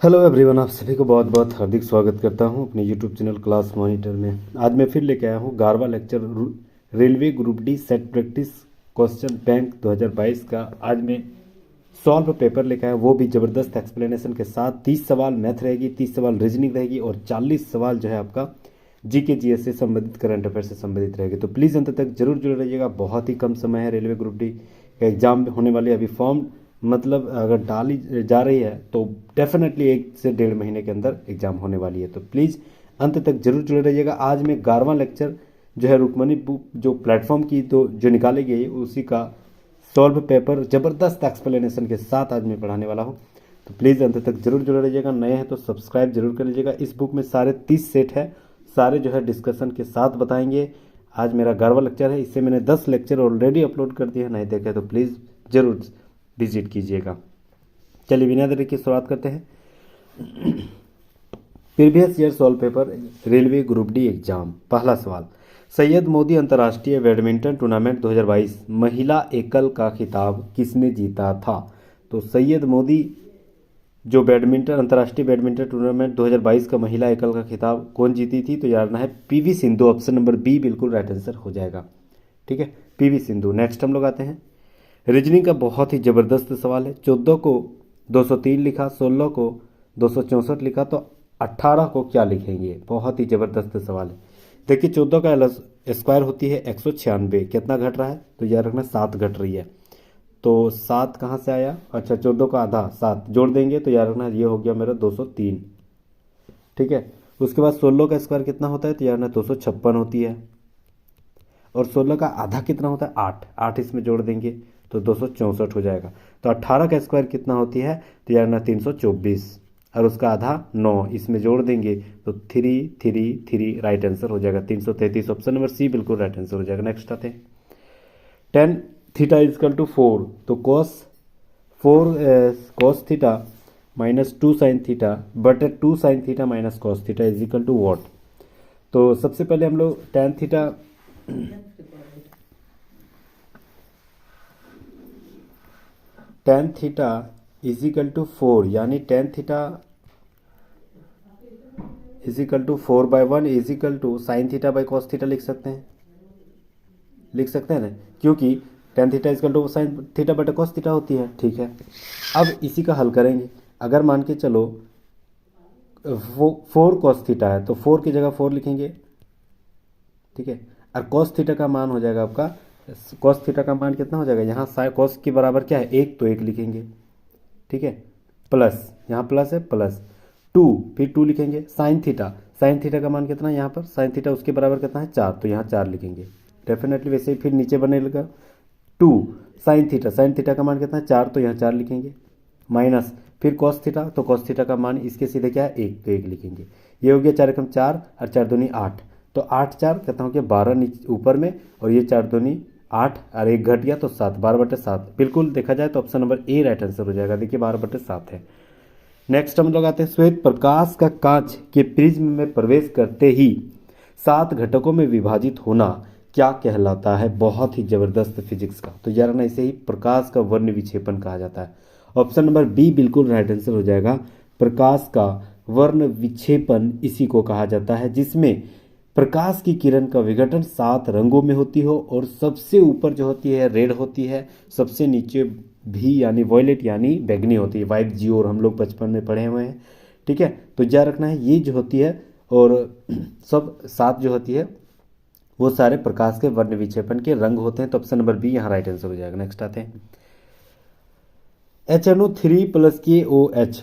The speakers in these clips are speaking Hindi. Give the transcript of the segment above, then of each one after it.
हेलो एवरीवन, आप सभी को बहुत बहुत हार्दिक स्वागत करता हूं अपने यूट्यूब चैनल क्लास मॉनिटर में। आज मैं फिर लेके आया हूं गारवा lecture railway group D set practice question bank 2022 का। आज मैं सॉल्व पेपर लेके आया, वो भी ज़बरदस्त एक्सप्लेनेशन के साथ। 30 सवाल मैथ रहेगी, 30 सवाल रीजनिंग रहेगी और 40 सवाल जो है आपका जीके जीएस से संबंधित, करंट अफेयर से संबंधित रहेगी। तो प्लीज़ अंत तक जरूर जुड़े रहिएगा। बहुत ही कम समय है, रेलवे ग्रुप डी का एग्जाम होने वाली है। अभी फॉर्म मतलब अगर डाली जा रही है तो डेफिनेटली 1 से 1.5 महीने के अंदर एग्जाम होने वाली है। तो प्लीज़ अंत तक जरूर जुड़े रहिएगा। आज मैं 11वां लेक्चर जो है रुक्मणी बुक जो प्लेटफॉर्म की तो जो निकाली गई उसी का सॉल्व पेपर ज़बरदस्त एक्सप्लेनेशन के साथ आज मैं पढ़ाने वाला हूँ। तो प्लीज़ अंत तक जरूर जुड़े रहिएगा। नए हैं तो सब्सक्राइब जरूर कर लीजिएगा। इस बुक में सारे 30 सेट है, सारे जो है डिस्कशन के साथ बताएंगे। आज मेरा 11वां लेक्चर है, इससे मैंने 10 लेक्चर ऑलरेडी अपलोड कर दिए हैं, नहीं देखे तो प्लीज़ ज़रूर विजिट कीजिएगा। चलिए बिना देरी की शुरुआत करते हैं। Previous year solve paper railway group D exam. पहला सवाल, सैयद मोदी अंतर्राष्ट्रीय बैडमिंटन टूर्नामेंट 2022 महिला एकल का खिताब किसने जीता था? तो सैयद मोदी जो बैडमिंटन अंतर्राष्ट्रीय बैडमिंटन टूर्नामेंट 2022 का महिला एकल का खिताब कौन जीती थी? तो याद है PV Sindhu. Option number B बिल्कुल राइट आंसर हो जाएगा। ठीक है, पीवी सिंधु। नेक्स्ट हम लोग आते हैं रीजनिंग का। बहुत ही ज़बरदस्त सवाल है। 14 को 203 लिखा, 16 को 264 लिखा, तो 18 को क्या लिखेंगे? बहुत ही ज़बरदस्त सवाल है। देखिए 14 का स्क्वायर होती है 196। कितना घट रहा है? तो याद रखना 7 घट रही है। तो 7 कहाँ से आया? अच्छा 14 का आधा 7 जोड़ देंगे तो याद रखना ये हो गया मेरा 203। ठीक है, उसके बाद 16 का स्क्वायर कितना होता है? तो याद रखना 256 होती है। और 16 का आधा कितना होता है? 8। 8 इसमें जोड़ देंगे तो 264 हो जाएगा। तो 18 का स्क्वायर कितना होती है? तो यार ना 324। और उसका आधा 9, इसमें जोड़ देंगे तो 3 राइट आंसर हो जाएगा। 333। ऑप्शन नंबर सी बिल्कुल राइट आंसर हो जाएगा। नेक्स्ट आते हैं 10 थीटा इजकल टू 4। तो cos theta minus 2 sine theta बटे 2 sine theta minus cos theta is equal to what? तो सबसे पहले हम लोग tan theta is equal to 4, यानी tan theta is equal to 4/1 is equal to sine theta by cos theta लिख सकते हैं ना, क्योंकि tan theta is equal to sine theta बटे कॉस थीटा होती है। ठीक है, अब इसी का हल करेंगे। अगर मान के चलो 4 कॉस थीटा है तो 4 की जगह 4 लिखेंगे। ठीक है, और कॉस थीटा का मान हो जाएगा आपका, कॉस थीटा का मान कितना हो जाएगा? यहाँ साइन कॉस के बराबर क्या है? 1, तो 1 लिखेंगे। ठीक है, प्लस यहाँ प्लस है प्लस 2, फिर 2 लिखेंगे। साइन थीटा का मान कितना है यहाँ पर? साइन थीटा उसके बराबर कितना है? 4, तो यहाँ 4 लिखेंगे डेफिनेटली। वैसे ही फिर नीचे बनने लगा 2 साइन थीटा का मान कितना है? 4, तो यहाँ 4 लिखेंगे। माइनस फिर कॉस थीटा, तो कॉस थीटा का मान इसके सीधे क्या है? 1, तो 1 लिखेंगे। ये हो गया 4 एकम 4 और 4 दूनी 8, तो 8 4 कितना हो गया? 12 नीचे ऊपर में, और ये 4 दूनी 8 और 1 घट गया तो 7, 12/7 बिल्कुल देखा जाए तो option number A right answer हो जाएगा। देखिए 12/7 है। नेक्स्ट हम लोग आते हैं श्वेत प्रकाश का कांच के प्रिज्म में प्रवेश करते ही 7 घटकों में विभाजित होना क्या कहलाता है? बहुत ही जबरदस्त फिजिक्स का। तो यार ना इसे ही प्रकाश का वर्ण विक्षेपण कहा जाता है। ऑप्शन नंबर बी बिल्कुल राइट आंसर हो जाएगा। प्रकाश का वर्ण विक्षेपण इसी को कहा जाता है, जिसमें प्रकाश की किरण का विघटन 7 रंगों में होती हो, और सबसे ऊपर जो होती है रेड होती है, सबसे नीचे भी यानी वॉयलेट यानी बैगनी होती है, वाइट जियोर हम लोग बचपन में पढ़े हुए हैं। ठीक है, तो याद रखना है ये जो होती है, और सब 7 जो होती है वो सारे प्रकाश के वर्ण विक्षेपण के रंग होते हैं। तो ऑप्शन नंबर बी यहाँ राइट आंसर हो जाएगा। नेक्स्ट आते हैं HNO3 + KOH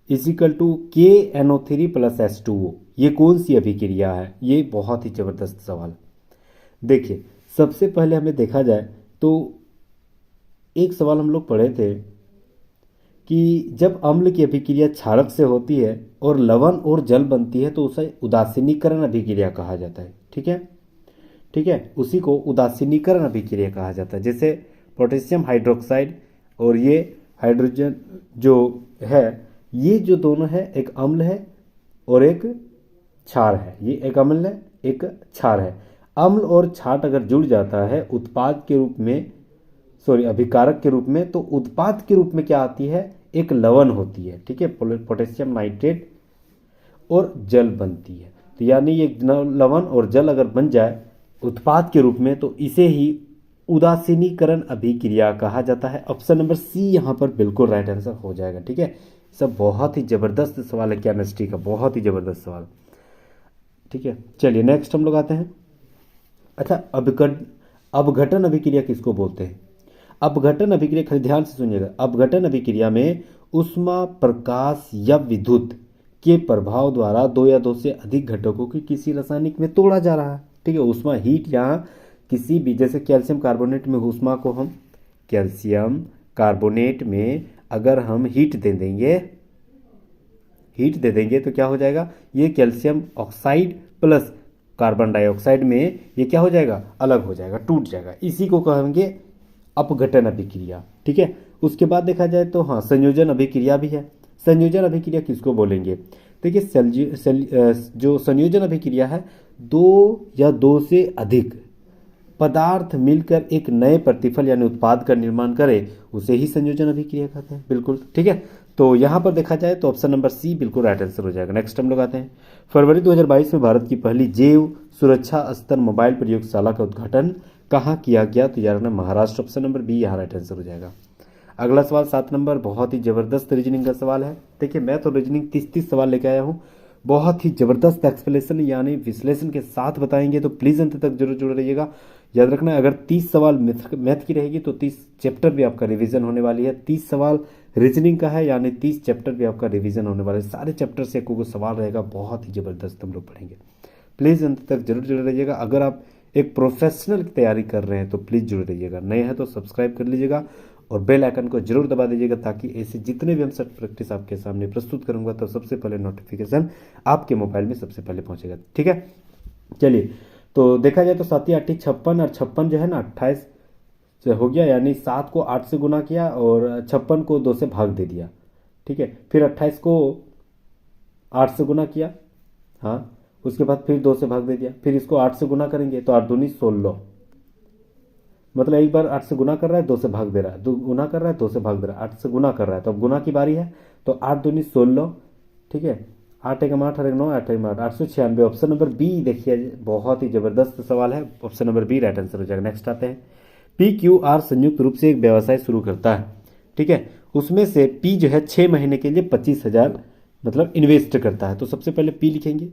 is equal to KNO3 + H2O। ये कौन सी अभिक्रिया है? ये बहुत ही ज़बरदस्त सवाल। देखिए सबसे पहले हमें देखा जाए तो एक सवाल हम लोग पढ़े थे कि जब अम्ल की अभिक्रिया क्षारक से होती है और लवण और जल बनती है तो उसे उदासीनीकरण अभिक्रिया कहा जाता है। ठीक है, उसी को उदासीनीकरण अभिक्रिया कहा जाता है। जैसे पोटेशियम हाइड्रोक्साइड और ये हाइड्रोजन जो है, ये जो दोनों है एक अम्ल है और एक क्षार है। ये एक अम्ल है एक क्षार है। अम्ल और क्षार अगर जुड़ जाता है उत्पाद के रूप में, अभिकारक के रूप में, तो उत्पाद के रूप में क्या आती है? एक लवण होती है, ठीक है, पोटेशियम नाइट्रेट और जल बनती है। तो यानी ये लवण और जल अगर बन जाए उत्पाद के रूप में तो इसे ही उदासीनीकरण अभिक्रिया कहा जाता है। ऑप्शन नंबर सी यहाँ पर बिल्कुल राइट आंसर हो जाएगा, ठीक है। सब बहुत ही जबरदस्त सवाल है केमिस्ट्री का, बहुत ही जबरदस्त सवाल, ठीक है। चलिए नेक्स्ट हम लोग आते हैं। अच्छा, अपघटन अभिक्रिया किसको बोलते हैं? अपघटन अभिक्रिया, खाली ध्यान से सुनिएगा। अपघटन अभिक्रिया में ऊष्मा, प्रकाश या विद्युत के प्रभाव द्वारा दो या दो से अधिक घटकों की किसी रासायनिक में तोड़ा जा रहा है, ठीक है। ऊष्मा, हीट, यहाँ किसी भी, जैसे कैल्शियम कार्बोनेट में ऊष्मा को हम कैल्शियम कार्बोनेट में अगर हम हीट दे देंगे तो क्या हो जाएगा, ये calcium oxide plus carbon dioxide में ये क्या हो जाएगा, अलग हो जाएगा, टूट जाएगा। इसी को कहेंगे अपघटन अभिक्रिया, ठीक है। उसके बाद देखा जाए तो हाँ, संयोजन अभिक्रिया भी है। संयोजन अभिक्रिया किसको बोलेंगे? देखिए जो संयोजन अभिक्रिया है, दो या दो से अधिक पदार्थ मिलकर एक नए प्रतिफल यानी उत्पाद का निर्माण करे, उसे ही संयोजन अभिक्रिया कहते हैं, बिल्कुल, ठीक है। तो यहाँ पर देखा जाए तो ऑप्शन नंबर सी बिल्कुल राइट आंसर हो जाएगा। नेक्स्ट हम लोग आते हैं। फरवरी 2022 में भारत की पहली जैव सुरक्षा स्तर मोबाइल प्रयोगशाला का उद्घाटन कहाँ किया गया? तो यार ना, महाराष्ट्र। ऑप्शन नंबर बी यहाँ राइट आंसर हो जाएगा। अगला सवाल 7 नंबर, बहुत ही जबरदस्त रीजनिंग का सवाल है। देखिए मैं तो रीजनिंग 30 सवाल लेके आया हूँ, बहुत ही जबरदस्त एक्सप्लेनेशन यानी विश्लेषण के साथ बताएंगे, तो प्लीज़ अंत तक जरूर जुड़े रहिएगा। याद रखना, अगर 30 सवाल मैथ की रहेगी तो 30 चैप्टर भी आपका रिवीजन होने वाली है। 30 सवाल रीजनिंग का है यानी 30 चैप्टर भी आपका रिवीजन होने वाला है। सारे चैप्टर से कोई सवाल रहेगा, बहुत ही जबरदस्त हम लोग पढ़ेंगे। प्लीज़ अंत तक जरूर जुड़े रहिएगा। अगर आप एक प्रोफेशनल की तैयारी कर रहे हैं तो प्लीज़ जुड़े रहिएगा। नए हैं तो सब्सक्राइब कर लीजिएगा और बेल आइकन को जरूर दबा दीजिएगा, ताकि ऐसे जितने भी हम सेट प्रैक्टिस आपके सामने प्रस्तुत करूंगा तो सबसे पहले नोटिफिकेशन आपके मोबाइल में सबसे पहले पहुंचेगा, ठीक है। चलिए, तो देखा जाए तो 7 × 8 = 56 और 56 जो है ना 28 से हो गया, यानी 7 को 8 से गुना किया और 56 को 2 से भाग दे दिया, ठीक है। फिर 28 को 8 से गुना किया, हाँ, उसके बाद फिर 2 से भाग दे दिया, फिर इसको 8 से गुना करेंगे तो 8 दूनी 16, मतलब एक बार 8 से गुना कर रहा है 2 से भाग दे रहा है, 2 गुना कर रहा है 2 से भाग दे रहा है, 8 से गुना कर रहा है, तो अब गुना की बारी है, तो 8 दूनी 16, ठीक है। 8 × 8 = 9, 8 × 8 896। ऑप्शन नंबर बी देखिए, बहुत ही जबरदस्त सवाल है। Option number B right answer हो जाएगा। नेक्स्ट आते हैं। PQR संयुक्त रूप से एक व्यवसाय शुरू करता है, ठीक है। उसमें से P जो है 6 महीने के लिए 25,000 मतलब इन्वेस्ट करता है, तो सबसे पहले P लिखेंगे,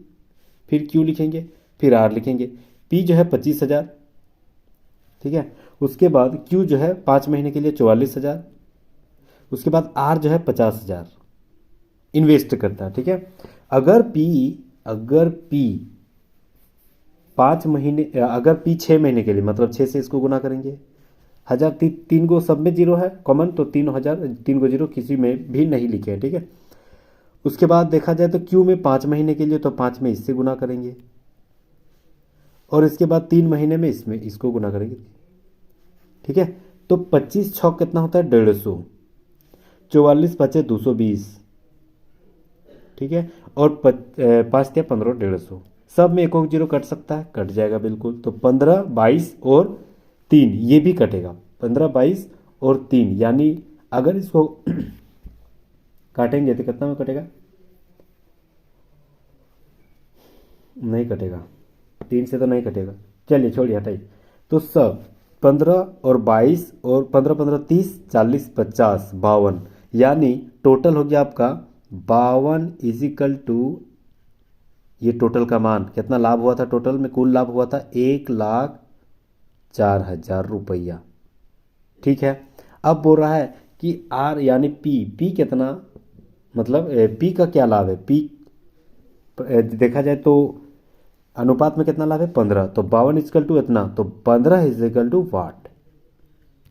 फिर Q लिखेंगे, फिर R लिखेंगे। P जो है 25,000, ठीक है। उसके बाद Q जो है 5 महीने के लिए 44,000, उसके बाद R जो है 50,000 इन्वेस्ट करता है, ठीक है। अगर P 5 महीने, अगर P 6 महीने के लिए, मतलब 6 से इसको गुना करेंगे, 1000, 3 को सब में जीरो है कॉमन, तो 3,000, 3 को जीरो किसी में भी नहीं लिखे हैं, ठीक है। उसके बाद देखा जाए तो Q में 5 महीने के लिए, तो 5 में इससे गुना करेंगे और इसके बाद 3 महीने में इसमें इसको गुना करेंगे, ठीक है। तो 25 छौक कितना होता है 150, 44 5 220, ठीक है। और 5 × 15 150, सब में 1 जीरो कट सकता है, कट जाएगा बिल्कुल। तो 15 22 और 3 ये भी कटेगा, 15 22 और 3, यानी अगर इसको काटेंगे तो कितना में कटेगा, नहीं कटेगा, 3 से तो नहीं कटेगा, चलिए छोड़िए हटाइए। तो सब 15 और 22 और 15 15 30 40 50 52, यानी टोटल हो गया आपका 52 ये टोटल का मान कितना लाभ हुआ था, टोटल में कुल लाभ हुआ था 1,04,000 रुपया, ठीक है। अब बोल रहा है कि R यानी P कितना, मतलब P का क्या लाभ है, P देखा जाए तो अनुपात में कितना लाभ है 15, तो 52 = इतना, तो 15 = वाट,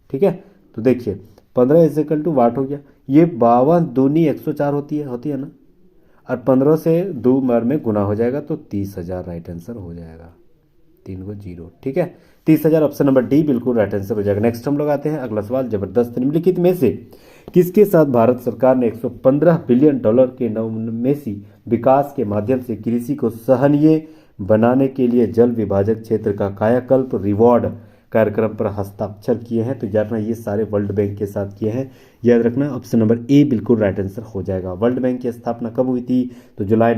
ठीक है। तो देखिए 15 = वाट हो गया। ये 52 दूनी 104 होती है ना, और 15 से 2 बार में गुना हो जाएगा, तो 30,000 राइट आंसर हो जाएगा, 3 को 0, ठीक है। 30,000 ऑप्शन नंबर डी बिल्कुल राइट आंसर हो जाएगा। नेक्स्ट हम लोग आते हैं। अगला सवाल जबरदस्त, निम्नलिखित में से किसके साथ भारत सरकार ने $115 बिलियन के नवोन्मेषी विकास के माध्यम से कृषि को सहनीय बनाने के लिए जल विभाजक क्षेत्र का कायाकल्प रिवॉर्ड कार्यक्रम पर हस्ताक्षर किए हैं। तो याद रखना ये सारे वर्ल्ड बैंक के साथ किए हैं। याद रखना ऑप्शन नंबर ए बिल्कुल राइट आंसर हो जाएगा। वर्ल्ड बैंक की स्थापना कब हुई थी? तो जुलाई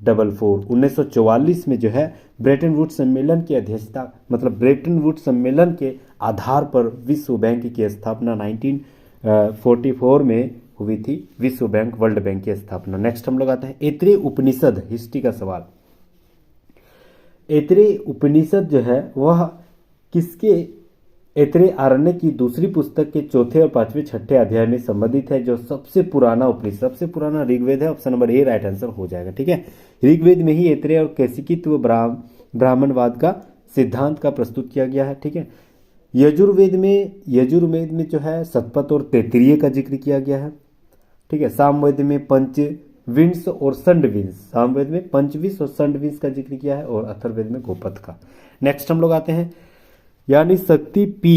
1944 में जो है ब्रेटन वुड्स सम्मेलन की अध्यक्षता, मतलब ब्रेटन वुड्स सम्मेलन के आधार पर विश्व बैंक की स्थापना 1944 में हुई थी। विश्व बैंक वर्ल्ड बैंक की स्थापना। नेक्स्ट हम लोग आते हैं ऐत्रेय उपनिषद, हिस्ट्री का सवाल। ऐत्रेय उपनिषद जो है वह किसके, ऐत्रेय आरण्य की दूसरी पुस्तक के चौथे और पांचवें छठे अध्याय में संबंधित है। जो सबसे पुराना उपनिषद, सबसे पुराना ऋग्वेद है। Option number A right answer हो जाएगा। ठीक है, ऋग्वेद में ही ऐत्रेय और कैसिकित्व ब्राह्मणवाद का सिद्धांत का प्रस्तुत किया गया है। ठीक है, यजुर्वेद में जो है शतपथ और तैत्तिरीय का जिक्र किया गया है। ठीक है, सामवेद में पंचविंश और षंडविंश, सामवेद में पंचविंश और षंडविंश का जिक्र किया है, और अथर्ववेद में गोपथ का। नेक्स्ट हम लोग आते हैं यानी शक्ति P,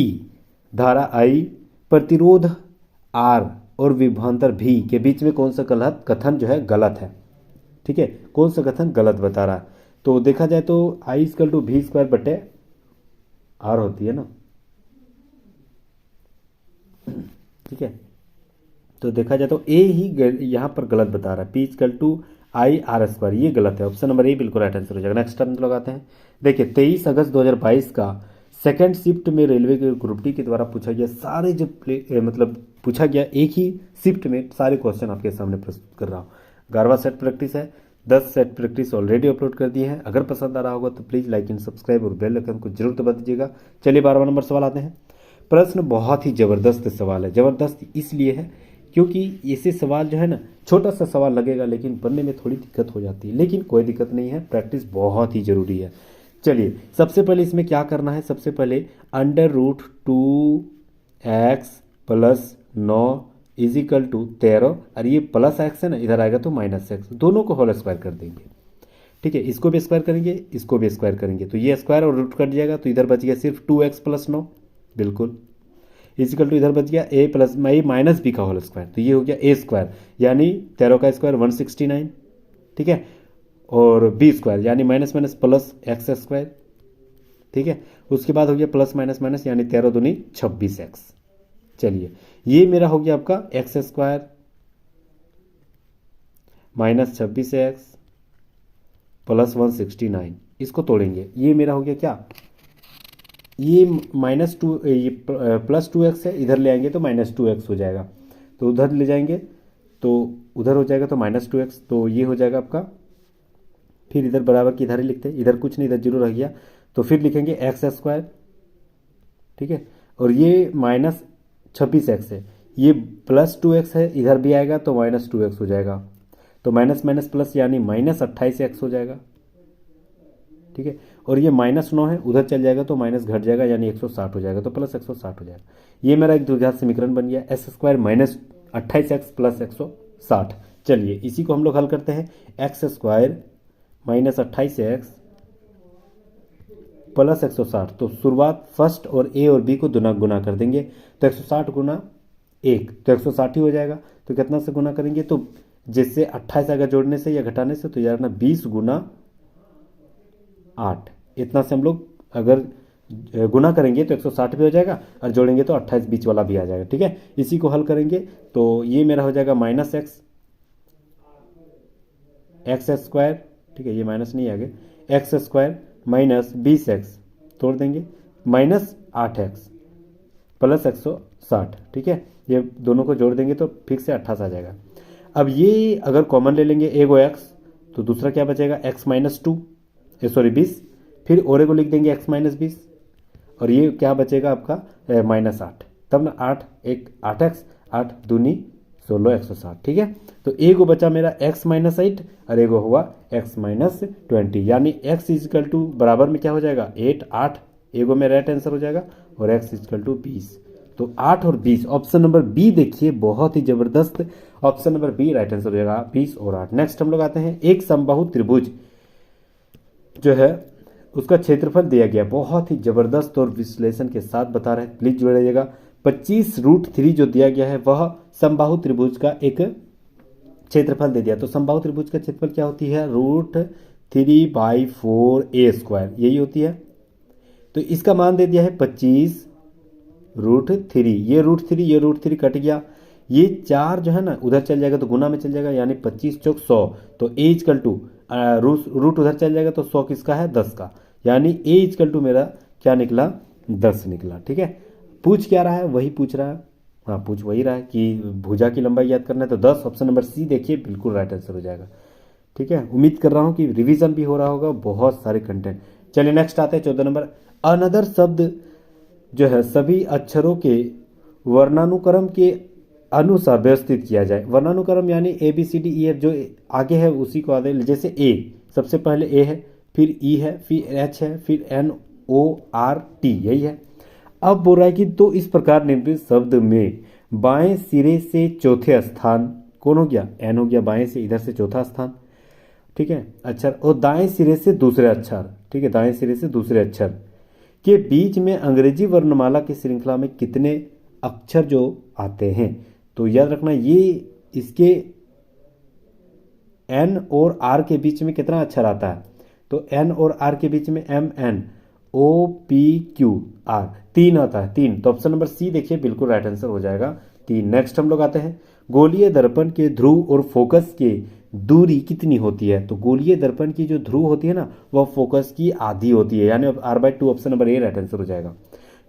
धारा I, प्रतिरोध R और विभवांतर V के बीच में कौन सा कथन जो है गलत है। ठीक है, कौन सा कथन गलत बता रहा है? तो देखा जाए तो I = V² बटे R होती है ना। ठीक है, तो देखा जाए तो ए ही यहाँ पर गलत बता रहा है। P = I/R², ये गलत है। ऑप्शन नंबर ए बिल्कुल राइट आंसर हो जाएगा। नेक्स्ट हम लोग आते हैं, देखिए 23 अगस्त 2022 का सेकंड शिफ्ट में रेलवे के ग्रुप डी के द्वारा पूछा गया सारे जो मतलब पूछा गया एक ही शिफ्ट में सारे क्वेश्चन आपके सामने प्रस्तुत कर रहा हूँ। 11वां सेट प्रैक्टिस है, 10 सेट प्रैक्टिस ऑलरेडी अपलोड कर दिए हैं। अगर पसंद आ रहा होगा तो प्लीज़ लाइक एंड सब्सक्राइब और बेल आइकन को जरूर दबा दीजिएगा। चलिए 12वां नंबर सवाल आते हैं। प्रश्न बहुत ही ज़बरदस्त सवाल है। ज़बरदस्त इसलिए है क्योंकि ऐसे सवाल जो है ना, छोटा सा सवाल लगेगा लेकिन बनने में थोड़ी दिक्कत हो जाती है, लेकिन कोई दिक्कत नहीं है, प्रैक्टिस बहुत ही ज़रूरी है। चलिए सबसे पहले इसमें क्या करना है, सबसे पहले √2x + 9 = 13, और ये प्लस एक्स है ना, इधर आएगा तो -x, दोनों को होल स्क्वायर कर देंगे। ठीक है, इसको भी स्क्वायर करेंगे, इसको भी स्क्वायर करेंगे, तो ये स्क्वायर और रूट कट जाएगा, तो इधर बच गया सिर्फ 2x + 9, बिल्कुल इजिकल टू इधर बच गया a + b का होल स्क्वायर, तो ये हो गया a², यानी 13 का स्क्वायर 169। ठीक है, और b² यानी -प्लस x²। ठीक है, उसके बाद हो गया +- यानी 13 दूनी 26x। चलिए ये मेरा हो गया आपका x² -26x + 169, इसको तोड़ेंगे, ये मेरा हो गया क्या, ये -2, ये +2x है, इधर ले आएंगे तो -2x हो जाएगा, तो उधर ले जाएंगे तो उधर हो जाएगा तो -2x, तो ये हो जाएगा आपका। फिर इधर बराबर की इधर ही लिखते हैं, इधर कुछ नहीं, इधर 0 रह गया, तो फिर लिखेंगे x²। ठीक है, और ये -26x है, ये +2x है, इधर भी आएगा तो -2x हो जाएगा, तो माइनस प्लस यानी -28x हो जाएगा। ठीक है, और ये -9 है, उधर चल जाएगा तो माइनस घट जाएगा, यानी 160 हो जाएगा, तो +160 हो जाएगा। ये मेरा एक द्विघात समीकरण बन गया, x² -28x + 160। चलिए इसी को हम लोग हल करते हैं, x² -28x + 160, तो शुरुआत फर्स्ट और a और b को गुना कर देंगे, तो 160 × 1 तो 160 ही हो जाएगा। तो कितना से गुना करेंगे, तो जिससे 28 आएगा जोड़ने से या घटाने से, तो यार ना 20 × 8, इतना से हम लोग अगर गुना करेंगे तो 160 भी हो जाएगा, और जोड़ेंगे तो 28 बीच वाला भी आ जाएगा। ठीक है, इसी को हल करेंगे तो ये मेरा हो जाएगा -x²। ठीक है, ये माइनस नहीं आगे, x² -20x तोड़ देंगे, -8x + 160। ठीक है, ये दोनों को जोड़ देंगे तो फिर से 28 आ जाएगा। अब ये अगर कॉमन ले लेंगे एगो x, तो दूसरा क्या बचेगा, x -2 20, फिर और को लिख देंगे x -20, और ये क्या बचेगा आपका -8, तब ना 8x 8 दूनी 16 160। ठीक है, तो एगो बचा मेरा x -8 और एगो हुआ x -20, यानी x = बराबर में क्या हो जाएगा 8 8, एगो में राइट आंसर हो जाएगा, और x = 20, तो 8 और 20, ऑप्शन नंबर बी देखिए, बहुत ही जबरदस्त, option number B right answer हो जाएगा 20 और 8। नेक्स्ट हम लोग आते हैं, एक समबाहु त्रिभुज जो है उसका क्षेत्रफल दिया गया, बहुत ही जबरदस्त और विश्लेषण के साथ बता रहे हैं, प्लीज जुड़े रहिएगा। 25√3 जो दिया गया है वह समबाहु त्रिभुज का एक क्षेत्रफल दे दिया, तो समबाहु त्रिभुज का क्षेत्रफल क्या होती है, √3/4a², यही होती है। तो तो इसका मान दे दिया है 25√3। ये √3 ये √3 कट गया, ये 4 जो है ना उधर चल जाएगा तो गुना में चल जाएगा, यानी 25 चौक 100। तो ए इजकल टू रूट उधर चल जाएगा तो 100 किसका है, 10 का, यानी ए इजकल टू मेरा क्या निकला, 10 निकला। ठीक है, पूछ क्या रहा है, वही पूछ रहा है, हाँ पूछ वही रहा है कि भुजा की लंबाई याद करना है, तो 10 ऑप्शन नंबर सी देखिए बिल्कुल राइट आंसर हो जाएगा। ठीक है, उम्मीद कर रहा हूँ कि रिवीजन भी हो रहा होगा, बहुत सारे कंटेंट। चलिए नेक्स्ट आते हैं 14 नंबर। अनदर शब्द जो है सभी अक्षरों के वर्णानुक्रम के अनुसार व्यवस्थित किया जाए। वर्णानुक्रम यानी A B C D E F, जो आगे है उसी को आगे, जैसे ए सबसे पहले ए है, फिर ई है, फिर एच है, फिर एन ओ आर टी, यही है। अब बोल रहा है कि तो इस प्रकार निम्नलिखित शब्द में बाएं सिरे से चौथे स्थान कौन हो गया, एन हो गया, बाएं से इधर से चौथा स्थान, ठीक है अक्षर, और दाएं सिरे से दूसरे अक्षर, ठीक है दाएं सिरे से दूसरे अक्षर के बीच में अंग्रेजी वर्णमाला की श्रृंखला में कितने अक्षर जो आते हैं। तो याद रखना ये इसके एन और आर के बीच में कितना अक्षर आता है, तो एन और आर के बीच में M N O P Q R 3 आता है, 3। तो ऑप्शन नंबर सी देखिए बिल्कुल राइट आंसर हो जाएगा 3। नेक्स्ट हम लोग आते हैं, गोलीय दर्पण के ध्रुव और फोकस के दूरी कितनी होती है। तो गोलीय दर्पण की जो ध्रुव होती है ना वह फोकस की आधी होती है, यानी R/2 option number A right answer हो जाएगा।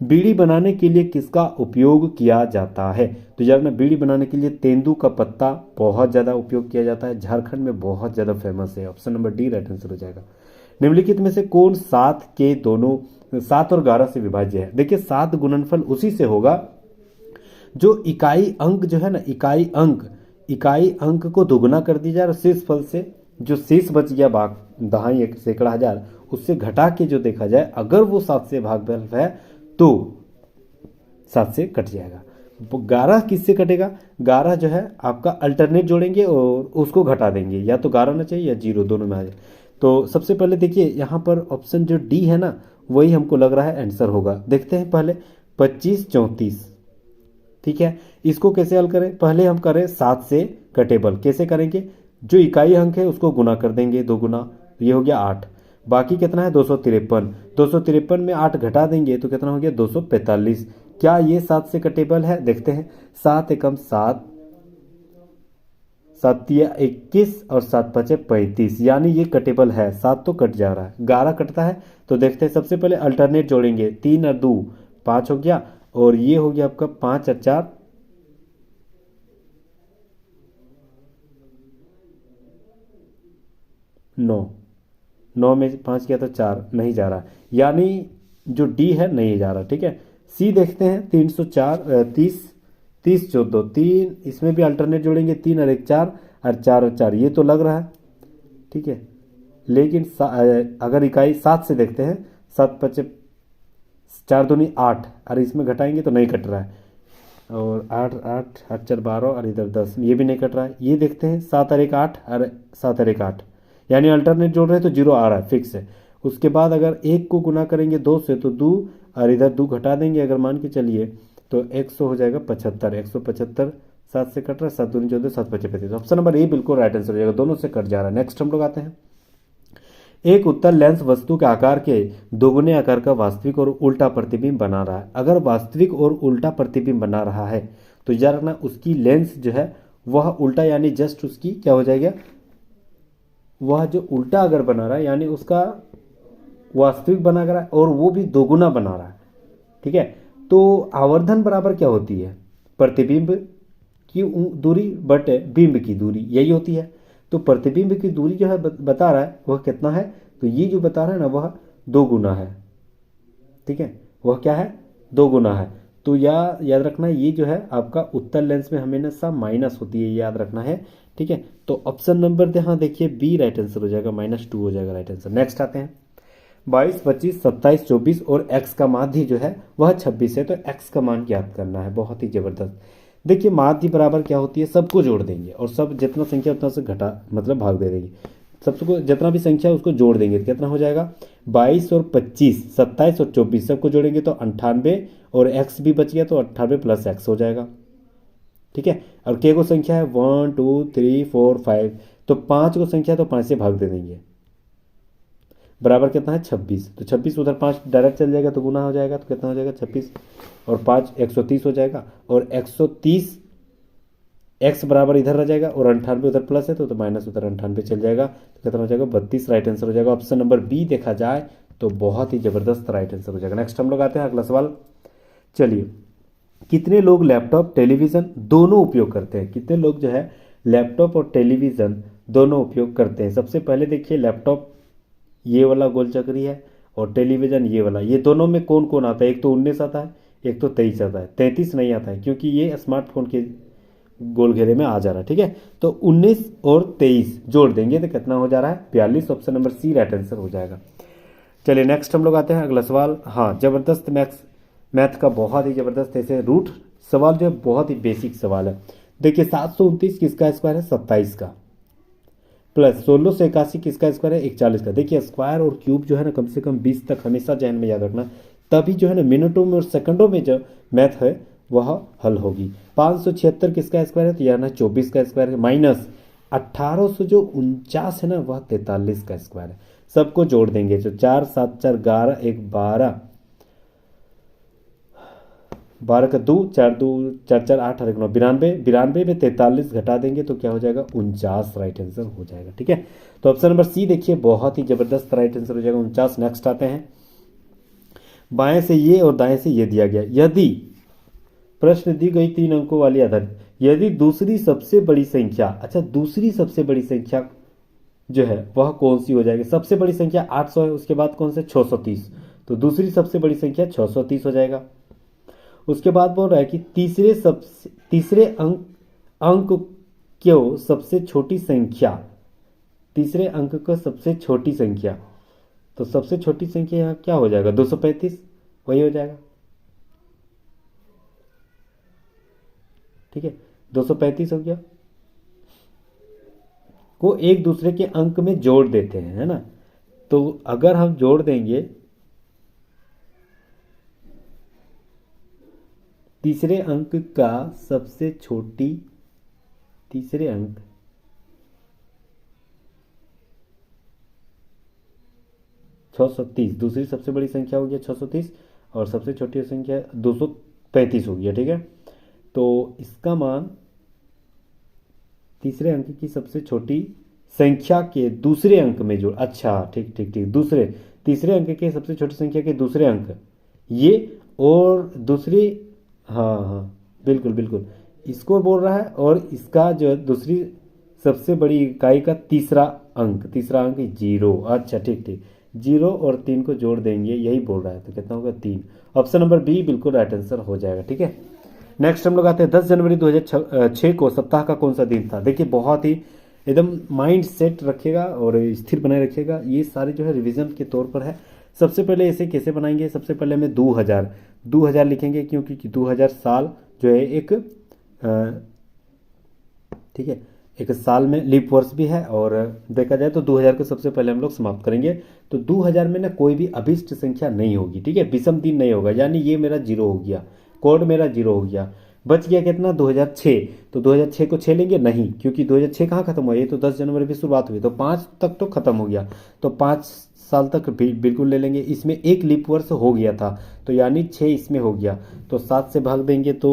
बीड़ी बनाने के लिए किसका उपयोग किया जाता है। तो यार ना बीड़ी बनाने के लिए तेंदू का पत्ता बहुत ज़्यादा उपयोग किया जाता है, झारखंड में बहुत ज़्यादा फेमस है, option number D right answer हो जाएगा। निम्नलिखित में से कौन 7 के दोनों 7 और 11 से विभाज्य है। देखिए 7 गुणनफल उसी से होगा जो इकाई अंक जो है ना, इकाई अंक को दोगुना कर दी जाए और शेष फल से जो शेष बच गया भाग दहाई 1 सैकड़ा हजार उससे घटा के जो देखा जाए, अगर वो 7 से भागफल है तो 7 से कट जाएगा। 11 किससे कटेगा, 11 जो है आपका अल्टरनेट जोड़ेंगे और उसको घटा देंगे, या तो 11 ना चाहिए या 0 दोनों में आ जाए। तो सबसे पहले देखिए यहाँ पर ऑप्शन जो डी है ना वही हमको लग रहा है आंसर होगा। देखते हैं पहले 25 34, ठीक है इसको कैसे हल करें, पहले हम करें 7 से कटेबल, कैसे करेंगे, जो इकाई अंक है उसको गुना कर देंगे 2 गुना, ये हो गया 8, बाकी कितना है 253, 253 में 8 घटा देंगे तो कितना हो गया 245। क्या ये 7 से कटेबल है, देखते हैं 7 एकम 7, 7 21 और 7 5 35, यानी ये कटेबल है। 7 तो कट जा रहा है, 11 कटता है, तो देखते हैं सबसे पहले अल्टरनेट जोड़ेंगे, 3 और 2 5 हो गया, और ये हो गया आपका 5 और 4 9, 9 में 5 किया तो 4 नहीं जा रहा, यानी जो डी है नहीं जा रहा। ठीक है सी देखते हैं 304 30 30 14 3, इसमें भी अल्टरनेट जोड़ेंगे 3 और 1 4 और 4 और 4, ये तो लग रहा है ठीक है, लेकिन अगर इकाई 7 से देखते हैं 7 5 4 दूनी 8 और इसमें घटाएंगे तो नहीं कट रहा है, और 8 8 8 4 12 और इधर 10, ये भी नहीं कट रहा है। ये देखते हैं 7 और 1 8 और 7 और 1 8, यानी अल्टरनेट जोड़ रहे हैं तो 0 आ रहा है फिक्स है। उसके बाद अगर 1 को गुना करेंगे 2 से तो 2 और इधर 2 घटा देंगे, अगर मान के चलिए तो 100 हो जाएगा 75, 175 7 से कट रहा है, 7 दूनी 14 7 5 35, ऑप्शन नंबर ए बिल्कुल राइट आंसर हो जाएगा, दोनों से कट जा रहा है। नेक्स्ट हम लोग आते हैं, एक उत्तल लेंस वस्तु के आकार के दोगुने आकार का वास्तविक और उल्टा प्रतिबिंब बना रहा है। अगर वास्तविक और उल्टा प्रतिबिंब बना रहा है तो याद रखना उसकी लेंस जो है वह उल्टा, यानी जस्ट उसकी क्या हो जाएगा, वह जो उल्टा अगर बना रहा है यानी उसका वास्तविक बना रहा है और वो भी दोगुना बना रहा है। ठीक है, तो आवर्धन बराबर क्या होती है, प्रतिबिंब की दूरी बटे बिंब की दूरी, यही होती है। तो प्रतिबिंब की दूरी जो है बता रहा है वह कितना है, तो ये जो बता रहा है ना वह 2 गुना है। ठीक है, वह क्या है 2 गुना है। तो याद रखना ये जो है आपका उत्तल लेंस में हमेशा माइनस होती है, याद रखना है। ठीक है, तो ऑप्शन नंबर यहाँ देखिए बी राइट आंसर हो जाएगा, -2 हो जाएगा राइट आंसर। नेक्स्ट आते हैं 22 25 27 24 और x का माध्य जो है वह 26 है, तो x का मान ज्ञात करना है, बहुत ही जबरदस्त। देखिए माध्य बराबर क्या होती है, सबको जोड़ देंगे और सब जितना संख्या उतना से घटा मतलब भाग दे देंगे, सबको जितना भी संख्या उसको जोड़ देंगे तो कितना हो जाएगा 22 और 25 27 और 24 सबको जोड़ेंगे तो 98, और x भी बच गया तो 98 प्लस x हो जाएगा। ठीक है, और k को संख्या है 1 2 3 4 5, तो 5 को संख्या तो 5 से भाग दे देंगे, बराबर कितना है 26। तो 26 उधर 5 डायरेक्ट चल जाएगा तो गुना हो जाएगा, तो कितना हो जाएगा 26 और 5 130 हो जाएगा। और 130 एक्स बराबर इधर रह जाएगा और 98 उधर प्लस है तो माइनस उधर 98 चल जाएगा, तो कितना हो जाएगा 32 राइट आंसर हो जाएगा। ऑप्शन नंबर बी देखा जाए तो बहुत ही जबरदस्त राइट आंसर हो जाएगा। नेक्स्ट हम लोग आते हैं अगला सवाल। चलिए, कितने लोग लैपटॉप टेलीविज़न दोनों उपयोग करते हैं? कितने लोग जो है लैपटॉप और टेलीविज़न दोनों उपयोग करते हैं? सबसे पहले देखिए, लैपटॉप ये वाला गोल चक्री है और टेलीविज़न ये वाला, ये दोनों में कौन कौन आता है? एक तो 19 आता है, एक तो 23 आता है। 33 नहीं आता है क्योंकि ये स्मार्टफोन के गोल घेरे में आ जा रहा है। ठीक है, तो 19 और 23 जोड़ देंगे तो कितना हो जा रहा है 42। Option number C right answer हो जाएगा। चलिए नेक्स्ट हम लोग आते हैं अगला सवाल। हाँ, जबरदस्त मैथ का बहुत ही जबरदस्त ऐसे रूट सवाल जो है, बहुत ही बेसिक सवाल है। देखिए 729 किसका स्क्वायर है? 27 का। प्लस 1681 किसका स्क्वायर है? 41 का। देखिए स्क्वायर और क्यूब जो है ना, कम से कम 20 तक हमेशा जहन में याद रखना, तभी जो है ना मिनटों में और सेकंडों में जो मैथ है वह हल होगी। 576 किसका स्क्वायर है? तो यह ना 24 का स्क्वायर है। माइनस 1849 है ना, वह 43 का स्क्वायर है। सबको जोड़ देंगे जो 4 7 4 11 1 12 12 का 2 4 2 4 4 8 और 1 9 92। 92 में 43 घटा देंगे तो क्या हो जाएगा 49 राइट आंसर हो जाएगा। ठीक है, तो ऑप्शन नंबर सी देखिए बहुत ही जबरदस्त राइट आंसर हो जाएगा 49। नेक्स्ट आते हैं, बाएं से ये और दाएं से ये दिया गया। यदि प्रश्न दी गई 3 अंकों वाली आधारित, यदि दूसरी सबसे बड़ी संख्या, अच्छा दूसरी सबसे बड़ी संख्या जो है वह कौन सी हो जाएगी? सबसे बड़ी संख्या 800 है, उसके बाद कौन से 630, तो दूसरी सबसे बड़ी संख्या 630 हो जाएगा। उसके बाद बोल रहा है कि तीसरे अंक क्यों सबसे छोटी संख्या, तीसरे अंक को सबसे छोटी संख्या, तो सबसे छोटी संख्या यहाँ क्या हो जाएगा 235, वही हो जाएगा। ठीक है, 235 हो गया। को एक दूसरे के अंक में जोड़ देते हैं, है ना, तो अगर हम जोड़ देंगे तीसरे अंक का सबसे छोटी, तीसरे अंक दूसरी सबसे बड़ी संख्या हो गया 630 और सबसे छोटी संख्या 235 हो गया। ठीक है, तो इसका मान तीसरे अंक की सबसे छोटी संख्या के दूसरे अंक में जोड़, अच्छा ठीक ठीक ठीक, दूसरे तीसरे अंक के सबसे छोटी संख्या के दूसरे अंक ये, और दूसरी, हाँ हाँ बिल्कुल बिल्कुल, इसको बोल रहा है, और इसका जो दूसरी सबसे बड़ी इकाई का तीसरा अंक 0। अच्छा ठीक ठीक, 0 और 3 को जोड़ देंगे, यही बोल रहा है, तो कितना होगा 3। ऑप्शन नंबर बी बिल्कुल राइट आंसर हो जाएगा। ठीक है, नेक्स्ट हम लोग आते हैं 10 जनवरी 2006 को सप्ताह का कौन सा दिन था? देखिए बहुत ही एकदम माइंड सेट रखिएगा और स्थिर बनाए रखिएगा, ये सारे जो है रिवीजन के तौर पर है। सबसे पहले इसे कैसे बनाएंगे? सबसे पहले हमें 2000 लिखेंगे क्योंकि 2000 साल जो है एक, ठीक है, एक साल में लीप वर्ष भी है, और देखा जाए तो 2000 को सबसे पहले हम लोग समाप्त करेंगे। तो 2000 में ना कोई भी अभिष्ट संख्या नहीं होगी, ठीक है, विषम दिन नहीं होगा, यानी ये मेरा 0 हो गया, कोड मेरा 0 हो गया। बच गया कितना 2006, तो 2006 को 6 लेंगे नहीं, क्योंकि 2006 कहाँ खत्म हुआ? ये तो 10 जनवरी की शुरुआत हुई, तो 5 तक तो खत्म हो गया, तो 5 साल तक बिल्कुल ले लेंगे। इसमें एक लीप वर्ष हो गया था, तो यानी 6 इसमें हो गया, तो 7 से भाग देंगे तो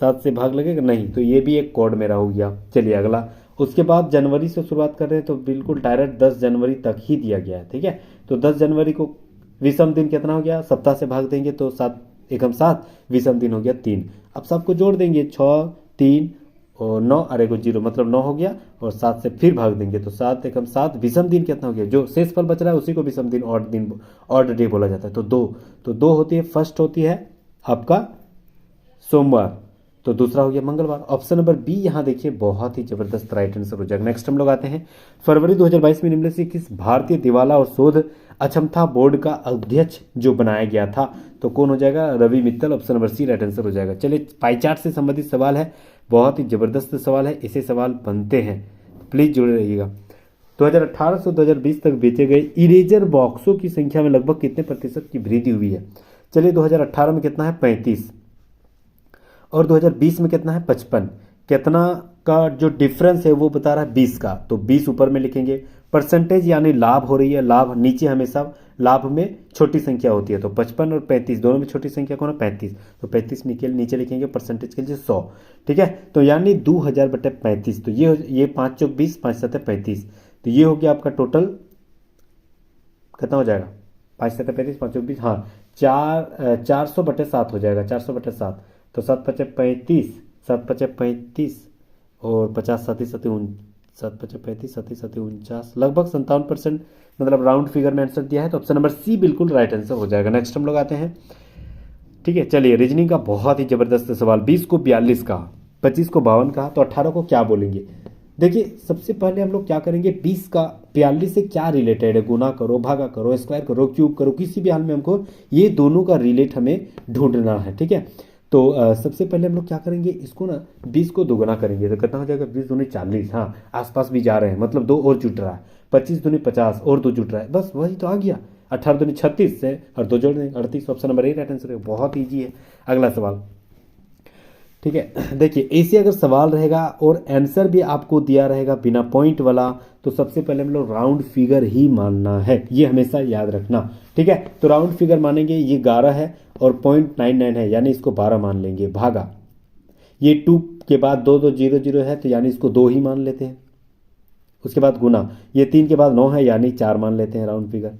7 से भाग लगेगा नहीं, तो ये भी एक कोड मेरा हो गया। चलिए अगला, उसके बाद जनवरी से शुरुआत कर रहे हैं तो बिल्कुल डायरेक्ट 10 जनवरी तक ही दिया गया है। ठीक है, तो 10 जनवरी को विषम दिन कितना हो गया? सप्ताह से भाग देंगे तो 7 एकम 7, विषम दिन हो गया 3। अब सबको जोड़ देंगे 6 3 और 9 और 1 0, मतलब 9 हो गया, और 7 से फिर भाग देंगे तो 7 एकम 7, विषम दिन कितना हो गया? जो शेष फल बच रहा है उसी को विषम दिन, ऑड डे बोला जाता है। तो 2 होती है, फर्स्ट होती है आपका सोमवार, तो दूसरा हो गया मंगलवार। ऑप्शन नंबर बी यहाँ देखिए बहुत ही जबरदस्त राइट आंसर हो जाएगा। नेक्स्ट हम लोग आते हैं, फरवरी 2022 में निम्न से किस भारतीय दिवाला और शोध अक्षमता बोर्ड का अध्यक्ष जो बनाया गया था? तो कौन हो जाएगा? Ravi Mittal. Option number C right answer हो जाएगा। चलिए पाई चार्ट से संबंधित सवाल है, बहुत ही जबरदस्त सवाल है, ऐसे सवाल बनते हैं, प्लीज जुड़े रहिएगा। 2018 से 2020 तक बेचे गए इरेजर बॉक्सों की संख्या में लगभग कितने प्रतिशत की वृद्धि हुई है? चलिए 2018 में कितना है? 35, और 2020 में कितना है? 55। कितना का जो डिफरेंस है वो बता रहा है 20 का, तो 20 ऊपर में लिखेंगे, परसेंटेज यानी लाभ हो रही है, लाभ नीचे हमेशा लाभ में छोटी संख्या होती है, तो 55 और 35 दोनों में छोटी संख्या कौन है 35, तो 35 नीचे लिखेंगे परसेंटेज के लिए 100। ठीक है, तो यानी 2000/35, तो ये 5 चौक 20, 5 7 35, तो ये हो गया आपका टोटल कितना हो जाएगा 5 7 35 5 चौक 20, हाँ 400/7 हो जाएगा, 400/7, तो 7 5 35, 7 5 35 और 50 7 7 7 5 35 7 7 49, लगभग 57%, मतलब राउंड फिगर में आंसर दिया है, तो ऑप्शन नंबर सी बिल्कुल राइट आंसर हो जाएगा। नेक्स्ट हम लोग आते हैं। ठीक है, चलिए रीजनिंग का बहुत ही जबरदस्त सवाल। 20 को 42 कहा, 25 को 52 कहा, तो 18 को क्या बोलेंगे? देखिए सबसे पहले हम लोग क्या करेंगे, 20 का 42 से क्या रिलेटेड है, गुना करो, भागा करो, स्क्वायर करो, क्यूब करो, किसी भी हाल में हमको ये दोनों का रिलेट हमें ढूंढना है। ठीक है, तो सबसे पहले हम लोग क्या करेंगे, इसको ना 20 को दोगुना करेंगे तो कितना हो जाएगा, 20 दूनी 40, हाँ आसपास भी जा रहे हैं, मतलब 2 और जुट रहा है, 25 दूनी 50 और 2 जुट रहा है, बस वही तो आ गया। 18 दूनी 36 से और 2 जोड़ देंगे 38, option number A right answer है। बहुत ईजी है। अगला सवाल, ठीक है, देखिए ऐसे अगर सवाल रहेगा और आंसर भी आपको दिया रहेगा बिना पॉइंट वाला, तो सबसे पहले हम लोग राउंड फिगर ही मानना है, ये हमेशा याद रखना। ठीक है, तो राउंड फिगर मानेंगे, ये 11 है और 0.99 है, यानी इसको 12 मान लेंगे, भागा ये 2 के बाद 2 2 0 0 है, तो यानी इसको 2 ही मान लेते हैं। उसके बाद गुना, ये 3 के बाद 9 है, यानी 4 मान लेते हैं राउंड फिगर,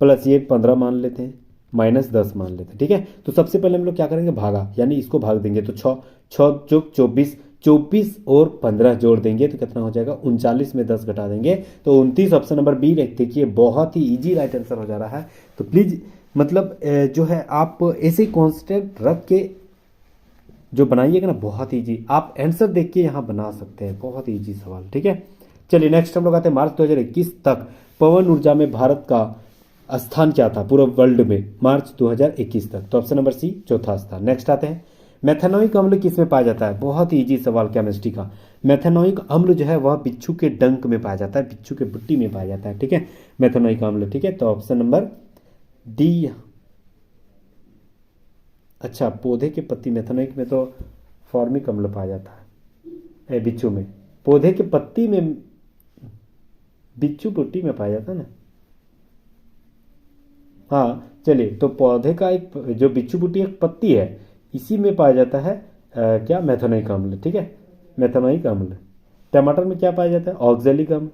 प्लस ये 15 मान लेते हैं, माइनस 10 मान लेते हैं। ठीक है, तो सबसे पहले हम लोग क्या करेंगे, भागा, यानी इसको भाग देंगे, तो 6 6 चौक 24, 24 और 15 जोड़ देंगे तो कितना हो जाएगा, 39 में 10 घटा देंगे तो 29, ऑप्शन नंबर बी देखिए बहुत ही इजी राइट आंसर हो जा रहा है। तो प्लीज मतलब जो है आप ऐसे कॉन्स्टेंट रख के जो बनाइएगा ना, बहुत ईजी, आप आंसर देख के यहाँ बना सकते हैं, बहुत ईजी सवाल। ठीक है, चलिए नेक्स्ट हम लोग आते हैं। मार्च 2021 तक पवन ऊर्जा में भारत का स्थान क्या था पूरे वर्ल्ड में, मार्च 2021 तक, तो ऑप्शन नंबर सी चौथा स्थान। नेक्स्ट आते हैं, मेथेनोइक अम्ल किस में पाया जाता है, बहुत ही इजी सवाल केमिस्ट्री का। मेथेनोइक अम्ल जो है वह बिच्छू के डंक में पाया जाता है, बिच्छू के बुट्टी में पाया जाता है। ठीक है, मेथेनोइक अम्ल। ठीक है, तो ऑप्शन नंबर डी। अच्छा, पौधे के पत्ती, मेथेनोइक में तो फॉर्मिक अम्ल पाया जाता है बिच्छू में, पौधे के पत्ती में बिच्छू बुट्टी में पाया जाता है ना। हाँ चलिए, तो पौधे का एक जो बिच्छू बुट्टी एक पत्ती है, इसी में पाया जाता है क्या, मेथेनोइक अम्ल। ठीक है, मेथेनोइक अम्ल। टमाटर में क्या पाया जाता है, ऑक्जेलिक अम्ल।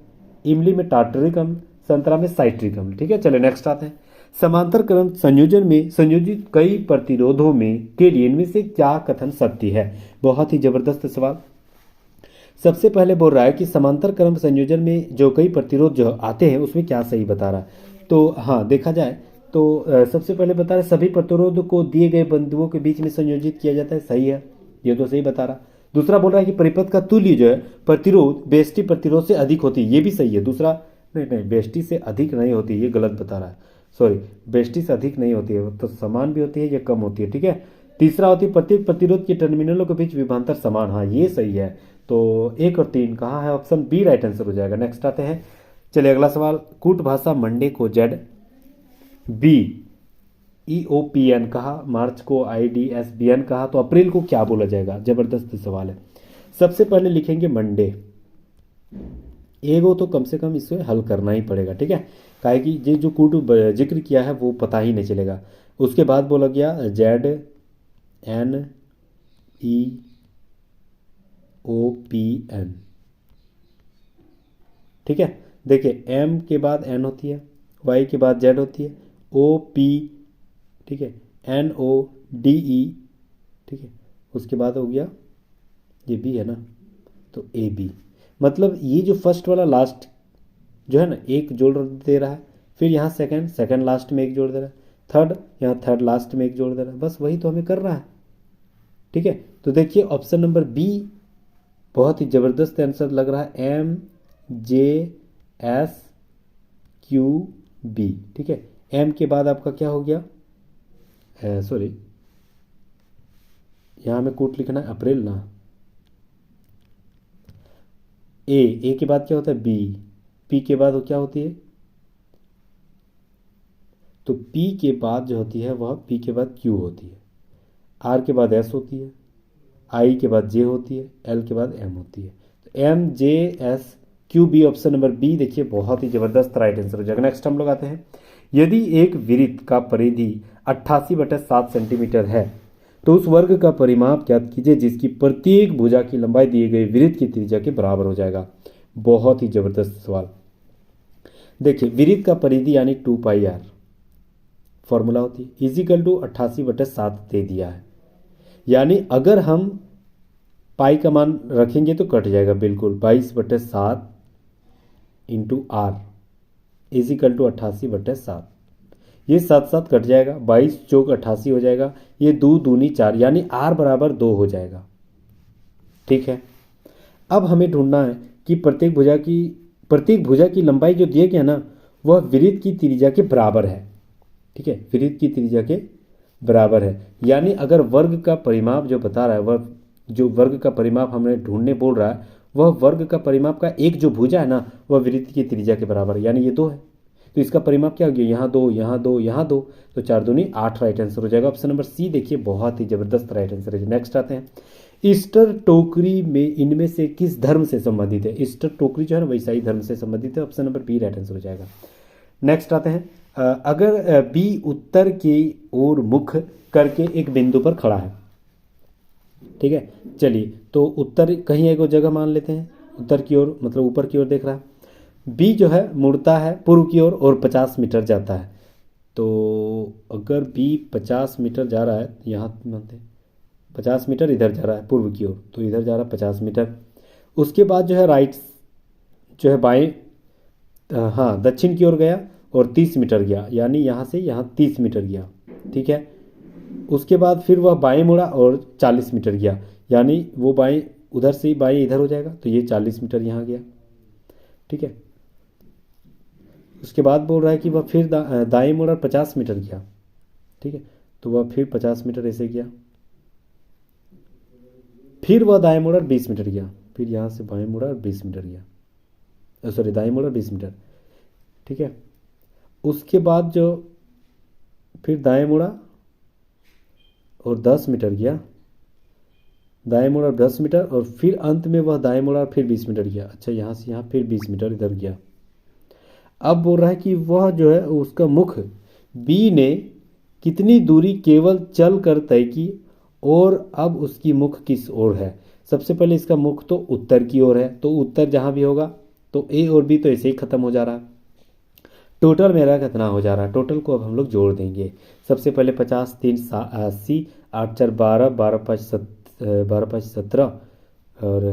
इमली में टार्टरिक अम्ल। संतरा में साइट्रिक अम्ल। ठीक है, चलिए नेक्स्ट आते हैं। समांतर क्रम संयोजन में संयोजित कई प्रतिरोधों में के लिए इनमें से क्या कथन सत्य है, बहुत ही जबरदस्त सवाल। सबसे पहले बोल रहा है कि समांतर क्रम संयोजन में जो कई प्रतिरोध जो आते हैं उसमें क्या सही बता रहा है, तो हाँ देखा जाए तो सबसे पहले बता रहे सभी प्रतिरोध को दिए गए बिंदुओं के बीच में संयोजित किया जाता है, सही है, ये तो सही बता रहा। दूसरा बोल रहा है कि परिपथ का तुल्य जो है प्रतिरोध बेष्टि प्रतिरोध से अधिक होती है, ये भी सही है। दूसरा नहीं नहीं, बेष्टि से अधिक नहीं होती, ये गलत बता रहा है, सॉरी, बेष्टि से अधिक नहीं होती है, तो समान भी होती है या कम होती है। ठीक है, तीसरा होती है प्रत्येक प्रतिरोध के टर्मिनलों के बीच विभवांतर समान, हाँ ये सही है। तो 1 और 3 कहाँ है, ऑप्शन बी राइट आंसर हो जाएगा। नेक्स्ट आते हैं, चलिए अगला सवाल। कूट भाषा मंडे को ZBEOPN कहा, मार्च को IDSBN कहा, तो अप्रैल को क्या बोला जाएगा, जबरदस्त सवाल है। सबसे पहले लिखेंगे मंडे, एगो तो कम से कम इसे हल करना ही पड़ेगा। ठीक है, काहे कि ये जो कूट जिक्र किया है वो पता ही नहीं चलेगा। उसके बाद बोला गया ZNEOPN। ठीक है, देखिए M के बाद N होती है, Y के बाद Z होती है, OP, ठीक है, NODE, ठीक है, उसके बाद हो गया ये B है ना, तो AB। मतलब ये जो फर्स्ट वाला लास्ट जो है ना, एक जोड़ दे रहा है, फिर यहाँ सेकंड लास्ट में एक जोड़ दे रहा है, थर्ड यहाँ थर्ड लास्ट में एक जोड़ दे रहा है, बस वही तो हमें कर रहा है। ठीक है, तो देखिए ऑप्शन नंबर बी बहुत ही ज़बरदस्त आंसर लग रहा है, MJSQB। ठीक है, M के बाद आपका क्या हो गया, सॉरी यहाँ हमें कूट लिखना है अप्रैल ना, ए के बाद क्या होता है बी, पी के बाद वो क्या होती है, तो पी के बाद जो होती है वह पी के बाद क्यू होती है, आर के बाद एस होती है, आई के बाद जे होती है, एल के बाद एम होती है, तो MJSQB Q B, option number B देखिए बहुत ही जबरदस्त राइट आंसर हो जाएगा। नेक्स्ट हम लोग आते हैं, यदि एक वृत्त का परिधि 88/7 सेंटीमीटर है तो उस वर्ग का परिमाप ज्ञात कीजिए जिसकी प्रत्येक भुजा की लंबाई दिए गए वृत्त की त्रिज्या के बराबर हो जाएगा। बहुत ही जबरदस्त सवाल। देखिए वृत्त का परिधि यानी 2πr फॉर्मूला होती है, इजिकल टू 88/7 दे दिया है, यानी अगर हम पाई का मान रखेंगे तो कट जाएगा बिल्कुल, 22/7 इंटू आर इजिकल टू 88/7, ये 7 कट जाएगा, 22 चौक 88 हो जाएगा, ये 2 दूनी 4 यानी आर बराबर 2 हो जाएगा। ठीक है, अब हमें ढूंढना है कि प्रत्येक भुजा की लंबाई जो दिए गया ना वह वृत्त की त्रिज्या के बराबर है। ठीक है, वृत्त की त्रिज्या के बराबर है, यानी अगर वर्ग का परिमाप जो बता रहा है, वह जो वर्ग का परिमाप हमें ढूंढने बोल रहा है, वह वर्ग का परिमाप का एक जो भुजा है ना वह वृत्त की त्रिज्या के बराबर है, यानी ये 2 है, तो इसका परिमाप क्या हो गया, यहाँ 2 यहाँ 2 यहाँ 2, तो 4 दूनी 8 राइट आंसर हो जाएगा। ऑप्शन नंबर सी देखिए बहुत ही जबरदस्त राइट आंसर है। नेक्स्ट आते हैं, ईस्टर टोकरी में इनमें से किस धर्म से संबंधित है। ईस्टर टोकरी जो है ना वह ईसाई धर्म से संबंधित है, option number B right answer हो जाएगा। नेक्स्ट आते हैं, अगर बी उत्तर की ओर मुख करके एक बिंदु पर खड़ा है, ठीक है, चलिए तो उत्तर कहीं एक जगह मान लेते हैं, उत्तर की ओर मतलब ऊपर की ओर देख रहा है, बी जो है मुड़ता है पूर्व की ओर और 50 मीटर जाता है, तो अगर बी 50 मीटर जा रहा है, यहाँ मानते हैं 50 मीटर इधर जा रहा है पूर्व की ओर, तो इधर जा रहा है 50 मीटर, उसके बाद जो है राइट जो है बाएं हाँ दक्षिण की ओर गया और 30 मीटर गया, यानी यहाँ से यहाँ 30 मीटर गया। ठीक है, उसके बाद फिर वह बाएं मुड़ा और 40 मीटर गया, यानी वो बाएं उधर से ही बाएं इधर हो जाएगा, तो ये 40 मीटर यहाँ गया। ठीक है, उसके बाद बोल रहा है कि वह फिर दाएं मुड़ा 50 मीटर गया। ठीक है, तो वह फिर 50 मीटर ऐसे गया, फिर वह दाएं मुड़ा 20 मीटर गया, फिर यहाँ से बाएं मुड़ा 20 मीटर गया, सॉरी दाएं मुड़ा 20 मीटर। ठीक है, उसके बाद जो फिर दाएं मुड़ा और 10 मीटर गया, दाएं मुड़ा 10 मीटर, और फिर अंत में वह दाएं मुड़ा फिर 20 मीटर गया। अच्छा, यहाँ से यहाँ फिर 20 मीटर इधर गया। अब बोल रहा है कि वह जो है उसका मुख बी ने कितनी दूरी केवल चल कर तय की और अब उसकी मुख किस ओर है। सबसे पहले इसका मुख तो उत्तर की ओर है, तो उत्तर जहाँ भी होगा तो ए और बी तो ऐसे ही खत्म हो जा रहा है। टोटल मेरा कितना हो जा रहा है, टोटल को अब हम लोग जोड़ देंगे। सबसे पहले 50 3 80 8 4 12 12 5 17 और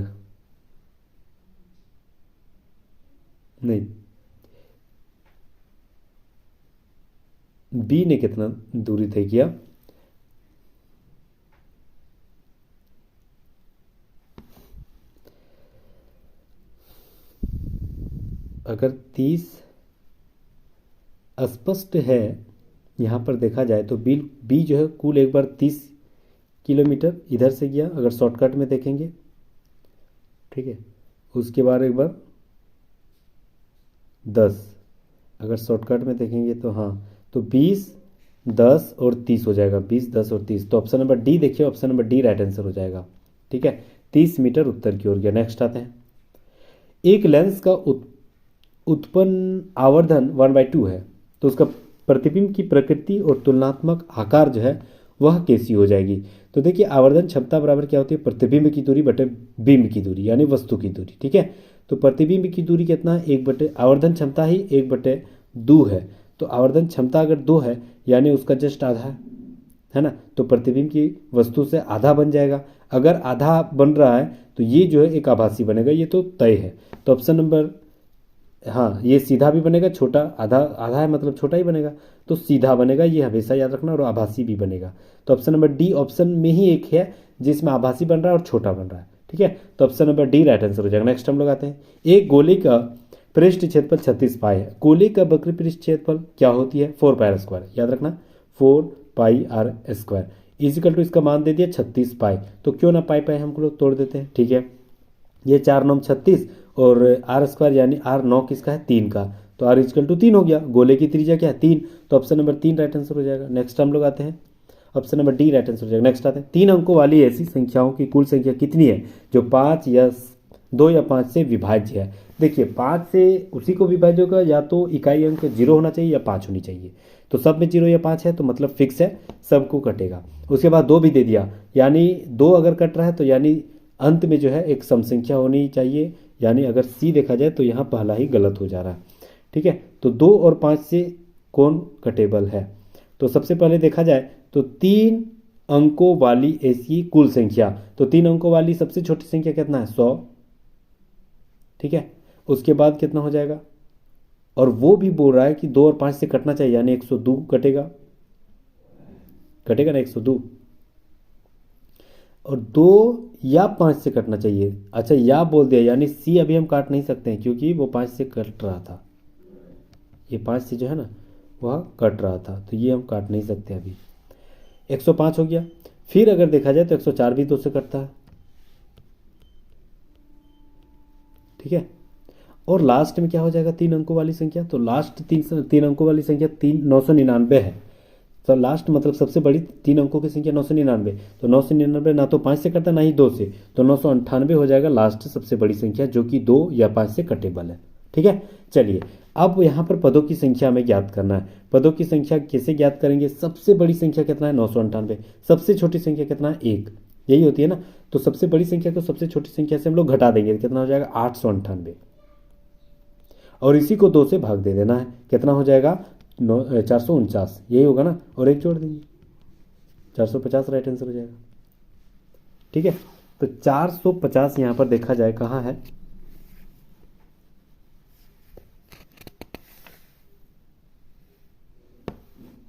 नहीं बी ने कितना दूरी तय किया, अगर 30 स्पष्ट है यहाँ पर देखा जाए तो बी जो है कुल एक बार 30 किलोमीटर इधर से गया अगर शॉर्टकट में देखेंगे। ठीक है, उसके बाद एक बार 10 अगर शॉर्टकट में देखेंगे तो हाँ, तो 20 10 और 30 हो जाएगा, 20 10 और 30, तो ऑप्शन नंबर डी देखिए, option number D right answer हो जाएगा। ठीक है, 30 मीटर उत्तर की ओर गया। नेक्स्ट आते हैं, एक लेंस का उत्पन्न आवर्धन 1/2 है तो उसका प्रतिबिंब की प्रकृति और तुलनात्मक आकार जो है वह कैसी हो जाएगी। तो देखिए आवर्धन क्षमता बराबर क्या होती है, प्रतिबिंब की दूरी बटे बिंब की दूरी यानी वस्तु की दूरी। ठीक है, तो प्रतिबिंब की दूरी कितना है, 1 बटे आवर्धन क्षमता ही 1/2 है, तो आवर्धन क्षमता अगर 2 है यानी उसका जस्ट आधा है ना, तो प्रतिबिंब की वस्तु से आधा बन जाएगा। अगर आधा बन रहा है तो ये जो है एक आभासी बनेगा, ये तो तय है। तो ऑप्शन नंबर हाँ, ये सीधा भी बनेगा, छोटा आधा आधा है मतलब छोटा ही बनेगा, तो सीधा बनेगा, ये हमेशा याद रखना, और आभासी भी बनेगा। तो ऑप्शन नंबर डी ऑप्शन में ही एक है जिसमें आभासी बन रहा है और छोटा बन रहा है। ठीक है, तो option number D right answer हो जाएगा। नेक्स्ट हम लोग आते हैं, एक गोले का पृष्ठ क्षेत्रफल 36 पाई है, गोले का वक्र पृष्ठ क्षेत्रफल क्या होती है, 4πr², याद रखना 4πr² इजिकल टू इसका मान दे दिया 36 पाई, तो क्यों ना पाई हम लोग तोड़ देते हैं। ठीक है, ये 4 9 36 और r² यानी r9 किसका है, 3 का, तो r इजिकल टू 3 हो गया, गोले की त्रिज्या क्या है 3, तो ऑप्शन नंबर 3 राइट आंसर हो जाएगा। नेक्स्ट हम लोग आते हैं, option number D right answer हो जाएगा। नेक्स्ट आते हैं, 3 अंकों वाली ऐसी संख्याओं की कुल संख्या कितनी है जो 2 या 5 से विभाज्य है। देखिए 5 से उसी को विभाज्य होगा, या तो इकाई अंक 0 होना चाहिए या 5 होनी चाहिए। तो सब में 0 या 5 है तो मतलब फिक्स है, सबको कटेगा। उसके बाद 2 भी दे दिया, यानी 2 अगर कट रहा है तो यानी अंत में जो है एक सम संख्या होनी चाहिए, यानी अगर सी देखा जाए तो यहाँ पहला ही गलत हो जा रहा है। ठीक है, तो 2 और 5 से कौन कटेबल है? तो सबसे पहले देखा जाए तो 3 अंकों वाली ऐसी कुल संख्या, तो 3 अंकों वाली सबसे छोटी संख्या कितना है? 100। ठीक है, उसके बाद कितना हो जाएगा? और वो भी बोल रहा है कि 2 और 5 से कटना चाहिए, यानी 102 कटेगा, कटेगा ना 102। और 2 या 5 से कटना चाहिए। अच्छा, या बोल दिया, यानी सी अभी हम काट नहीं सकते हैं क्योंकि वो 5 से कट रहा था, ये 5 से जो है ना वह कट रहा था, तो ये हम काट नहीं सकते अभी। 105 हो गया। फिर अगर देखा जाए तो 104 भी 2 से कटता है। ठीक है, और लास्ट में क्या हो जाएगा? 3 अंकों वाली संख्या, तो लास्ट 3 अंकों वाली संख्या 999 है। तो लास्ट मतलब सबसे बड़ी 3 अंकों की संख्या 999, तो 999 ना तो 5 से कटता ना ही 2 से, तो 998 हो जाएगा लास्ट सबसे बड़ी संख्या, जो कि 2 या 5 से कटेबल है। ठीक है, चलिए अब यहाँ पर पदों की संख्या हमें ज्ञात करना है। पदों की संख्या कैसे ज्ञात करेंगे? सबसे बड़ी संख्या कितना है? 998। सबसे छोटी संख्या कितना है? 1। यही होती है ना, तो सबसे बड़ी संख्या को सबसे छोटी संख्या से हम लोग घटा देंगे, कितना हो जाएगा? 898। और इसी को 2 से भाग दे देना है, कितना हो जाएगा? 449, यही होगा ना, और 1 जोड़ देंगे, 450 राइट आंसर हो जाएगा। ठीक है, तो 450 यहाँ पर देखा जाए कहाँ है?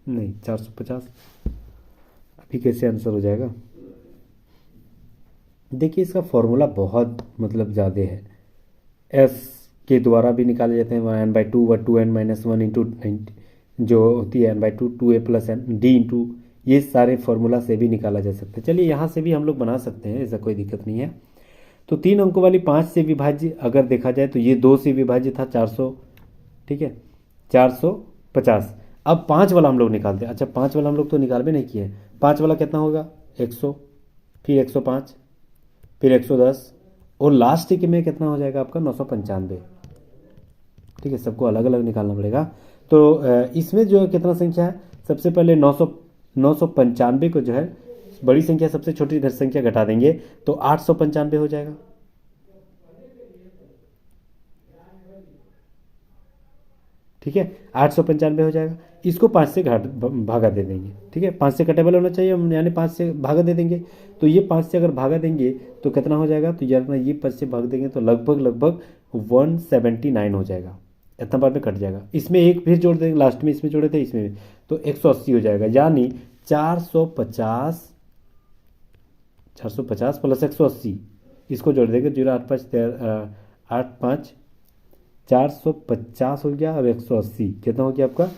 नहीं, 450 अभी कैसे आंसर हो जाएगा? देखिए इसका फॉर्मूला बहुत मतलब ज़्यादा है, एस के द्वारा भी निकाले जाते हैं, n/2 व 2n-1 इंटू जो होती है n/2 2a plus N D into, ये सारे फॉर्मूला से भी निकाला जा सकता है। चलिए यहाँ से भी हम लोग बना सकते हैं, ऐसा कोई दिक्कत नहीं है। तो 3 अंकों वाली 5 से विभाज्य अगर देखा जाए तो ये 2 से विभाज्य था 400। ठीक है, 450। अब 5 वाला हम लोग निकालते हैं। अच्छा, 5 वाला हम लोग तो निकाल भी नहीं किए। 5 वाला कितना होगा? 100, फिर 105, फिर 110, और लास्ट के में कितना हो जाएगा आपका? 995। ठीक है, सबको अलग अलग निकालना पड़ेगा। तो इसमें जो कितना संख्या है? सबसे पहले 995 को जो है बड़ी संख्या सबसे छोटी संख्या घटा देंगे तो 895 हो जाएगा। ठीक है, 895 हो जाएगा। इसको 5 से भागा दे देंगे। ठीक है, 5 से कटेबल होना चाहिए, यानी 5 से भागा दे देंगे। तो ये 5 से अगर भागा देंगे तो कितना हो जाएगा? तो यार ना ये 5 से भाग देंगे तो लगभग 179 हो जाएगा, इतना बार में कट जाएगा। इसमें एक फिर जोड़ देंगे, लास्ट में इसमें जोड़े थे, इसमें तो 180 हो जाएगा, यानी 450 प्लस 180, इसको जोड़ देंगे 0 8 5 450 हो गया, और 180 कितना हो गया आपका?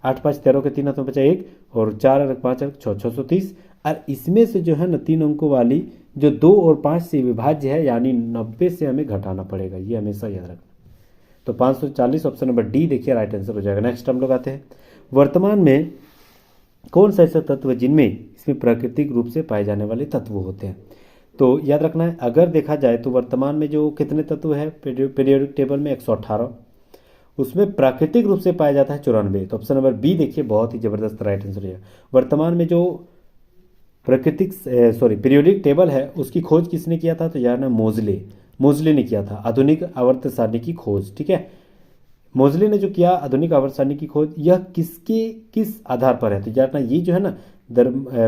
8 5 13 के 3 हाथों बचा 1, और 4 और 5 और 6 630। और इसमें से जो है ना 3 अंकों वाली जो 2 और 5 से विभाज्य है, यानी 90 से हमें घटाना पड़ेगा, ये हमेशा याद रखना। तो 540 ऑप्शन नंबर डी देखिए राइट आंसर हो जाएगा। नेक्स्ट हम लोग आते हैं, वर्तमान में कौन सा ऐसा तत्व है जिनमें इसमें प्राकृतिक रूप से पाए जाने वाले तत्व होते हैं? तो याद रखना है, अगर देखा जाए तो वर्तमान में जो कितने तत्व है पीरियोडिक टेबल में? 118। उसमें प्राकृतिक रूप से पाया जाता है 94। तो ऑप्शन नंबर बी देखिए बहुत ही जबरदस्त राइट आंसर है। वर्तमान में जो पीरियोडिक टेबल है उसकी खोज किसने किया था? तो यार ना मोजले ने किया था, आधुनिक आवर्त सारणी की खोज। ठीक है, मोजले ने जो किया आधुनिक आवर्त सारणी की खोज, यह किस आधार पर है? तो यार ना ये जो है ना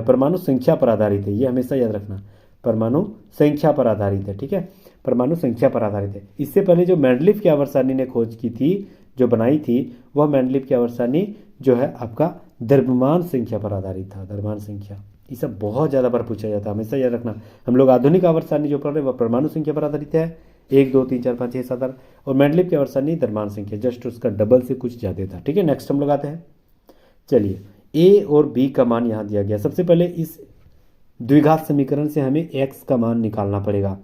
परमाणु संख्या पर आधारित है, ये हमेशा याद रखना, परमाणु संख्या पर आधारित है। ठीक है, परमाणु संख्या पर आधारित है। इससे पहले जो मेंडलीफ की आवर्त सारणी ने खोज की थी, जो बनाई थी, वह मेंडलीफ की आवर्त सारणी जो है आपका द्रव्यमान संख्या पर आधारित था, द्रव्यमान संख्या। ये सब बहुत ज़्यादा बार पूछा जाता है, हमेशा याद रखना। हम लोग आधुनिक आवर्त सारणी जो पढ़ रहे हैं वह परमाणु संख्या पर आधारित है, 1 2 3 4 5 6 7 8, और मेंडलीफ की आवर्त सारणी द्रव्यमान संख्या, जस्ट उसका डबल से कुछ ज़्यादा था। ठीक है, नेक्स्ट हम लोग आते हैं। चलिए, ए और बी का मान यहाँ दिया गया। सबसे पहले इस द्विघात समीकरण से हमें x का मान निकालना पड़ेगा।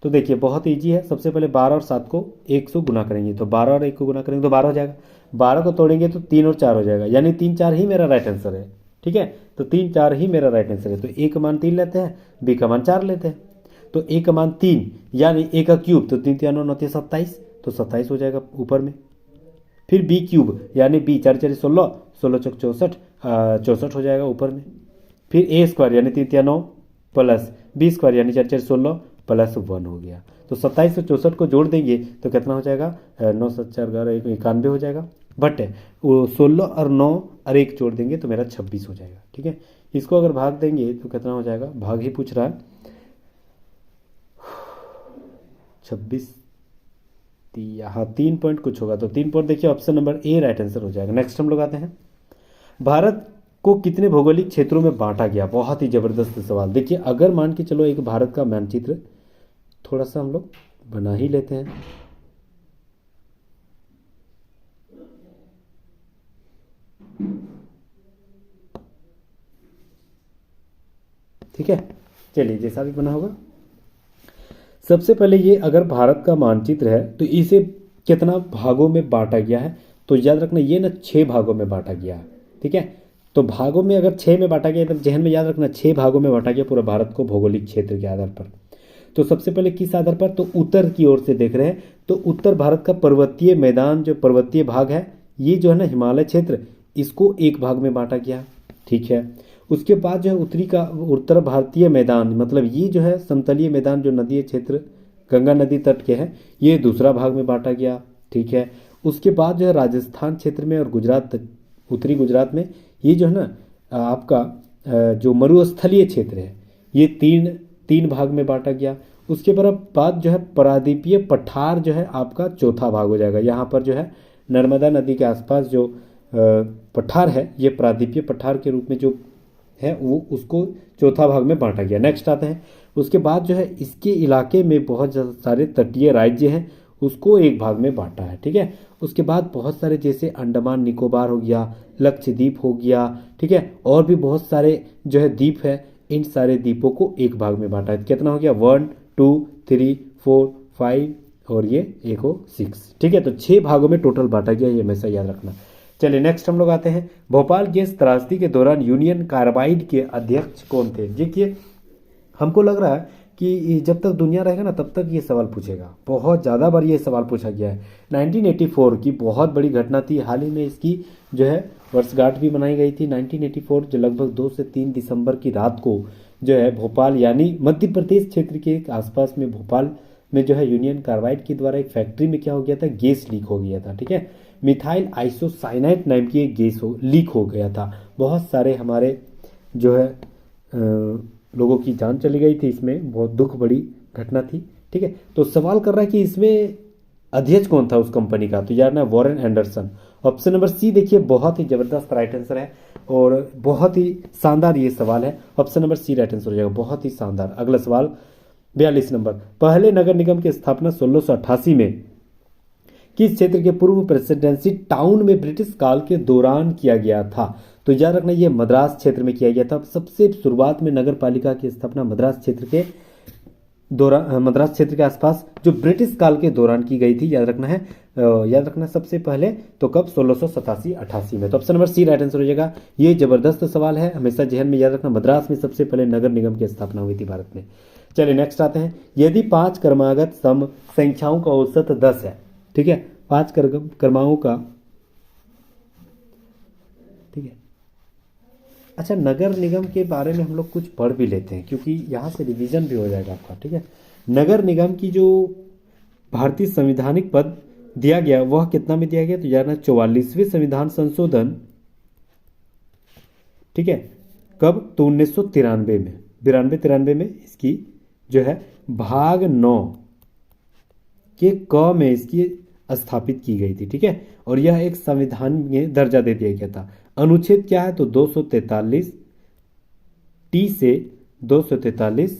तो देखिए बहुत ईजी है, सबसे पहले 12 और 7 को 1 से गुना करेंगे, तो 12 और 1 को गुना करेंगे तो 12 हो जाएगा। 12 को तोड़ेंगे तो 3 और 4 हो जाएगा, यानी 3 4 ही मेरा राइट आंसर है। ठीक है, तो 3 4 ही मेरा राइट आंसर है। तो ए का मान 3 लेते हैं, बी का मान 4 लेते हैं। तो ए का मान 3 यानी ए का क्यूब, तो 3 3 9 9 27, तो 27 हो जाएगा ऊपर में। फिर बी क्यूब यानी बी 4 4 16, 16 चौक 64, 64 हो जाएगा ऊपर में। फिर ए स्क्वायर यानी 3 3 9 प्लस बी स्क्वायर यानी 4 4 16 प्लस 1 हो गया। तो 27 और 64 को जोड़ देंगे तो कितना हो जाएगा, 9 7 4 11 91 हो जाएगा। बट वो 16 और 9 और 1 जोड़ देंगे तो मेरा 26 हो जाएगा। ठीक है, इसको अगर भाग देंगे तो कितना हो जाएगा, भाग ही पूछ रहा है, 26 यहाँ 3 पॉइंट कुछ होगा, तो 3 पॉइंट देखिए option number A right answer हो जाएगा। नेक्स्ट हम लोग आते हैं, भारत को कितने भौगोलिक क्षेत्रों में बांटा गया। बहुत ही जबरदस्त सवाल। देखिए अगर मान के चलो एक भारत का मानचित्र थोड़ा सा हम लोग बना ही लेते हैं। ठीक है, चलिए जैसा भी बना होगा। सबसे पहले ये अगर भारत का मानचित्र है तो इसे कितना भागों में बांटा गया है, तो याद रखना ये ना 6 भागों में बांटा गया है। ठीक है, तो भागों में अगर 6 में बांटा गया तो जहन में याद रखना 6 भागों में बांटा गया पूरा भारत को भौगोलिक क्षेत्र के आधार पर। तो सबसे पहले किस आधार पर, तो उत्तर की ओर से देख रहे हैं, तो उत्तर भारत का पर्वतीय मैदान जो पर्वतीय भाग है ये जो है ना हिमालय क्षेत्र, इसको एक भाग में बांटा गया। ठीक है, उसके बाद जो है उत्तर भारतीय मैदान मतलब ये जो है समतलीय मैदान जो नदीय क्षेत्र गंगा नदी तट के हैं, ये दूसरा भाग में बांटा गया। ठीक है, उसके बाद जो है राजस्थान क्षेत्र में और गुजरात उत्तरी गुजरात में ये जो है ना आपका जो मरुस्थलीय क्षेत्र है ये तीन भाग में बांटा गया। उसके बाद जो है प्रायद्वीपीय पठार जो है आपका चौथा भाग हो जाएगा। यहाँ पर जो है नर्मदा नदी के आसपास जो पठार है ये प्रायद्वीपीय पठार के रूप में जो है वो उसको चौथा भाग में बांटा गया। नेक्स्ट आते हैं, उसके बाद जो है इसके इलाके में बहुत सारे तटीय राज्य हैं उसको एक भाग में बांटा है। ठीक है, उसके बाद बहुत सारे जैसे अंडमान निकोबार हो गया, लक्षद्वीप हो गया, ठीक है, और भी बहुत सारे जो है द्वीप है, इन सारे द्वीपों को एक भाग में बांटा है। कितना हो गया, 1 2 3 4 5 और ये एक हो 6। ठीक है, तो 6 भागों में टोटल बांटा गया, ये हमेशा याद रखना। चलिए नेक्स्ट हम लोग आते हैं, भोपाल गैस त्रासदी के दौरान यूनियन कार्बाइड के अध्यक्ष कौन थे। देखिए हमको लग रहा है कि जब तक दुनिया रहेगा ना तब तक ये सवाल पूछेगा, बहुत ज़्यादा बार ये सवाल पूछा गया है। 1984 की बहुत बड़ी घटना थी, हाल ही में इसकी जो है वर्षगांठ भी मनाई गई थी। 1984 जो लगभग 2 से 3 दिसंबर की रात को जो है भोपाल यानी मध्य प्रदेश क्षेत्र के आसपास में भोपाल में जो है यूनियन कार्बाइड के द्वारा एक फैक्ट्री में क्या हो गया था, गैस लीक हो गया था। ठीक है, मिथाइल आइसोसाइनाइड नाम की एक गैस लीक हो गया था। बहुत सारे हमारे जो है लोगों की जान चली गई थी, इसमें बहुत दुख बड़ी घटना थी। ठीक है, तो सवाल कर रहा है कि इसमें अध्यक्ष कौन था उस कंपनी का, तो यार ना Warren Anderson. Option number C देखिए बहुत ही जबरदस्त राइट आंसर है और बहुत ही शानदार ये सवाल है। Option number C right answer हो जाएगा, बहुत ही शानदार। अगला सवाल 42 नंबर, पहले नगर निगम की स्थापना 1688 में किस क्षेत्र के पूर्व प्रेसिडेंसी टाउन में ब्रिटिश काल के दौरान किया गया था। तो याद रखना ये मद्रास क्षेत्र में किया गया था। सबसे शुरुआत में नगर पालिका की स्थापना मद्रास क्षेत्र के दौरान, मद्रास क्षेत्र के आसपास जो ब्रिटिश काल के दौरान की गई थी। याद रखना है, याद रखना सबसे पहले तो कब, 1687-88 में। तो option number C right answer हो जाएगा। ये जबरदस्त सवाल है, हमेशा जहन में याद रखना, मद्रास में सबसे पहले नगर निगम की स्थापना हुई थी भारत में। चलिए नेक्स्ट आते हैं, यदि 5 क्रमागत सम संख्याओं का औसत 10 है, ठीक है, 5 क्रमाओं का, ठीक है। अच्छा, नगर निगम के बारे में हम लोग कुछ पढ़ भी लेते हैं क्योंकि यहाँ से रिवीजन भी हो जाएगा आपका। ठीक है, नगर निगम की जो भारतीय संवैधानिक पद दिया गया वह कितना में दिया गया, तो यार 44वें संविधान संशोधन, ठीक है, कब, तो 1993 में, 92-93 में इसकी जो है भाग 9 के क में इसकी स्थापित की गई थी। ठीक है, और यह एक संविधान में दर्जा दे दिया गया था। अनुच्छेद क्या है, तो 243 टी से 243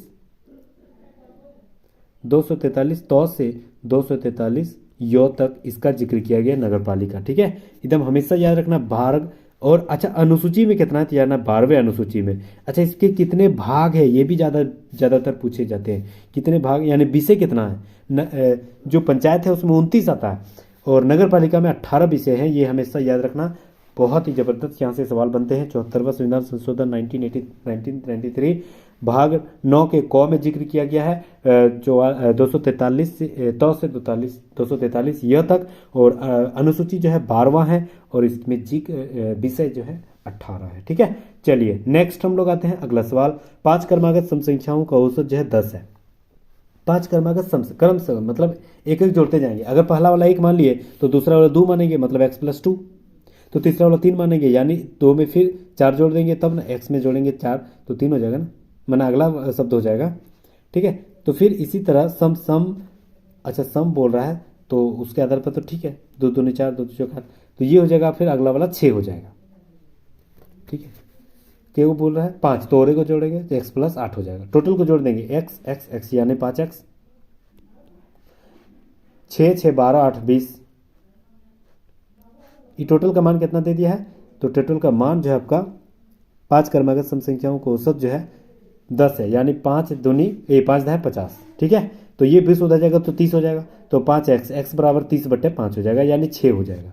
तो से 243 यो तक इसका जिक्र किया गया नगर पालिका। ठीक है, एकदम हमेशा याद रखना भाग। और अच्छा, अनुसूची में कितना है, तो यार ना 12वें अनुसूची में। अच्छा, इसके कितने भाग है ये भी ज़्यादातर पूछे जाते हैं, कितने भाग यानी विषय कितना है। जो पंचायत है उसमें 29 आता है और नगर पालिका में 18 विषय हैं, ये हमेशा याद रखना। बहुत ही ज़बरदस्त यहाँ से सवाल बनते हैं। 74वां संविधान संशोधन 1993 भाग 9 के क में जिक्र किया गया है 243 से 243 यह तक, और अनुसूची जो है 12वां है, और इसमें विषय जो है 18 है। ठीक है, चलिए नेक्स्ट हम लोग आते हैं अगला सवाल। 5 क्रमागत सम संख्याओं का औसत जो है 10 है। 5 क्रमागत क्रम से मतलब एक एक जोड़ते जाएंगे। अगर पहला वाला 1 मान लिए तो दूसरा वाला 2 मानेंगे, मतलब x+2। तो तीसरा वाला 3 मानेंगे, यानी 2 में फिर 4 जोड़ देंगे, तब ना x में जोड़ेंगे 4 तो 3 हो जाएगा ना, माना अगला शब्द हो जाएगा। ठीक है, तो फिर इसी तरह सम बोल रहा है तो उसके आधार पर तो ठीक है, 2 दूनी 4 2 4 8, तो ये हो जाएगा, फिर अगला वाला 6 हो जाएगा। ठीक है, के को बोल रहा है 5, तो और को जोड़ेंगे तो x+8 हो जाएगा। टोटल को जोड़ देंगे x यानी 5x, 6 6 12 8 20। ये टोटल का मान कितना दे दिया है, तो टोटल का मान जो है आपका 5 क्रमागत सम संख्याओं को औसत जो है 10 है, यानी 5 दूनी 5 10 50। ठीक है, तो ये 20 हो जाएगा तो 30 हो जाएगा, तो 5x बराबर 30/5 हो जाएगा, यानी 6 हो जाएगा।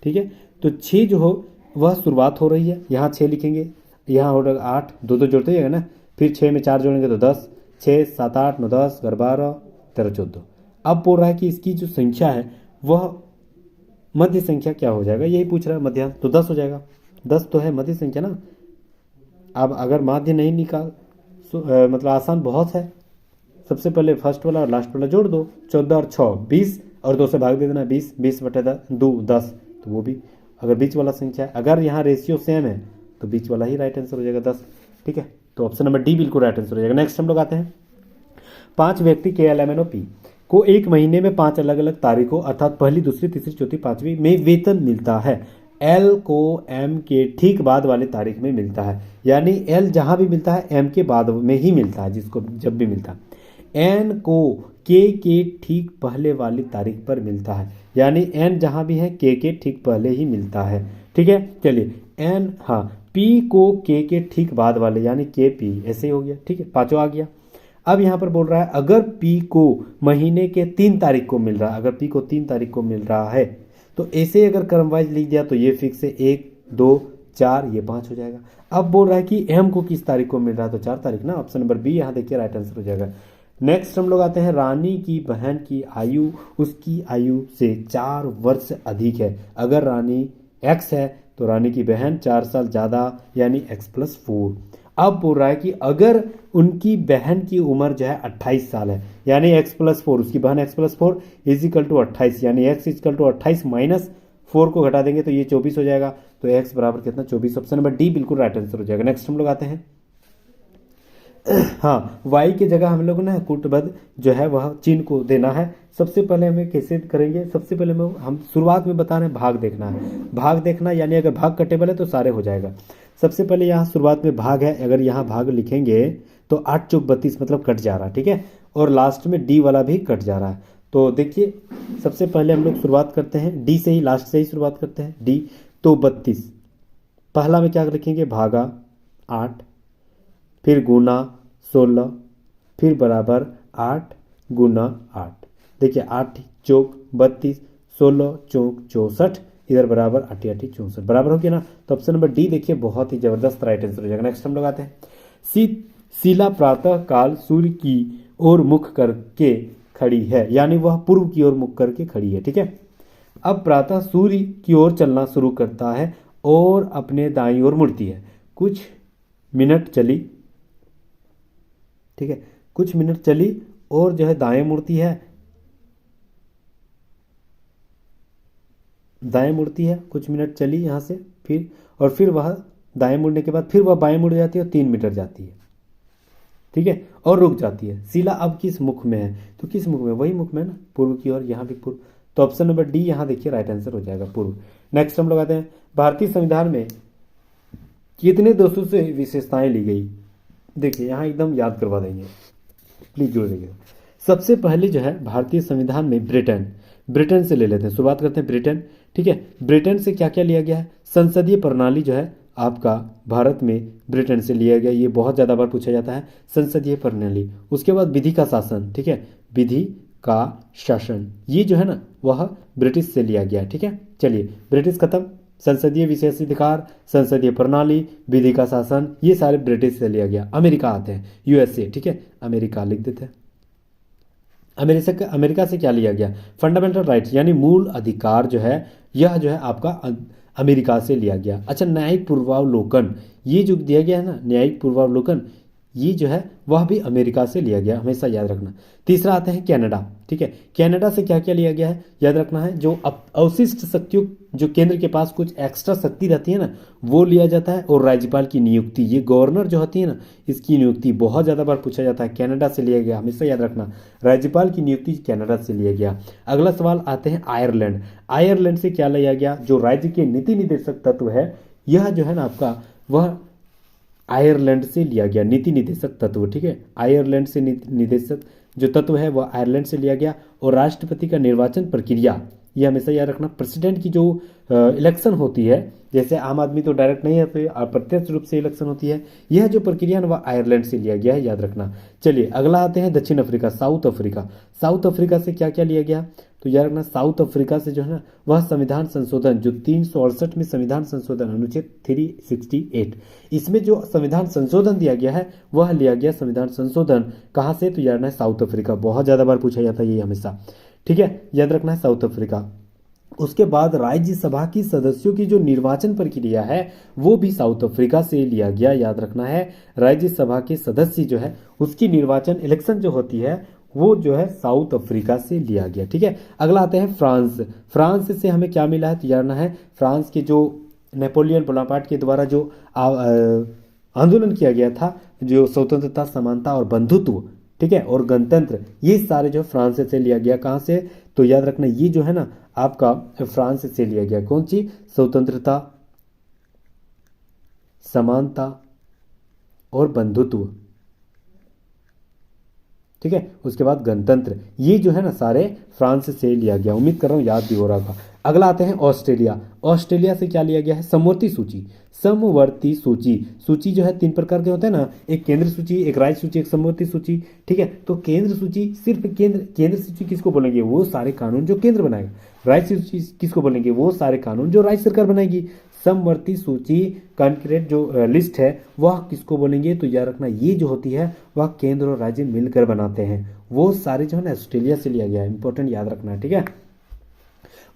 ठीक है, तो 6 जो हो वह शुरुआत हो रही है, यहाँ 6 लिखेंगे, यहाँ हो रहा 8, 2 2 जोड़ते जाएगा ना, फिर 6 में 4 जोड़ेंगे तो 10, 6 7 8 9 10 11 12 13 14। अब बोल रहा है कि इसकी जो संख्या है वह मध्य संख्या क्या हो जाएगा, यही पूछ रहा है मध्यांश, तो 10 हो जाएगा। 10 तो है मध्य संख्या ना। अब अगर माध्य नहीं निकाल मतलब आसान बहुत है, सबसे पहले फर्स्ट वाला और लास्ट वाला जोड़ दो, 14 और 6 20, और 2 से भाग दे देना 20, 20/2 10, तो वो भी अगर बीच वाला संख्या है, अगर यहाँ रेशियो सेम है तो बीच वाला ही राइट आंसर हो जाएगा 10। ठीक है, तो ऑप्शन नंबर डी बिल्कुल राइट आंसर हो जाएगा। नेक्स्ट हम लोग आते हैं, 5 व्यक्ति KLMNOP को एक महीने में 5 अलग अलग तारीखों अर्थात पहली दूसरी तीसरी चौथी पांचवी में वेतन मिलता है। L को M के ठीक बाद वाली तारीख में मिलता है, यानी L जहां भी मिलता है M के बाद में ही मिलता है, जिसको जब भी मिलता है। N को K के ठीक पहले वाली तारीख पर मिलता है, यानी N जहां भी है K के ठीक पहले ही मिलता है। ठीक है, चलिए N P को K के ठीक बाद वाले, यानी KP, ऐसे ही हो गया। ठीक है, पांचों आ गया। अब यहाँ पर बोल रहा है अगर P को महीने के 3 तारीख को मिल रहा है, अगर P को 3 तारीख को मिल रहा है तो ऐसे अगर क्रम वाइज लिख दिया तो ये फिक्स है, 1 2 4 ये 5 हो जाएगा। अब बोल रहा है कि M को किस तारीख को मिल रहा है, तो 4 तारीख ना, ऑप्शन नंबर बी यहाँ देखिए राइट आंसर हो जाएगा। नेक्स्ट हम लोग आते हैं, रानी की बहन की आयु उसकी आयु से 4 वर्ष अधिक है। अगर रानी X है तो रानी की बहन 4 साल ज़्यादा, यानी X+4। अब बोल रहा है कि अगर उनकी बहन की उम्र जो है 28 साल है, यानी X+4, उसकी बहन X+4 = 28, यानी X = 28 माइनस 4 को घटा देंगे तो ये 24 हो जाएगा। तो X बराबर कितना 24, ऑप्शन नंबर डी बिल्कुल राइट आंसर हो जाएगा। नेक्स्ट हम लोग आते हैं, हाँ, y की जगह हम लोग ना कूटबद्ध जो है वह चिन्ह को देना है। सबसे पहले हमें कैसे करेंगे, सबसे पहले हम शुरुआत में बता रहे हैं भाग देखना है। भाग देखना यानी अगर भाग कटेबल है तो सारे हो जाएगा। सबसे पहले यहाँ शुरुआत में भाग है, अगर यहाँ भाग लिखेंगे तो 8 चौक 32 मतलब कट जा रहा है। ठीक है, और लास्ट में डी वाला भी कट जा रहा है। तो देखिए सबसे पहले हम लोग शुरुआत करते हैं डी से ही, लास्ट से ही शुरुआत करते हैं डी। तो 32 पहला में क्या लिखेंगे, भागा 8, फिर गुना 16, फिर बराबर 8 गुना 8। देखिए 8 चौक 32, 16 चौक 64, इधर बराबर 8 8 64, बराबर हो गया ना। तो ऑप्शन नंबर डी देखिए बहुत ही जबरदस्त राइट आंसर हो जाएगा। नेक्स्ट हम लोग आते हैं, शीला प्रातः काल सूर्य की ओर मुख करके खड़ी है, यानी वह पूर्व की ओर मुख करके खड़ी है। ठीक है, अब प्रातः सूर्य की ओर चलना शुरू करता है और अपने दाईं ओर मुड़ती है। कुछ मिनट चली, ठीक है, कुछ मिनट चली और जो है दाएं मुड़ती है, दाएं मुड़ती है, कुछ मिनट चली यहाँ से, फिर वह दाएं मुड़ने के बाद फिर वह बाएं मुड़ जाती है और 3 मीटर जाती है। ठीक है, और रुक जाती है। शीला अब किस मुख में है, तो किस मुख में, वही मुख में ना, पूर्व की ओर, यहाँ भी पूर्व। तो ऑप्शन नंबर डी यहाँ देखिए राइट आंसर हो जाएगा, पूर्व। नेक्स्ट हम लोग आते हैं, भारतीय संविधान में कितने दोषों से विशेषताएं ली गई। देखिए यहाँ एकदम याद करवा देंगे, प्लीज जोड़ देंगे। सबसे पहले जो है भारतीय संविधान में ब्रिटेन से ले लेते हैं, शुरुआत करते हैं ब्रिटेन। ठीक है, ब्रिटेन से क्या क्या लिया गया है, संसदीय प्रणाली जो है आपका भारत में ब्रिटेन से लिया गया, ये बहुत ज़्यादा बार पूछा जाता है, संसदीय प्रणाली। उसके बाद विधि का शासन, ठीक है, विधि का शासन, ये जो है ना वह ब्रिटिश से लिया गया। ठीक है, चलिए ब्रिटिश खत्म, संसदीय विशेषाधिकार, संसदीय प्रणाली, विधि का शासन, ये सारे ब्रिटिश से लिया गया। अमेरिका आते हैं, यूएसए, ठीक है, अमेरिका लिख देते हैं। अमेरिका से क्या लिया गया? फंडामेंटल राइट्स यानी मूल अधिकार जो है, यह जो है आपका अमेरिका से लिया गया। अच्छा, न्यायिक पूर्वावलोकन, ये जो दिया गया है ना, न्यायिक पूर्वावलोकन, ये जो है वह भी अमेरिका से लिया गया, हमेशा याद रखना। तीसरा आते हैं कनाडा, ठीक है। कनाडा से क्या क्या लिया गया है, याद रखना है। जो अवशिष्ट शक्तियों, जो केंद्र के पास कुछ एक्स्ट्रा शक्ति रहती है ना, वो लिया जाता है। और राज्यपाल की नियुक्ति, ये गवर्नर जो होती है ना, इसकी नियुक्ति बहुत ज़्यादा बार पूछा जाता है, कनाडा से लिया गया, हमेशा याद रखना। राज्यपाल की नियुक्ति कनाडा से लिया गया। अगला सवाल आते हैं आयरलैंड। आयरलैंड से क्या लिया गया? जो राज्य के नीति निदेशक तत्व है, यह जो है ना आपका, वह आयरलैंड से लिया गया, नीति निदेशक तत्व, ठीक है। आयरलैंड से निदेशक जो तत्व है वह आयरलैंड से लिया गया। और राष्ट्रपति का निर्वाचन प्रक्रिया, ये हमेशा याद रखना। प्रेसिडेंट की जो इलेक्शन होती है, जैसे आम आदमी तो डायरेक्ट नहीं है, तो अप्रत्यक्ष रूप से इलेक्शन होती है, यह जो प्रक्रिया है वह आयरलैंड से लिया गया है, याद रखना। चलिए अगला आते हैं दक्षिण Africa, south Africa. South Africa से क्या क्या लिया गया, तो याद रखना, साउथ अफ्रीका से जो है ना, वह संविधान संशोधन, जो 368 में संविधान संशोधन, अनुच्छेद 368, इसमें जो संविधान संशोधन दिया गया है, वह लिया गया संविधान संशोधन कहाँ से, तो याद रखना है साउथ अफ्रीका। बहुत ज़्यादा बार पूछा जाता है ये हमेशा, ठीक है, याद रखना है साउथ अफ्रीका। उसके बाद राज्यसभा की सदस्यों की जो निर्वाचन प्रक्रिया है, वो भी साउथ अफ्रीका से लिया गया, याद रखना है। राज्यसभा के सदस्य जो है, उसकी निर्वाचन इलेक्शन जो होती है, वो जो है साउथ अफ्रीका से लिया गया, ठीक है। अगला आते हैं फ्रांस। फ्रांस से हमें क्या मिला है, तो जानना है। फ्रांस के जो नेपोलियन बोनापार्ट के द्वारा जो आंदोलन किया गया था, जो स्वतंत्रता, समानता और बंधुत्व, ठीक है, और गणतंत्र, ये सारे जो फ्रांस से लिया गया। कहाँ से, तो याद रखना, ये जो है ना आपका फ्रांस से लिया गया। कौन सी? स्वतंत्रता, समानता और बंधुत्व, ठीक है। उसके बाद गणतंत्र, ये जो है ना सारे फ्रांस से लिया गया। उम्मीद कर रहा हूँ याद भी हो रहा होगा। अगला आते हैं ऑस्ट्रेलिया। ऑस्ट्रेलिया से क्या लिया गया है? समवर्ती सूची। समवर्ती सूची, सूची जो है 3 प्रकार के होते हैं ना, एक केंद्र सूची, एक राज्य सूची, एक समवर्ती सूची, ठीक है। तो केंद्र सूची, सिर्फ केंद्र सूची किसको बोलेंगे? वो सारे कानून जो केंद्र बनाएगा। राज्य सूची किसको बोलेंगे? वो सारे कानून जो राज्य सरकार बनाएगी। समवर्ती सूची, कॉन्क्रीट जो लिस्ट है, वह किसको बोलेंगे? तो याद रखना, ये जो होती है वह केंद्र और राज्य मिलकर बनाते हैं। वो सारे जो है ना ऑस्ट्रेलिया से लिया गया है, इंपॉर्टेंट याद रखना है, ठीक है।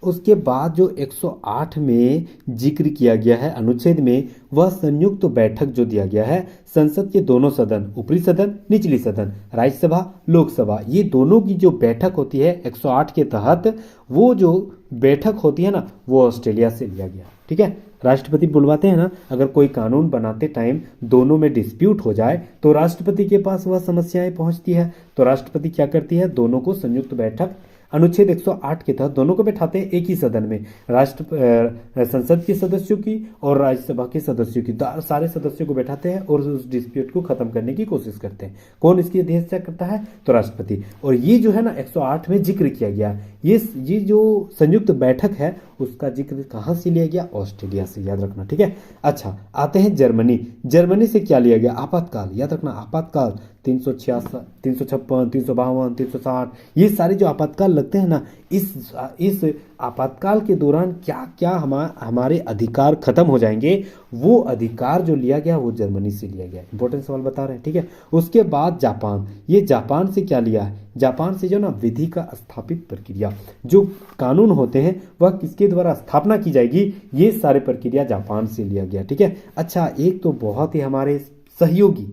उसके बाद जो 108 में जिक्र किया गया है अनुच्छेद में, वह संयुक्त बैठक जो दिया गया है संसद के दोनों सदन, ऊपरी सदन, निचली सदन, राज्यसभा, लोकसभा, ये दोनों की जो बैठक होती है 108 के तहत, वो जो बैठक होती है ना, वो ऑस्ट्रेलिया से लिया गया, ठीक है। राष्ट्रपति बुलवाते हैं ना, अगर कोई कानून बनाते टाइम दोनों में डिस्प्यूट हो जाए, तो राष्ट्रपति के पास वह समस्याएं पहुंचती है, तो राष्ट्रपति क्या करती है? दोनों को संयुक्त बैठक, अनुच्छेद 108 के तहत दोनों को बैठाते हैं एक ही सदन में, संसद के सदस्यों की और राज्यसभा के सदस्यों की, सारे सदस्यों को बैठाते हैं और उस डिस्प्यूट को खत्म करने की कोशिश करते हैं। कौन इसकी अध्यक्षता करता है? तो राष्ट्रपति। और ये जो है ना 108 में जिक्र किया गया, ये जो संयुक्त बैठक है उसका जिक्र कहाँ से लिया गया? ऑस्ट्रेलिया से, याद रखना, ठीक है। अच्छा, आते हैं जर्मनी। जर्मनी से क्या लिया गया? आपातकाल, याद रखना, आपातकाल 356, 356, 352, 360, ये सारे जो आपातकाल लगते हैं ना, इस आपातकाल के दौरान क्या क्या हमारे अधिकार खत्म हो जाएंगे, वो अधिकार जो लिया गया वो जर्मनी से लिया गया। इंपॉर्टेंट सवाल बता रहे हैं, ठीक है। उसके बाद जापान, ये जापान से क्या लिया है? जापान से जो ना विधि का स्थापित प्रक्रिया, जो कानून होते हैं वह किसके द्वारा स्थापना की जाएगी, ये सारे प्रक्रिया जापान से लिया गया, ठीक है। अच्छा, एक तो बहुत ही हमारे सहयोगी,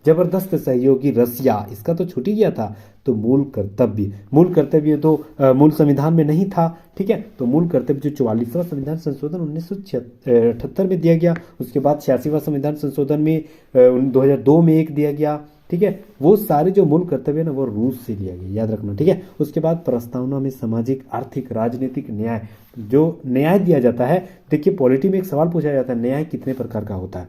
जबरदस्त सहयोगी रसिया, इसका तो छूट ही गया था। तो मूल कर्तव्य तो मूल संविधान में नहीं था, ठीक है। तो मूल कर्तव्य जो 44वां संविधान संशोधन 1978 में दिया गया, उसके बाद 86वां संविधान संशोधन में 2002 में एक दिया गया, ठीक है। वो सारे जो मूल कर्तव्य है ना, वो रूस से लिया गया, याद रखना, ठीक है। उसके बाद प्रस्तावना में सामाजिक, आर्थिक, राजनीतिक न्याय, जो न्याय दिया जाता है, देखिए पॉलिटी में एक सवाल पूछा जाता है, न्याय कितने प्रकार का होता है?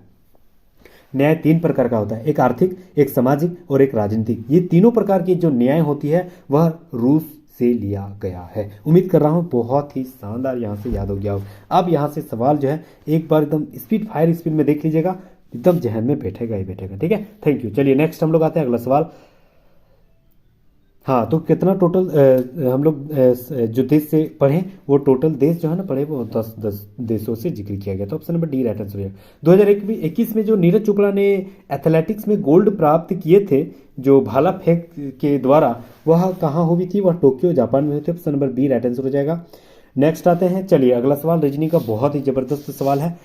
न्याय 3 प्रकार का होता है, एक आर्थिक, एक सामाजिक और एक राजनीतिक। ये तीनों प्रकार की जो न्याय होती है वह रूस से लिया गया है। उम्मीद कर रहा हूँ बहुत ही शानदार यहाँ से याद हो गया हो। अब यहाँ से सवाल जो है एक बार एकदम फायर स्पीड में देख लीजिएगा, एकदम जहन में बैठेगा ही बैठेगा, ठीक है। Thank you. चलिए नेक्स्ट हम लोग आते हैं अगला सवाल। हाँ, तो कितना टोटल हम लोग जो देश से पढ़े वो टोटल देश जो है ना पढ़े वो 10 देशों से जिक्र किया गया। तो option number D right answer हो जाएगा। 2021 में जो नीरज चोपड़ा ने एथलेटिक्स में गोल्ड प्राप्त किए थे जो भाला फेंक के द्वारा, वह कहाँ हुई थी? वह टोक्यो जापान में हुई थी। Option number B right answer हो जाएगा। नेक्स्ट आते हैं, चलिए अगला सवाल रजनी का बहुत ही जबरदस्त सवाल है।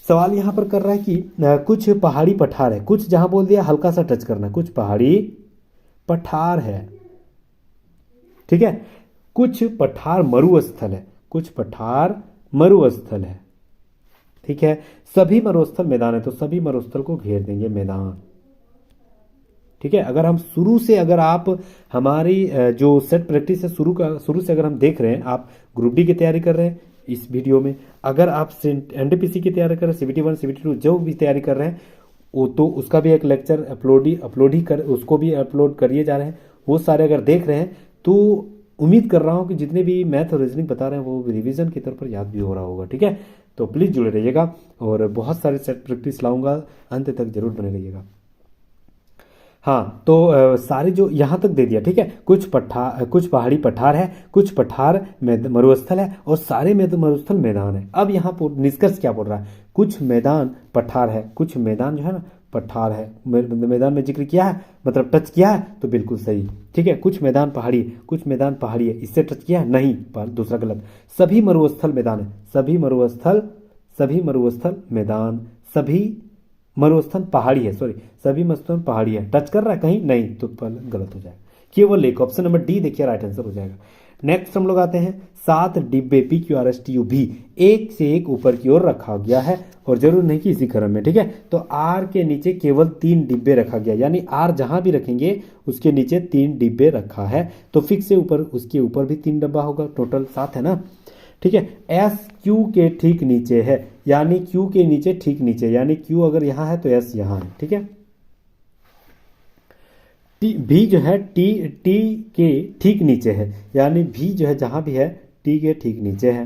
सवाल यहाँ पर कर रहा है कि कुछ पहाड़ी पठार है, कुछ जहाँ बोल दिया हल्का सा टच करना, कुछ पहाड़ी पठार है, ठीक है, कुछ पठार मरुस्थल है, कुछ पठार मरुस्थल है, ठीक है, सभी मरुस्थल मैदान है, तो सभी मरुस्थल को घेर देंगे मैदान, ठीक है। अगर हम शुरू से, अगर आप हमारी जो सेट प्रैक्टिस है शुरू से अगर हम देख रहे हैं, आप ग्रुप डी की तैयारी कर रहे हैं इस वीडियो में, अगर आप एनटीपीसी की तैयारी कर रहे हैं, सीबीटी 1 सीबीटी 2 जो भी तैयारी कर रहे हैं, वो तो उसका भी एक लेक्चर अपलोड ही कर, उसको भी अपलोड करिए जा रहे हैं, वो सारे अगर देख रहे हैं तो उम्मीद कर रहा हूँ कि जितने भी मैथ और रीजनिंग बता रहे हैं वो रिवीजन की तौर पर याद भी हो रहा होगा, ठीक है। तो प्लीज़ जुड़े रहिएगा और बहुत सारे सेट प्रैक्टिस लाऊंगा, अंत तक जरूर बने रहिएगा। हाँ, तो सारे जो यहाँ तक दे दिया, ठीक है, कुछ पहाड़ी पठार है, कुछ पठार मरुस्थल है और सारे मरुस्थल मैदान है। अब यहाँ पर निष्कर्ष क्या बोल रहा है? कुछ मैदान पठार है, कुछ मैदान जो है ना पठार है, मैदान में जिक्र किया है, मतलब टच किया है, तो बिल्कुल सही, ठीक है। कुछ मैदान पहाड़ी, कुछ मैदान पहाड़ी है, इससे टच किया है नहीं, पर दूसरा गलत। सभी मरुस्थल मैदान है, सभी मरुस्थल मैदान, सभी मरुस्थल पहाड़ी है, सॉरी सभी मरुस्थल पहाड़ी है, टच कर रहा है कहीं नहीं, तो गलत हो जाएगा, केवल एक। ऑप्शन नंबर डी देखिए राइट आंसर हो जाएगा। नेक्स्ट हम लोग आते हैं, 7 डिब्बे PQRSTU भी एक से एक ऊपर की ओर रखा गया है और जरूर नहीं कि इसी क्रम में, ठीक है। तो आर के नीचे केवल 3 डिब्बे रखा गया, यानी आर जहां भी रखेंगे उसके नीचे 3 डिब्बे रखा है, तो फिक्स से ऊपर उसके ऊपर भी 3 डब्बा होगा, टोटल 7 है ना, ठीक है। एस क्यू के ठीक नीचे है, यानी क्यू के नीचे ठीक नीचे, यानी क्यू अगर यहां है तो एस यहां है, ठीक है। भी जो है टी के ठीक नीचे है, यानी भी जो है जहां भी है टी के ठीक नीचे है।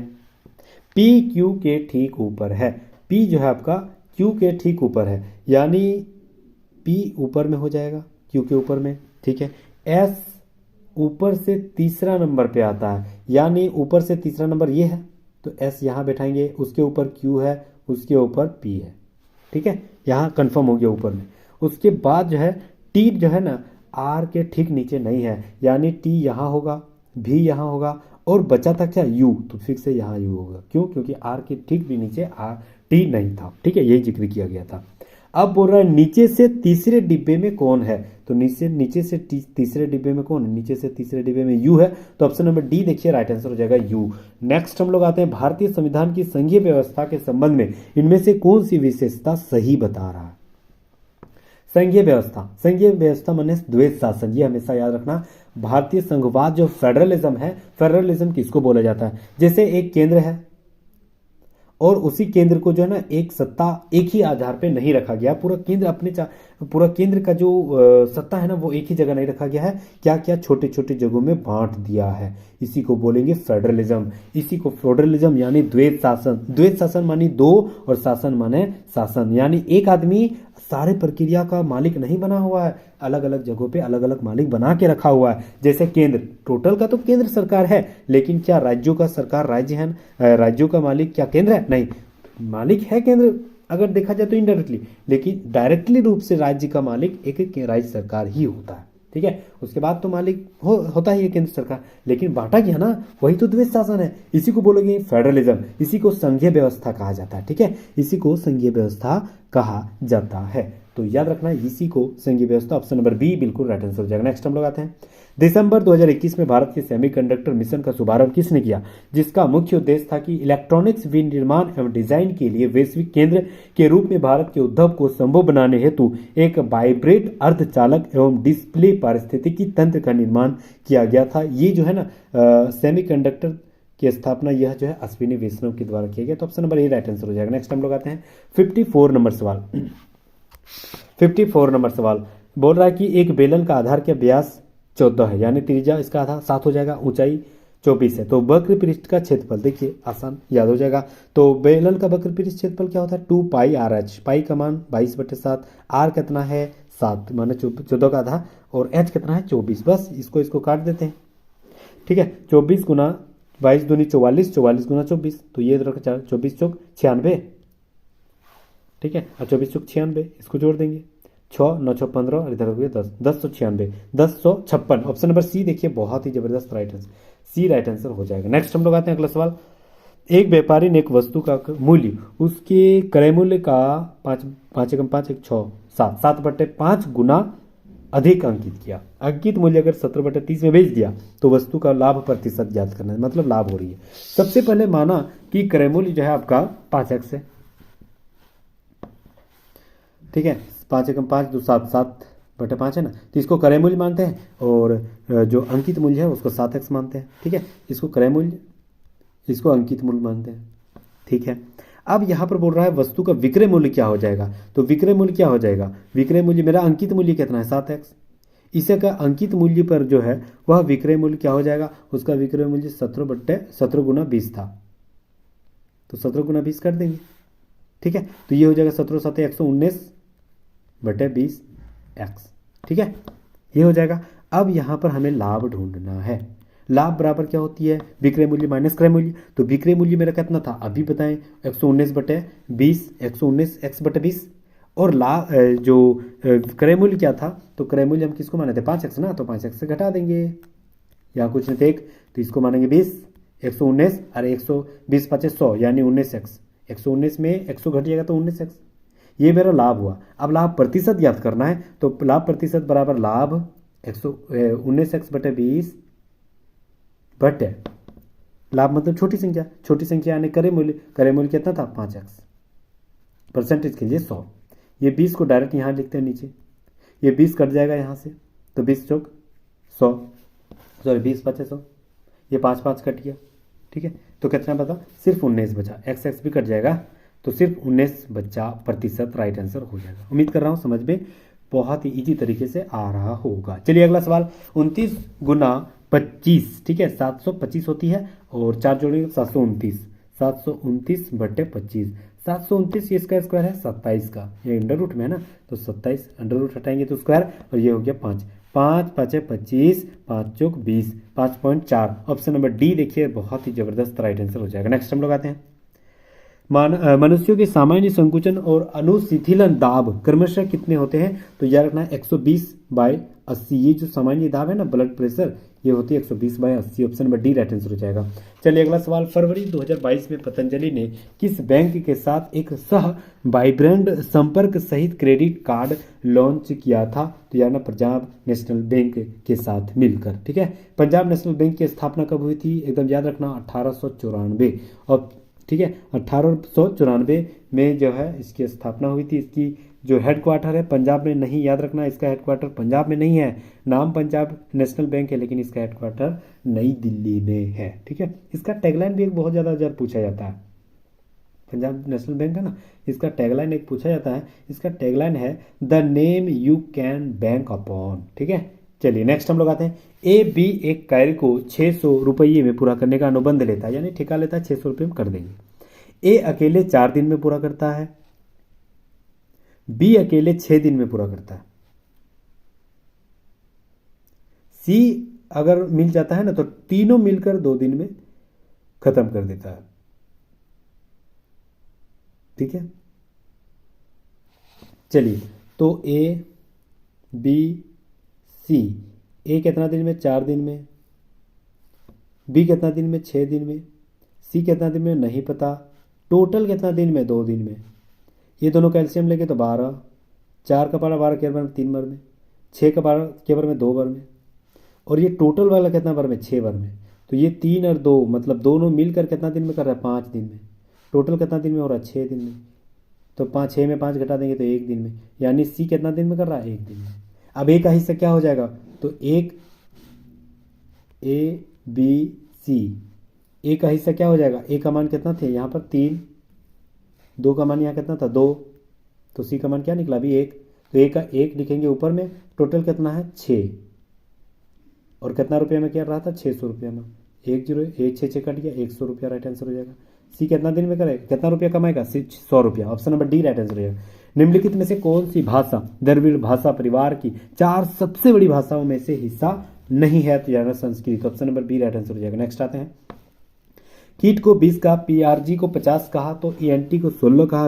पी क्यू के ठीक ऊपर है, पी जो है आपका क्यू के ठीक ऊपर है, यानी पी ऊपर में हो जाएगा क्यू के ऊपर में, ठीक है। एस ऊपर से तीसरा नंबर पे आता है, यानी ऊपर से तीसरा नंबर ये है, तो एस यहाँ बैठाएंगे, उसके ऊपर क्यू है, उसके ऊपर पी है, ठीक है, यहाँ कंफर्म हो गया ऊपर में। उसके बाद जो है टी जो है ना आर के ठीक नीचे नहीं है, यानी टी यहाँ होगा, भी यहाँ होगा और बचा था क्या? यू, तो फिर से यहाँ यू होगा, क्यों? क्योंकि आर के ठीक भी नीचे आर टी नहीं था, ठीक है, यही जिक्र किया गया था। अब बोल रहा है नीचे से तीसरे डिब्बे में कौन है, तो नीचे से तीसरे डिब्बे में कौन है? नीचे से तीसरे डिब्बे में यू है, तो ऑप्शन नंबर डी देखिए राइट आंसर हो जाएगा यू। नेक्स्ट हम लोग आते हैं, भारतीय संविधान की संघीय व्यवस्था के संबंध में इनमें से कौन सी विशेषता सही बता रहा है? संघीय व्यवस्था माने द्वैत शासन, ये हमेशा याद रखना। भारतीय संघवाद जो फेडरलिज्म है, फेडरलिज्म किसको बोला जाता है? जैसे एक केंद्र है और उसी केंद्र को जो है ना एक सत्ता एक ही आधार पे नहीं रखा गया, पूरा केंद्र का जो सत्ता है ना वो एक ही जगह नहीं रखा गया है, क्या छोटे छोटे जगहों में बांट दिया है, इसी को बोलेंगे फेडरलिज्म। इसी को फेडरलिज्म यानी द्वैत शासन मानी दो और शासन माने शासन, यानी एक आदमी सारे प्रक्रिया का मालिक नहीं बना हुआ है, अलग अलग जगहों पे अलग अलग मालिक बना के रखा हुआ है। जैसे केंद्र, टोटल का तो केंद्र सरकार है, लेकिन क्या राज्यों का सरकार राज्य है? राज्यों का मालिक क्या केंद्र है? नहीं, मालिक है केंद्र अगर देखा जाए तो इनडायरेक्टली, लेकिन डायरेक्टली रूप से राज्य का मालिक एक राज्य सरकार ही होता है, ठीक है। उसके बाद तो मालिक होता ही है केंद्र सरकार, लेकिन बांटा गया ना, वही तो द्वैत शासन है, इसी को बोलोगे फेडरलिज्म, इसी को संघीय व्यवस्था कहा जाता है, ठीक है, इसी को संघीय व्यवस्था कहा जाता है, तो याद रखना इसी को संघीय व्यवस्था। ऑप्शन नंबर बी बिल्कुल राइट आंसर हो जाएगा। नेक्स्ट हम लोग आते हैं, दिसंबर 2021 में भारत के सेमीकंडक्टर मिशन का शुभारंभ किसने किया, जिसका मुख्य उद्देश्य था कि इलेक्ट्रॉनिक्स विनिर्माण एवं डिजाइन के लिए वैश्विक केंद्र के रूप में भारत के उद्भव को संभव बनाने हेतु एक वाइब्रेट अर्धचालक एवं डिस्प्ले पारिस्थितिकी तंत्र का निर्माण किया गया था। ये जो है ना सेमीकंडक्टर की स्थापना यह जो है अश्विनी वैष्णव के द्वारा किया गया, तो option number A right answer हो जाएगा। नेक्स्ट हम लोग आते हैं 54 नंबर सवाल। 54 नंबर सवाल बोल रहा है कि एक बेलन का आधार के व्यास 14 है, यानी त्रिज्या इसका आधा 7 हो जाएगा, ऊंचाई 24 है, तो वक्र पृष्ठ का क्षेत्रफल देखिए आसान याद हो जाएगा। तो बेलन का वक्र पृष्ठ क्षेत्रफल क्या होता है? 2 पाई आर एच, पाई का मान 22/7, आर कितना है 7 माने 14 का आधा, और h कितना है 24। बस इसको काट देते हैं। ठीक है, 24 गुना 22 दूनी 44, 44 गुना 24, तो ये इधर 24 चौक 96। ठीक है, और 24 चौक 96, इसको जोड़ देंगे 6 9 6 15 और इधर हो गया 10, 1096, 1056। ऑप्शन नंबर सी देखिए बहुत ही जबरदस्त राइट आंसर, सी राइट आंसर हो जाएगा। नेक्स्ट हम लोग आते हैं अगला सवाल। एक व्यापारी ने एक वस्तु का मूल्य उसके क्रय मूल्य का 5 एकम 5 एक 6 7/5 गुना अधिक अंकित किया। अंकित मूल्य अगर 70/30 में बेच दिया तो वस्तु का लाभ प्रतिशत ज्ञात करना है, मतलब लाभ हो रही है। सबसे पहले माना कि क्रय मूल्य जो है आपका 5x है। ठीक है, 5 एकम 5 2 7 7/5 है ना, तो इसको क्रय मूल्य मानते हैं, और जो अंकित मूल्य है उसको 7x मानते हैं। ठीक है, इसको क्रय मूल्य, इसको अंकित मूल्य मानते हैं। ठीक है, अब यहाँ पर बोल रहा है वस्तु का विक्रय मूल्य क्या हो जाएगा, तो विक्रय मूल्य क्या हो जाएगा, विक्रय मूल्य मेरा अंकित मूल्य कितना है 7x, इसे का अंकित मूल्य पर जो है वह विक्रय मूल्य क्या हो जाएगा, उसका विक्रय मूल्य 17 गुना 20 था, तो 17 गुना 20 कर देंगे। ठीक है, तो ये हो जाएगा 17 7 119/20x। ठीक है, ये हो जाएगा। अब यहाँ पर हमें लाभ ढूंढना है। लाभ बराबर क्या होती है, विक्रय मूल्य माइनस क्रय मूल्य। तो विक्रय मूल्य मेरा कितना था अभी बताएं, 119/20, 119x/20, और लाभ जो क्रय मूल्य क्या था, तो क्रय मूल्य हम किसको माने थे 5x ना, तो 5x से घटा देंगे, यहाँ कुछ नहीं थे एक, तो इसको मानेंगे 20, 119 अरे 120 5 100 यानी 19x, 119 में 100 घट जाएगा तो 19x, ये मेरा लाभ हुआ। अब लाभ प्रतिशत ज्ञात करना है, तो लाभ प्रतिशत बराबर लाभ 119x/20 बटे लाभ मतलब छोटी संख्या यानी क्रय मूल्य कितना था 5x, परसेंटेज के लिए 100। ये 20 को डायरेक्ट यहाँ लिखते हैं नीचे, ये 20 कट जाएगा यहाँ से, तो 20 चौक 100, सॉरी 20 5 100, ये 5 5 कट गया। ठीक है, तो कितना बचा, सिर्फ 19 बचा, x भी कट जाएगा, तो सिर्फ 19 बच्चा प्रतिशत राइट आंसर हो जाएगा। उम्मीद कर रहा हूँ समझ में बहुत ही इजी तरीके से आ रहा होगा। चलिए अगला सवाल, 29 गुना 25, ठीक है 725 होती है, और 4 जोड़ेंगे 729, 729/25, 729 ये इसका स्क्वायर है 27 का, ये अंडर रूट में है ना, तो 27 अंडर रूट हटाएंगे तो स्क्वायर, और ये हो गया 5 5 5 25, 5 चौक 20, 5.4। ऑप्शन नंबर डी देखिए बहुत ही जबरदस्त राइट आंसर हो जाएगा। नेक्स्ट हम लोग आते हैं, मनुष्यों के सामान्य संकुचन और अनुशिथिलन दाब क्रमशः कितने होते हैं, तो याद रखना है 120/80। ये जो सामान्य दाब है ना ब्लड प्रेशर, ये होती है 120/80। Option number D right answer हो जाएगा। चलिए अगला सवाल, फरवरी 2022 में पतंजलि ने किस बैंक के साथ एक सह वाइब्रेंट संपर्क सहित क्रेडिट कार्ड लॉन्च किया था, तो यार ना पंजाब नेशनल बैंक के साथ मिलकर। ठीक है, पंजाब नेशनल बैंक की स्थापना कब हुई थी, एकदम याद रखना 1894। और ठीक है, 1894 में जो है इसकी स्थापना हुई थी। इसकी जो हेडक्वार्टर है पंजाब में नहीं, याद रखना इसका हेडक्वार्टर पंजाब में नहीं है, नाम पंजाब नेशनल बैंक है लेकिन इसका हेडक्वार्टर नई दिल्ली में है। ठीक है, इसका टैगलाइन भी एक बहुत ज़्यादा पूछा जाता है, पंजाब नेशनल बैंक है ना, इसका टैगलाइन एक पूछा जाता है, इसका टैगलाइन है the name you can bank upon. ठीक है, चलिए नेक्स्ट हम लोग आते हैं, ए बी एक कार्य को 600 रुपये में पूरा करने का अनुबंध लेता है, यानी ठेका लेता है, 600 रुपये में कर देंगे। ए अकेले 4 दिन में पूरा करता है, बी अकेले 6 दिन में पूरा करता है, सी अगर मिल जाता है ना तो तीनों मिलकर 2 दिन में खत्म कर देता है। ठीक है, चलिए तो ए बी सी, ए कितना दिन में 4 दिन में, बी कितना दिन में 6 दिन में, सी कितना दिन में नहीं पता, टोटल कितना दिन में 2 दिन में। ये दोनों कैल्शियम लेके तो 12, 4 का पारा 12 के बार में 3 बार में, 6 का पारा के बार में 2 बार में, और ये टोटल वाला कितना बार में 6 बार में। तो ये 3 और 2 मतलब दोनों मिलकर कितना दिन में कर रहा है 5 दिन में, टोटल कितना दिन में हो रहा है 6 दिन में। तो 5 6 में 5 घटा देंगे तो 1 दिन में, यानी सी कितना दिन में कर रहा है 1 दिन में। अब ए का हिस्सा क्या हो जाएगा, तो एक ए बी सी, ए का हिस्सा क्या हो जाएगा, ए का मान कितना थे यहाँ पर 3, 2 का मान यहाँ कितना था 2, तो सी का मान क्या निकला अभी 1, तो ए का 1 लिखेंगे ऊपर में, टोटल कितना है 6, और कितना रुपये में क्या रहा था 600 रुपये में, 1 6 कट गया 100 रुपया राइट आंसर हो जाएगा। सी कितना दिन में करेगा, कितना रुपया कमाएगा 100 रुपया। Option number D right answer हो जाएगा। निम्नलिखित में से कौन सी भाषा द्रविड़ भाषा परिवार की 4 सबसे बड़ी भाषाओं में से हिस्सा नहीं है? तो यार Sanskrit, option number B right answer हो जाएगा। नेक्स्ट आते हैं। कीट को 20 कहा, पीआरजी को 50 कहा, तो ईएनटी को 16 कहा,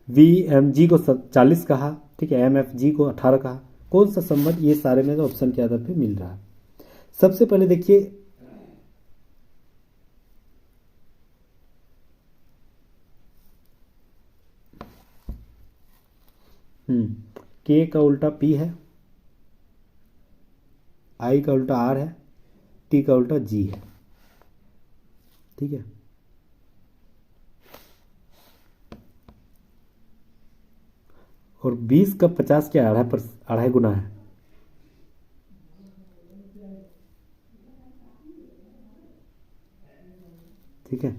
वीएमजी को 40 कहा, ठीक है, एमएफजी को 18 कहा। कौन सा संबंध? ये सारे में ऑप्शन के आधार पर मिल रहा है। सबसे पहले देखिए, के का उल्टा पी है, आई का उल्टा आर है, टी का उल्टा जी है, ठीक है। और 20 का 50 के 2.5 गुना है, ठीक है।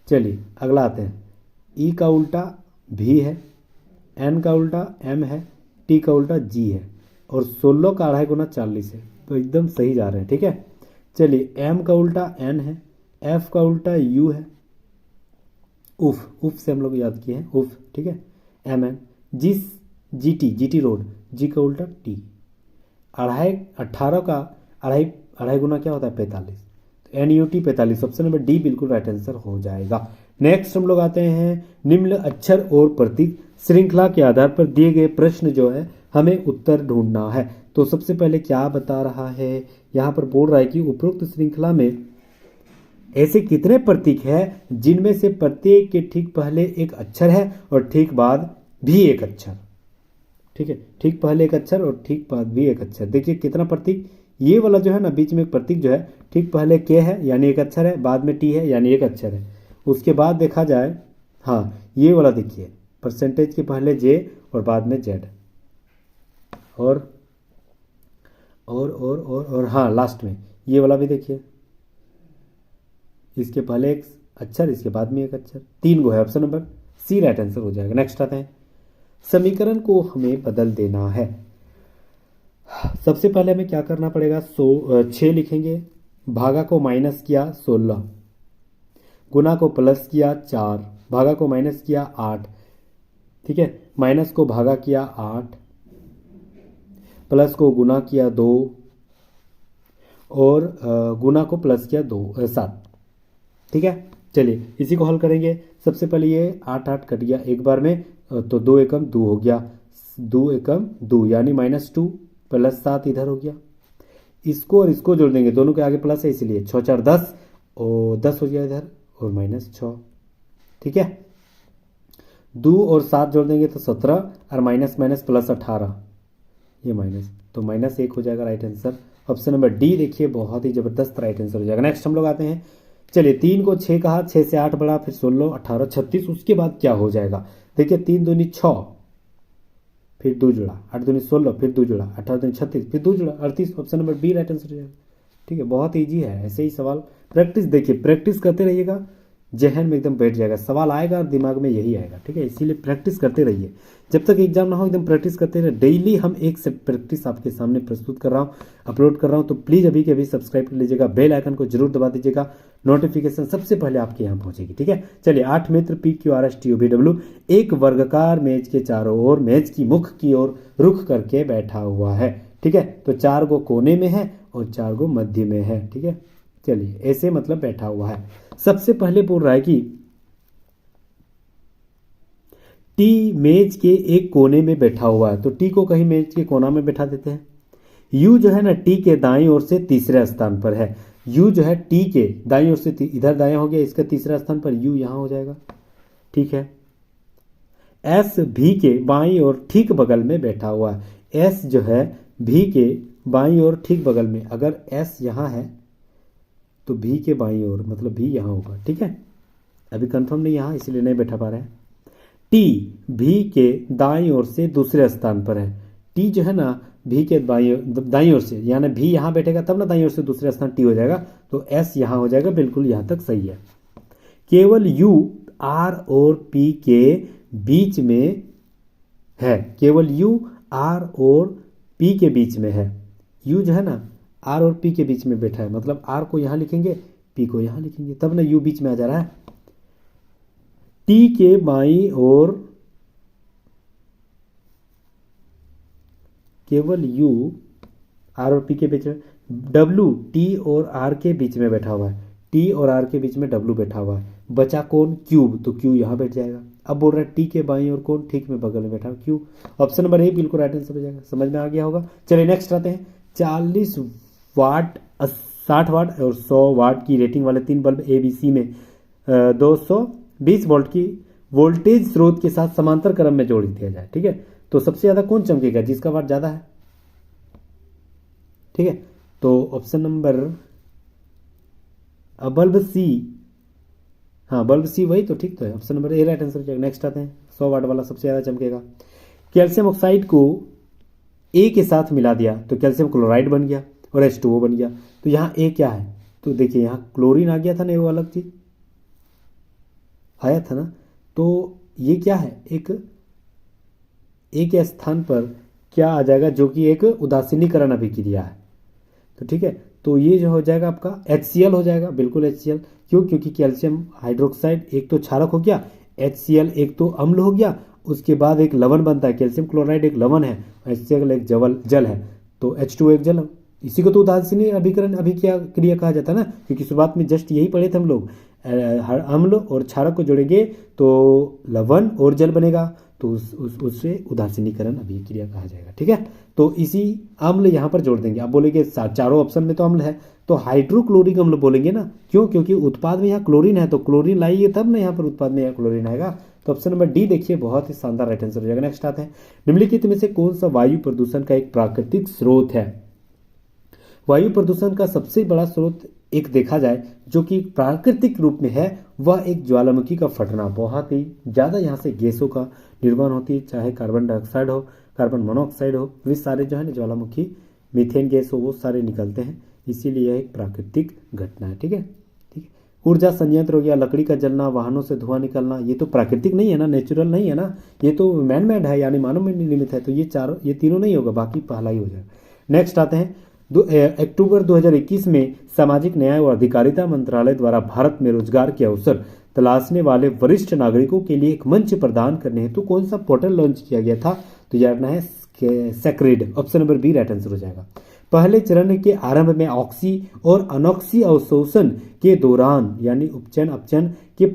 चलिए अगला आते हैं। ई का उल्टा भी है, एन का उल्टा एम है, टी का उल्टा जी है, और 16 का 2.5 गुना 40 है, तो एकदम सही जा रहे हैं, ठीक है। चलिए एम का उल्टा एन है, एफ का उल्टा यू है, उफ से हम लोग याद किए हैं उफ, ठीक है, एम एन, जीटी रोड, जी का उल्टा टी। 18 का अढ़ाई गुना क्या होता है? 45, तो NUT 45, ऑप्शन नंबर डी बिल्कुल राइट आंसर हो जाएगा। नेक्स्ट हम लोग आते हैं, निम्न अक्षर और प्रतीक श्रृंखला के आधार पर दिए गए प्रश्न जो है हमें उत्तर ढूंढना है। तो सबसे पहले क्या बता रहा है, यहाँ पर बोल रहा है कि उपरोक्त श्रृंखला में ऐसे कितने प्रतीक हैं जिनमें से प्रत्येक के ठीक पहले एक अक्षर है और ठीक बाद भी एक अक्षर, ठीक है, ठीक पहले एक अक्षर और ठीक बाद भी एक अक्षर। देखिए कितना प्रतीक, ये वाला जो है ना बीच में एक प्रतीक जो है ठीक पहले के है यानी एक अक्षर है, बाद में टी है यानी एक अक्षर है। उसके बाद देखा जाए, हाँ ये वाला देखिए, परसेंटेज के पहले जे और बाद में जेड, और हाँ लास्ट में ये वाला भी देखिए, इसके पहले एक अक्षर इसके बाद में एक अक्षर, 3 गो है, option number C right answer हो जाएगा। नेक्स्ट आते हैं, समीकरण को हमें बदल देना है। सबसे पहले हमें क्या करना पड़ेगा, 6 लिखेंगे, भागा को माइनस किया 16, गुना को प्लस किया 4, भागा को माइनस किया 8, ठीक है, माइनस को भागा किया 8, प्लस को गुना किया 2, और गुना को प्लस किया 7, ठीक है। चलिए इसी को हल करेंगे। सबसे पहले ये 8 कट गया एक बार में, तो 2 एकम 2 हो गया, 2 एकम 2 यानी -2 प्लस 7 इधर हो गया। इसको और इसको जोड़ देंगे, दोनों के आगे प्लस है इसलिए 6 4 10, और 10 हो गया इधर और -6, ठीक है। 2 और 7 जोड़ देंगे तो 17, और माइनस प्लस 18, ये माइनस, तो -1 हो जाएगा right answer. Option number D देखिए बहुत ही जबरदस्त राइट आंसर हो जाएगा। नेक्स्ट हम लोग आते हैं, चलिए 3 को 6 कहा, 6 से 8 बढ़ा, फिर 16 18 36, उसके बाद क्या हो जाएगा? देखिए 3 दूनी 6, फिर 2 जुड़ा, 8 दूनी 16, फिर 2 जुड़ा, 18 दूनी 36, फिर 2 जुड़ा 38, option number B right answer हो जाएगा, ठीक है। बहुत ईजी है, ऐसे ही सवाल प्रैक्टिस, देखिए प्रैक्टिस करते रहिएगा, जहन में एकदम बैठ जाएगा, सवाल आएगा और दिमाग में यही आएगा, ठीक है। इसीलिए प्रैक्टिस करते रहिए, जब तक एग्जाम ना हो एकदम प्रैक्टिस करते रहिए। डेली हम एक सेट प्रैक्टिस आपके सामने प्रस्तुत कर रहा हूँ, अपलोड कर रहा हूँ, तो प्लीज़ अभी के अभी सब्सक्राइब कर लीजिएगा, बेल आइकन को जरूर दबा दीजिएगा, नोटिफिकेशन सबसे पहले आपके यहाँ पहुँचेगी, ठीक है। चलिए 8 मित्र PQRSTUVW एक वर्गाकार मेज के चारों ओर मेज की मुख की ओर रुख करके बैठा हुआ है, ठीक है। तो 4 गो कोने में है और 4 गो मध्य में है, ठीक है। चलिए ऐसे मतलब बैठा हुआ है। सबसे पहले बोल रहा है कि टी मेज के एक कोने में बैठा हुआ है, तो टी को कहीं मेज के कोना में बैठा देते हैं। यू जो है ना टी के दाईं ओर से तीसरे स्थान पर है, यू जो है टी के दाईं ओर से इधर दायां हो गया, इसका तीसरा स्थान पर यू यहां हो जाएगा, ठीक है। एस भी के बाईं ओर ठीक बगल में बैठा हुआ है, एस जो है भी के बाईं ओर ठीक बगल में, अगर एस यहां है तो भी के बाईं ओर मतलब भी यहां होगा, ठीक है। अभी कंफर्म नहीं यहां इसलिए नहीं बैठा पा रहे हैं। टी भी के दाईं ओर से दूसरे स्थान पर है, टी जो है ना भी के दाईं ओर से, यानी भी यहां बैठेगा तब ना दाईं ओर से दूसरा स्थान टी हो जाएगा, तो एस यहां हो जाएगा, बिल्कुल यहां तक सही है। केवल यू आर और पी के बीच में है, केवल यू आर और पी के बीच में है, यू जो है ना आर और पी के बीच में बैठा है, मतलब आर को यहां लिखेंगे पी को यहां लिखेंगे, तब ना यू बीच में आ जा रहा है। टी के बाईं ओर केवल यू आर और पी के बीच में, डब्लू टी और आर के बीच में बैठा हुआ है, टी और आर के बीच में डब्लू बैठा हुआ है, बचा कौन, क्यूब, तो क्यू यहाँ बैठ जाएगा। अब बोल रहा है टी के बाईं और कौन, ठीक में बगल में बैठा क्यू। ऑप्शन नंबर ए बिल्कुल राइट आंसर हो जाएगा। समझ में आ गया होगा। चलिए नेक्स्ट आते हैं। 40 वाट, 60 वाट और 100 वाट की रेटिंग वाले 3 बल्ब ए बी सी में 220 वोल्ट की वोल्टेज स्रोत के साथ समांतर क्रम में जोड़ दिया जाए। ठीक है, तो सबसे ज्यादा कौन चमकेगा, जिसका वाट ज्यादा है। ठीक है, तो ऑप्शन नंबर बल्ब सी, हाँ बल्ब सी वही तो, ठीक तो है, option number A right answer हो जाएगा। नेक्स्ट आते हैं, 100 वाट वाला सबसे ज्यादा चमकेगा। कैल्शियम ऑक्साइड को ए के साथ मिला दिया तो कैल्शियम क्लोराइड बन गया और H2O बन गया। तो यहाँ ए क्या है, तो देखिए यहाँ क्लोरीन आ गया था ना, वो अलग चीज आया था ना, तो ये क्या है, एक ए के स्थान पर क्या आ जाएगा, जो कि एक उदासीनीकरण अभिक्रिया है। तो ठीक है, तो ये जो हो जाएगा आपका HCl हो जाएगा, बिल्कुल HCl। क्यों, क्योंकि कैल्शियम हाइड्रोक्साइड एक तो क्षारक हो गया, HCl एक तो अम्ल हो गया, उसके बाद एक लवण बनता है, कैल्शियम क्लोराइड एक लवण है, HCl एक जल है, तो H2O एक जल, इसी को तो उदासीन अभिकरण अभिक्रिया क्रिया कहा जाता है ना, क्योंकि शुरुआत में जस्ट यही पढ़े थे हम लोग, अम्ल और क्षारक को जोड़ेंगे तो लवण और जल बनेगा, तो उससे उदासीनीकरण अभिक्रिया कहा जाएगा। ठीक है, तो इसी अम्ल यहाँ पर जोड़ देंगे। आप बोलेंगे चारों ऑप्शन में तो अम्ल है, तो हाइड्रोक्लोरिक अम्ल बोलेंगे ना, क्यों, क्योंकि उत्पाद में यहाँ क्लोरीन है, तो क्लोरीन लाइए तब ना यहाँ पर उत्पाद में यहाँ क्लोरीन आएगा। तो ऑप्शन नंबर डी देखिए बहुत ही शानदार राइट आंसर हो जाएगा। नेक्स्ट आते हैं, निम्नलिखित में से कौन सा वायु प्रदूषण का एक प्राकृतिक स्रोत है। वायु प्रदूषण का सबसे बड़ा स्रोत एक देखा जाए जो कि प्राकृतिक रूप में है, वह एक ज्वालामुखी का फटना। बहुत ही ज़्यादा यहाँ से गैसों का निर्माण होती है, चाहे कार्बन डाइऑक्साइड हो, कार्बन मोनोऑक्साइड हो, वे सारे जो है ना ज्वालामुखी, मीथेन गैस हो, वो सारे निकलते हैं, इसीलिए यह एक प्राकृतिक घटना है। ठीक है, ठीक है। ऊर्जा संयंत्र हो गया, लकड़ी का जलना, वाहनों से धुआं निकलना, ये तो प्राकृतिक नहीं है ना, नेचुरल नहीं है ना, ये तो मैन मेड है, यानी मानव में निर्मित है, तो ये तीनों नहीं होगा, बाकी पहला ही हो जाएगा। नेक्स्ट आते हैं, अक्टूबर 2021 में सामाजिक न्याय और अधिकारिता मंत्रालय द्वारा भारत में रोजगार के अवसर तलाशने वाले वरिष्ठ नागरिकों के लिए एक मंच प्रदान करने हेतु कौन सा पोर्टल लॉन्च किया गया था, तो यार है sacred. Option number B right answer हो जाएगा। पहले चरण के आरंभ में ऑक्सी और अनॉक्सी अवशोषण के दौरान यानी उपचयन अपचयन के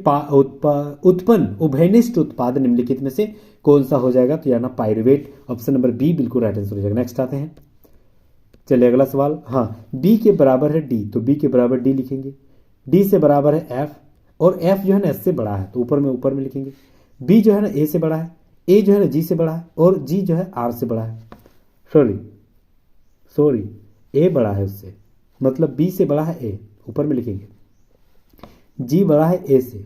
उत्पन्न उभयनिष्ठ उत्पाद निम्नलिखित में से कौन सा हो जाएगा, तो यार पायरुवेट। ऑप्शन नंबर बी बिल्कुल राइट आंसर हो जाएगा। नेक्स्ट आते हैं, चलिए अगला सवाल, हाँ बी के बराबर है डी, तो बी के बराबर डी लिखेंगे, डी से बराबर है एफ, और एफ जो है ना एस से बड़ा है, तो ऊपर में लिखेंगे। बी जो है ना ए से बड़ा है, ए जो है ना जी से बड़ा है, और जी जो है आर से बड़ा है। सॉरी ए बड़ा है उससे, मतलब बी से बड़ा है ए, ऊपर में लिखेंगे। जी बड़ा है ए से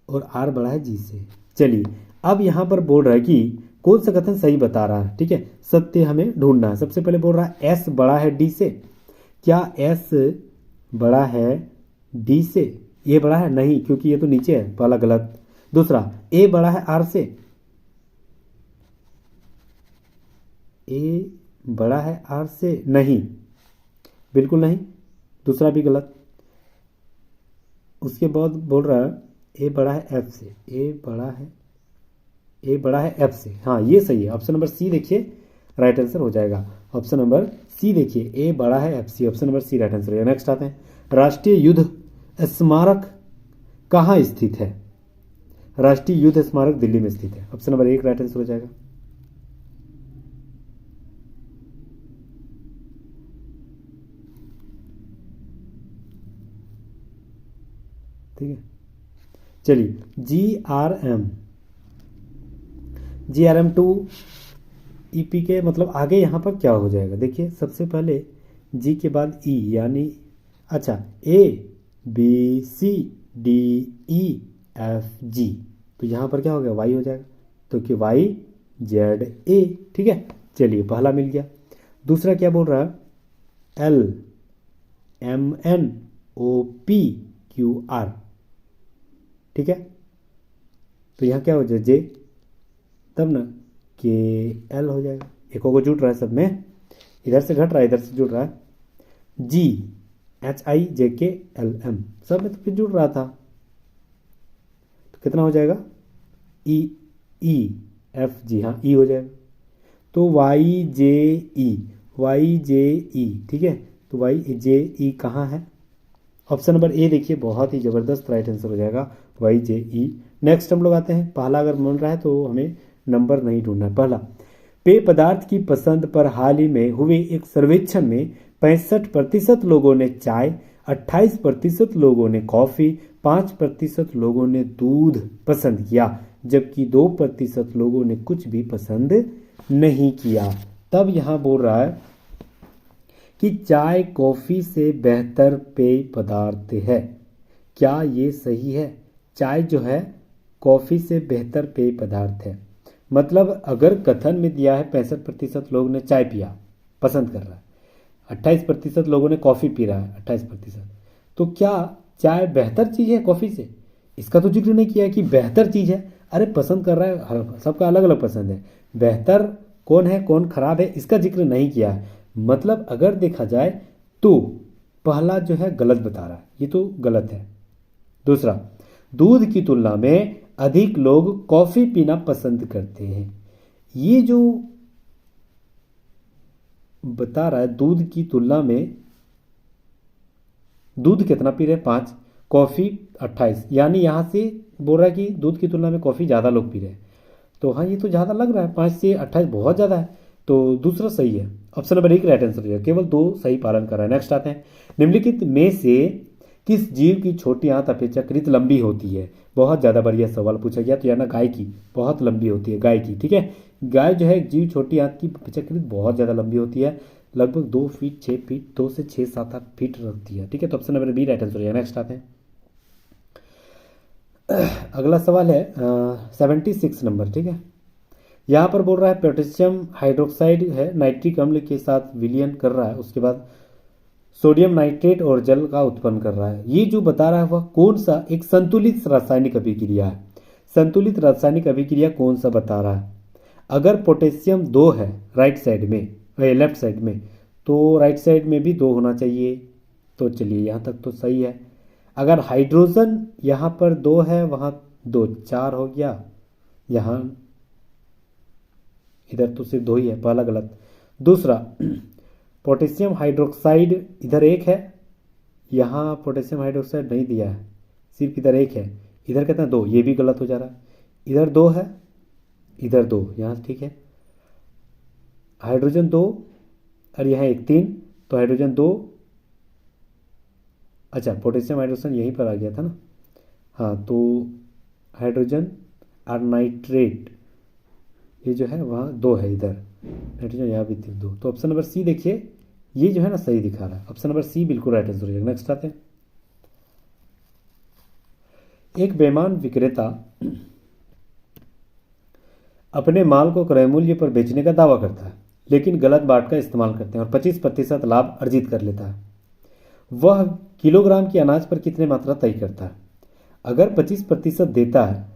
और आर बड़ा है जी से। चलिए अब यहाँ पर बोल रहा है कि कौन सा कथन सही बता रहा है। ठीक है, सत्य हमें ढूंढना है। सबसे पहले बोल रहा है एस बड़ा है डी से, क्या एस बड़ा है डी से, ये बड़ा है नहीं, क्योंकि ये तो नीचे है, पहला गलत। दूसरा, ए बड़ा है आर से, ए बड़ा है आर से नहीं, बिल्कुल नहीं, दूसरा भी गलत। उसके बाद बोल रहा है ए बड़ा है एफ से, ए बड़ा है एफ से, हाँ ये सही है। ऑप्शन नंबर सी देखिए राइट आंसर हो जाएगा। ऑप्शन नंबर सी देखिए, ए बड़ा है F C, option number C right answer हो जाएगा। नेक्स्ट आते हैं, राष्ट्रीय युद्ध स्मारक कहाँ स्थित है। राष्ट्रीय युद्ध स्मारक दिल्ली में स्थित है, ऑप्शन नंबर 1 राइट आंसर हो जाएगा। ठीक है, चलिए GRM2 EP के मतलब आगे यहाँ पर क्या हो जाएगा, देखिए सबसे पहले जी के बाद ई यानी अच्छा ABCDEFG, तो यहाँ पर क्या हो गया वाई हो जाएगा, तो कि YZA। ठीक है, चलिए पहला मिल गया। दूसरा क्या बोल रहा है LMNOPQR, ठीक है, तो यहाँ क्या हो जाए जे, तब ना KL हो जाएगा। एक को जुड़ रहा है सब में, इधर से घट रहा है इधर से जुड़ रहा है, GHIJKLM सब में तो फिर जुड़ रहा था, तो कितना हो जाएगा EFG, हाँ ई हो जाएगा। तो YJE, ठीक है। तो YJE कहाँ है? ऑप्शन नंबर ए देखिए, बहुत ही ज़बरदस्त राइट आंसर हो जाएगा YJE। नेक्स्ट हम लोग आते हैं, पहला अगर मिल रहा है तो हमें नंबर नहीं ढूंढना है। पहला, पेय पदार्थ की पसंद पर हाल ही में हुए एक सर्वेक्षण में 65% लोगों ने चाय, 28% लोगों ने कॉफ़ी, 5% लोगों ने दूध पसंद किया, जबकि 2% लोगों ने कुछ भी पसंद नहीं किया। तब यहाँ बोल रहा है कि चाय कॉफ़ी से बेहतर पेय पदार्थ है। क्या ये सही है? चाय जो है कॉफ़ी से बेहतर पेय पदार्थ है। मतलब अगर कथन में दिया है 65% लोगों ने चाय पिया, पसंद कर रहा है, 28% लोगों ने कॉफ़ी पी रहा है, 28%, तो क्या चाय बेहतर चीज़ है कॉफ़ी से? इसका तो जिक्र नहीं किया है कि बेहतर चीज़ है। अरे पसंद कर रहा है, सबका अलग अलग पसंद है, बेहतर कौन है कौन खराब है इसका जिक्र नहीं किया है। मतलब अगर देखा जाए तो पहला जो है गलत बता रहा है, ये तो गलत है। दूसरा, दूध की तुलना में अधिक लोग कॉफ़ी पीना पसंद करते हैं। ये जो बता रहा है दूध की तुलना में, दूध कितना पी रहे हैं 5, कॉफ़ी 28, यानी यहाँ से बोल रहा है कि दूध की तुलना में कॉफ़ी ज़्यादा लोग पी रहे हैं। तो हाँ, ये तो ज़्यादा लग रहा है, 5 से 28 बहुत ज़्यादा है। तो दूसरा सही है, ऑप्शन नंबर 1 राइट आंसर है, केवल 2 सही पालन कर रहा है। नेक्स्ट आते हैं, निम्नलिखित में से किस जीव की छोटी आंत अपेक्षाकृत लंबी होती है? बहुत ज़्यादा बढ़िया सवाल पूछा गया। तो यार ना, गाय की बहुत लंबी होती है, गाय की, ठीक है। गाय जो है जीव छोटी आंत की अपेक्षाकृत बहुत ज़्यादा लंबी होती है, लगभग 2 फीट 6 फीट, 2 से 6 7 8 फीट रखती है, ठीक है। तो option number B right answer है। नेक्स्ट आते हैं, अगला सवाल है 76 नंबर, ठीक है। यहाँ पर बोल रहा है पोटेशियम हाइड्रोक्साइड है, नाइट्रिक अम्ल के साथ विलयन कर रहा है, उसके बाद सोडियम नाइट्रेट और जल का उत्पन्न कर रहा है। ये जो बता रहा है वह कौन सा एक संतुलित रासायनिक अभिक्रिया है? संतुलित रासायनिक अभिक्रिया कौन सा बता रहा है? अगर पोटेशियम 2 है राइट साइड में, लेफ्ट साइड में, तो राइट साइड में भी 2 होना चाहिए। तो चलिए यहाँ तक तो सही है। अगर हाइड्रोजन यहाँ पर 2 है, वहाँ 2 4 हो गया, यहाँ इधर तो सिर्फ 2 ही है, पहला गलत। दूसरा, पोटेशियम हाइड्रोक्साइड इधर 1 है, यहाँ पोटेशियम हाइड्रोक्साइड नहीं दिया है, सिर्फ इधर 1 है, इधर कितना 2, ये भी गलत हो जा रहा है। इधर 2 है, इधर 2, यहाँ ठीक है। हाइड्रोजन 2 और यहाँ 1 3, तो हाइड्रोजन 2, अच्छा पोटेशियम हाइड्रोक्साइड यहीं पर आ गया था ना, हाँ। तो हाइड्रोजन और नाइट्रेट ये जो है वहाँ 2 है, इधर नाइट्रोजन यहाँ भी 2। तो ऑप्शन नंबर सी देखिए, ये जो है ना सही दिखा रहा है, ऑप्शन नंबर सी बिल्कुल राइट आंसर हो जाएगा। नेक्स्ट आते हैं, एक बेईमान विक्रेता अपने माल को क्रय मूल्य पर बेचने का दावा करता है, लेकिन गलत बाट का इस्तेमाल करते हैं और 25% लाभ अर्जित कर लेता है। वह किलोग्राम की अनाज पर कितने मात्रा तय करता है? अगर 25% देता है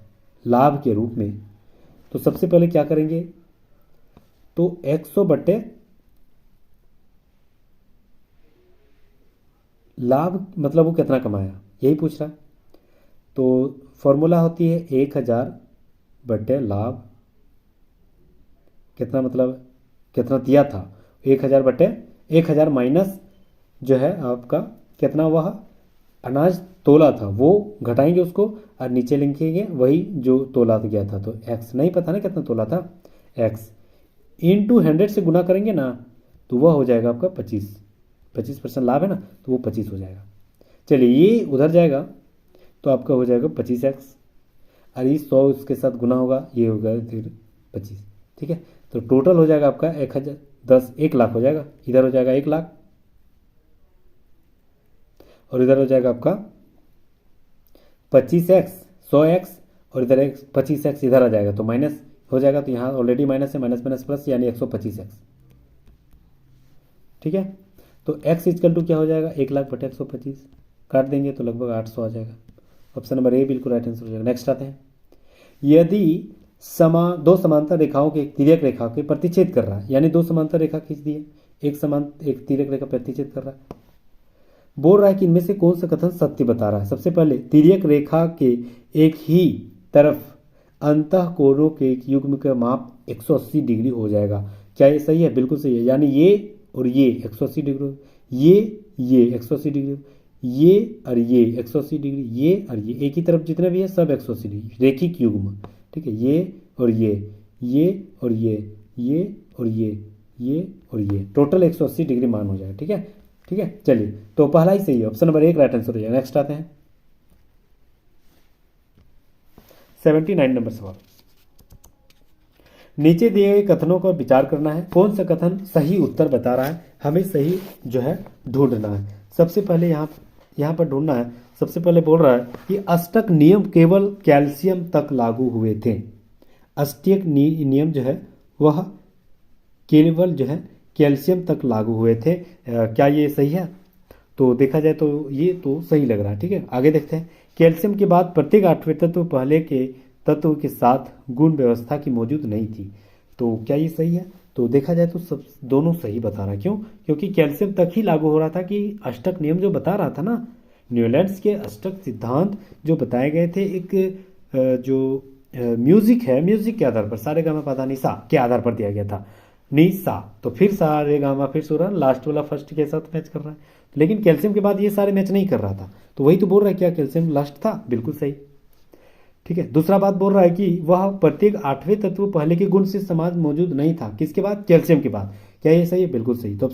लाभ के रूप में, तो सबसे पहले क्या करेंगे, तो 100 बटे लाभ, मतलब वो कितना कमाया यही पूछ रहा है। तो फॉर्मूला होती है 1000 बटे लाभ, कितना मतलब कितना दिया था, 1000 बटे 1000 माइनस जो है आपका कितना वह अनाज तोला था, वो घटाएंगे उसको और नीचे लिखेंगे वही जो तोला गया था। तो x नहीं पता ना कितना तोला था, x इंटू 100 से गुना करेंगे ना, तो वह हो जाएगा आपका 25% लाभ है ना, तो वो 25 हो जाएगा। चलिए ये उधर जाएगा तो आपका हो जाएगा 25x, और ये 100 उसके साथ गुना होगा, ये होगा फिर 25, ठीक है। तो टोटल हो जाएगा आपका 1 लाख हो जाएगा, इधर हो जाएगा 1 लाख और इधर हो जाएगा आपका 25x 100x और इधर 25x इधर आ जाएगा, तो माइनस हो जाएगा। तो यहाँ ऑलरेडी माइनस है, माइनस माइनस प्लस यानी 125x, ठीक है। तो x इक्वल टू क्या हो जाएगा, 1 लाख बटे 125, काट देंगे तो लगभग 800 आ जाएगा। ऑप्शन नंबर ए बिल्कुल राइट आंसर हो जाएगा। नेक्स्ट आते हैं, यदि दो समांतर रेखाओं के एक तिर्यक रेखा के प्रतिच्छेद कर रहा है, यानी 2 समांतर रेखा खींच दिए, एक तिर्यक रेखा प्रतिच्छेद कर रहा है, बोल रहा है कि इनमें से कौन सा कथन सत्य बता रहा है। सबसे पहले, तिर्यक रेखा के एक ही तरफ अंतः कोणों के एक युग्म का माप 180 डिग्री हो जाएगा। क्या ये सही है? बिल्कुल सही है। यानी ये और ये 180 डिग्री, ये 180 डिग्री, ये और ये 180 डिग्री, ये और ये एक ही तरफ जितने भी है सब 180 डिग्री, रेखिक युग्म। ठीक है, ये और ये और ये और ये और ये टोटल 180 डिग्री मान हो जाएगा। ठीक है, ठीक है, चलिए तो पहला ही सही है, ऑप्शन नंबर 1 राइट आंसर हो जाएगा। नेक्स्ट आते हैं 79 नंबर सवाल। नीचे दिए गए कथनों पर विचार करना है, कौन सा कथन सही उत्तर बता रहा है, हमें सही जो है ढूंढना है। सबसे पहले यहाँ पर ढूंढना है। सबसे पहले बोल रहा है कि अष्टक नियम केवल कैल्शियम तक लागू हुए थे। अष्टक नियम जो है वह केवल जो है कैल्शियम तक लागू हुए थे। क्या ये सही है? तो देखा जाए तो ये तो सही लग रहा है। ठीक है, आगे देखते हैं। कैल्शियम के बाद प्रत्येक 8वें तत्व पहले के तत्व के साथ गुण व्यवस्था की मौजूद नहीं थी। तो क्या ये सही है? तो देखा जाए तो सब दोनों सही बता रहा है। क्यों? क्योंकि कैल्शियम तक ही लागू हो रहा था कि अष्टक नियम जो बता रहा था ना, न्यूलैंड्स के अष्टक सिद्धांत जो बताए गए थे, एक जो म्यूजिक है, म्यूजिक के आधार पर सारे गामा पाधा निसा के आधार पर दिया गया था। निसा तो फिर सारे गामा फिर सुरा, लास्ट वाला फर्स्ट के साथ मैच कर रहा है, लेकिन कैल्शियम के बाद ये सारे मैच नहीं कर रहा था। तो वही तो बोल रहा है, क्या कैल्शियम लास्ट था? बिल्कुल सही। ठीक है, दूसरा बात बोल रहा है कि वह प्रत्येक 8वें तत्व पहले के गुण से समाज मौजूद नहीं था। किसके बाद? कैल्शियम के बाद। क्या ये सही है? बिल्कुल सही। तो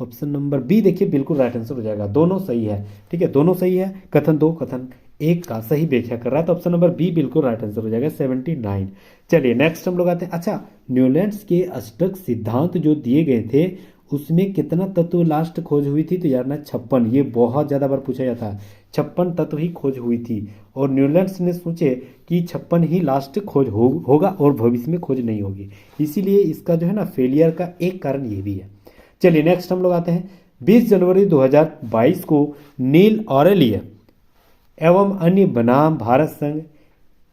ऑप्शन नंबर बी देखिए बिल्कुल राइट आंसर हो जाएगा। दोनों सही है। ठीक है, दोनों सही है। कथन 2 कथन 1 का सही व्याख्या कर रहा है, तो ऑप्शन नंबर बी बिल्कुल राइट आंसर हो जाएगा 79। चलिए नेक्स्ट हम लोग आते हैं। अच्छा, न्यूलैंड्स के अष्टक सिद्धांत जो दिए गए थे उसमें कितना तत्व लास्ट खोज हुई थी? तो यार ना 56। ये बहुत ज़्यादा बार पूछा जाता है। 56 तत्व ही खोज हुई थी और न्यूलैंड्स ने सोचे कि 56 ही लास्ट खोज होगा और भविष्य में खोज नहीं होगी। इसीलिए इसका जो है ना फेलियर का एक कारण ये भी है। चलिए नेक्स्ट हम लोग आते हैं। 20 जनवरी 2022 को नील ऑरेलिया एवं अन्य बनाम भारत संघ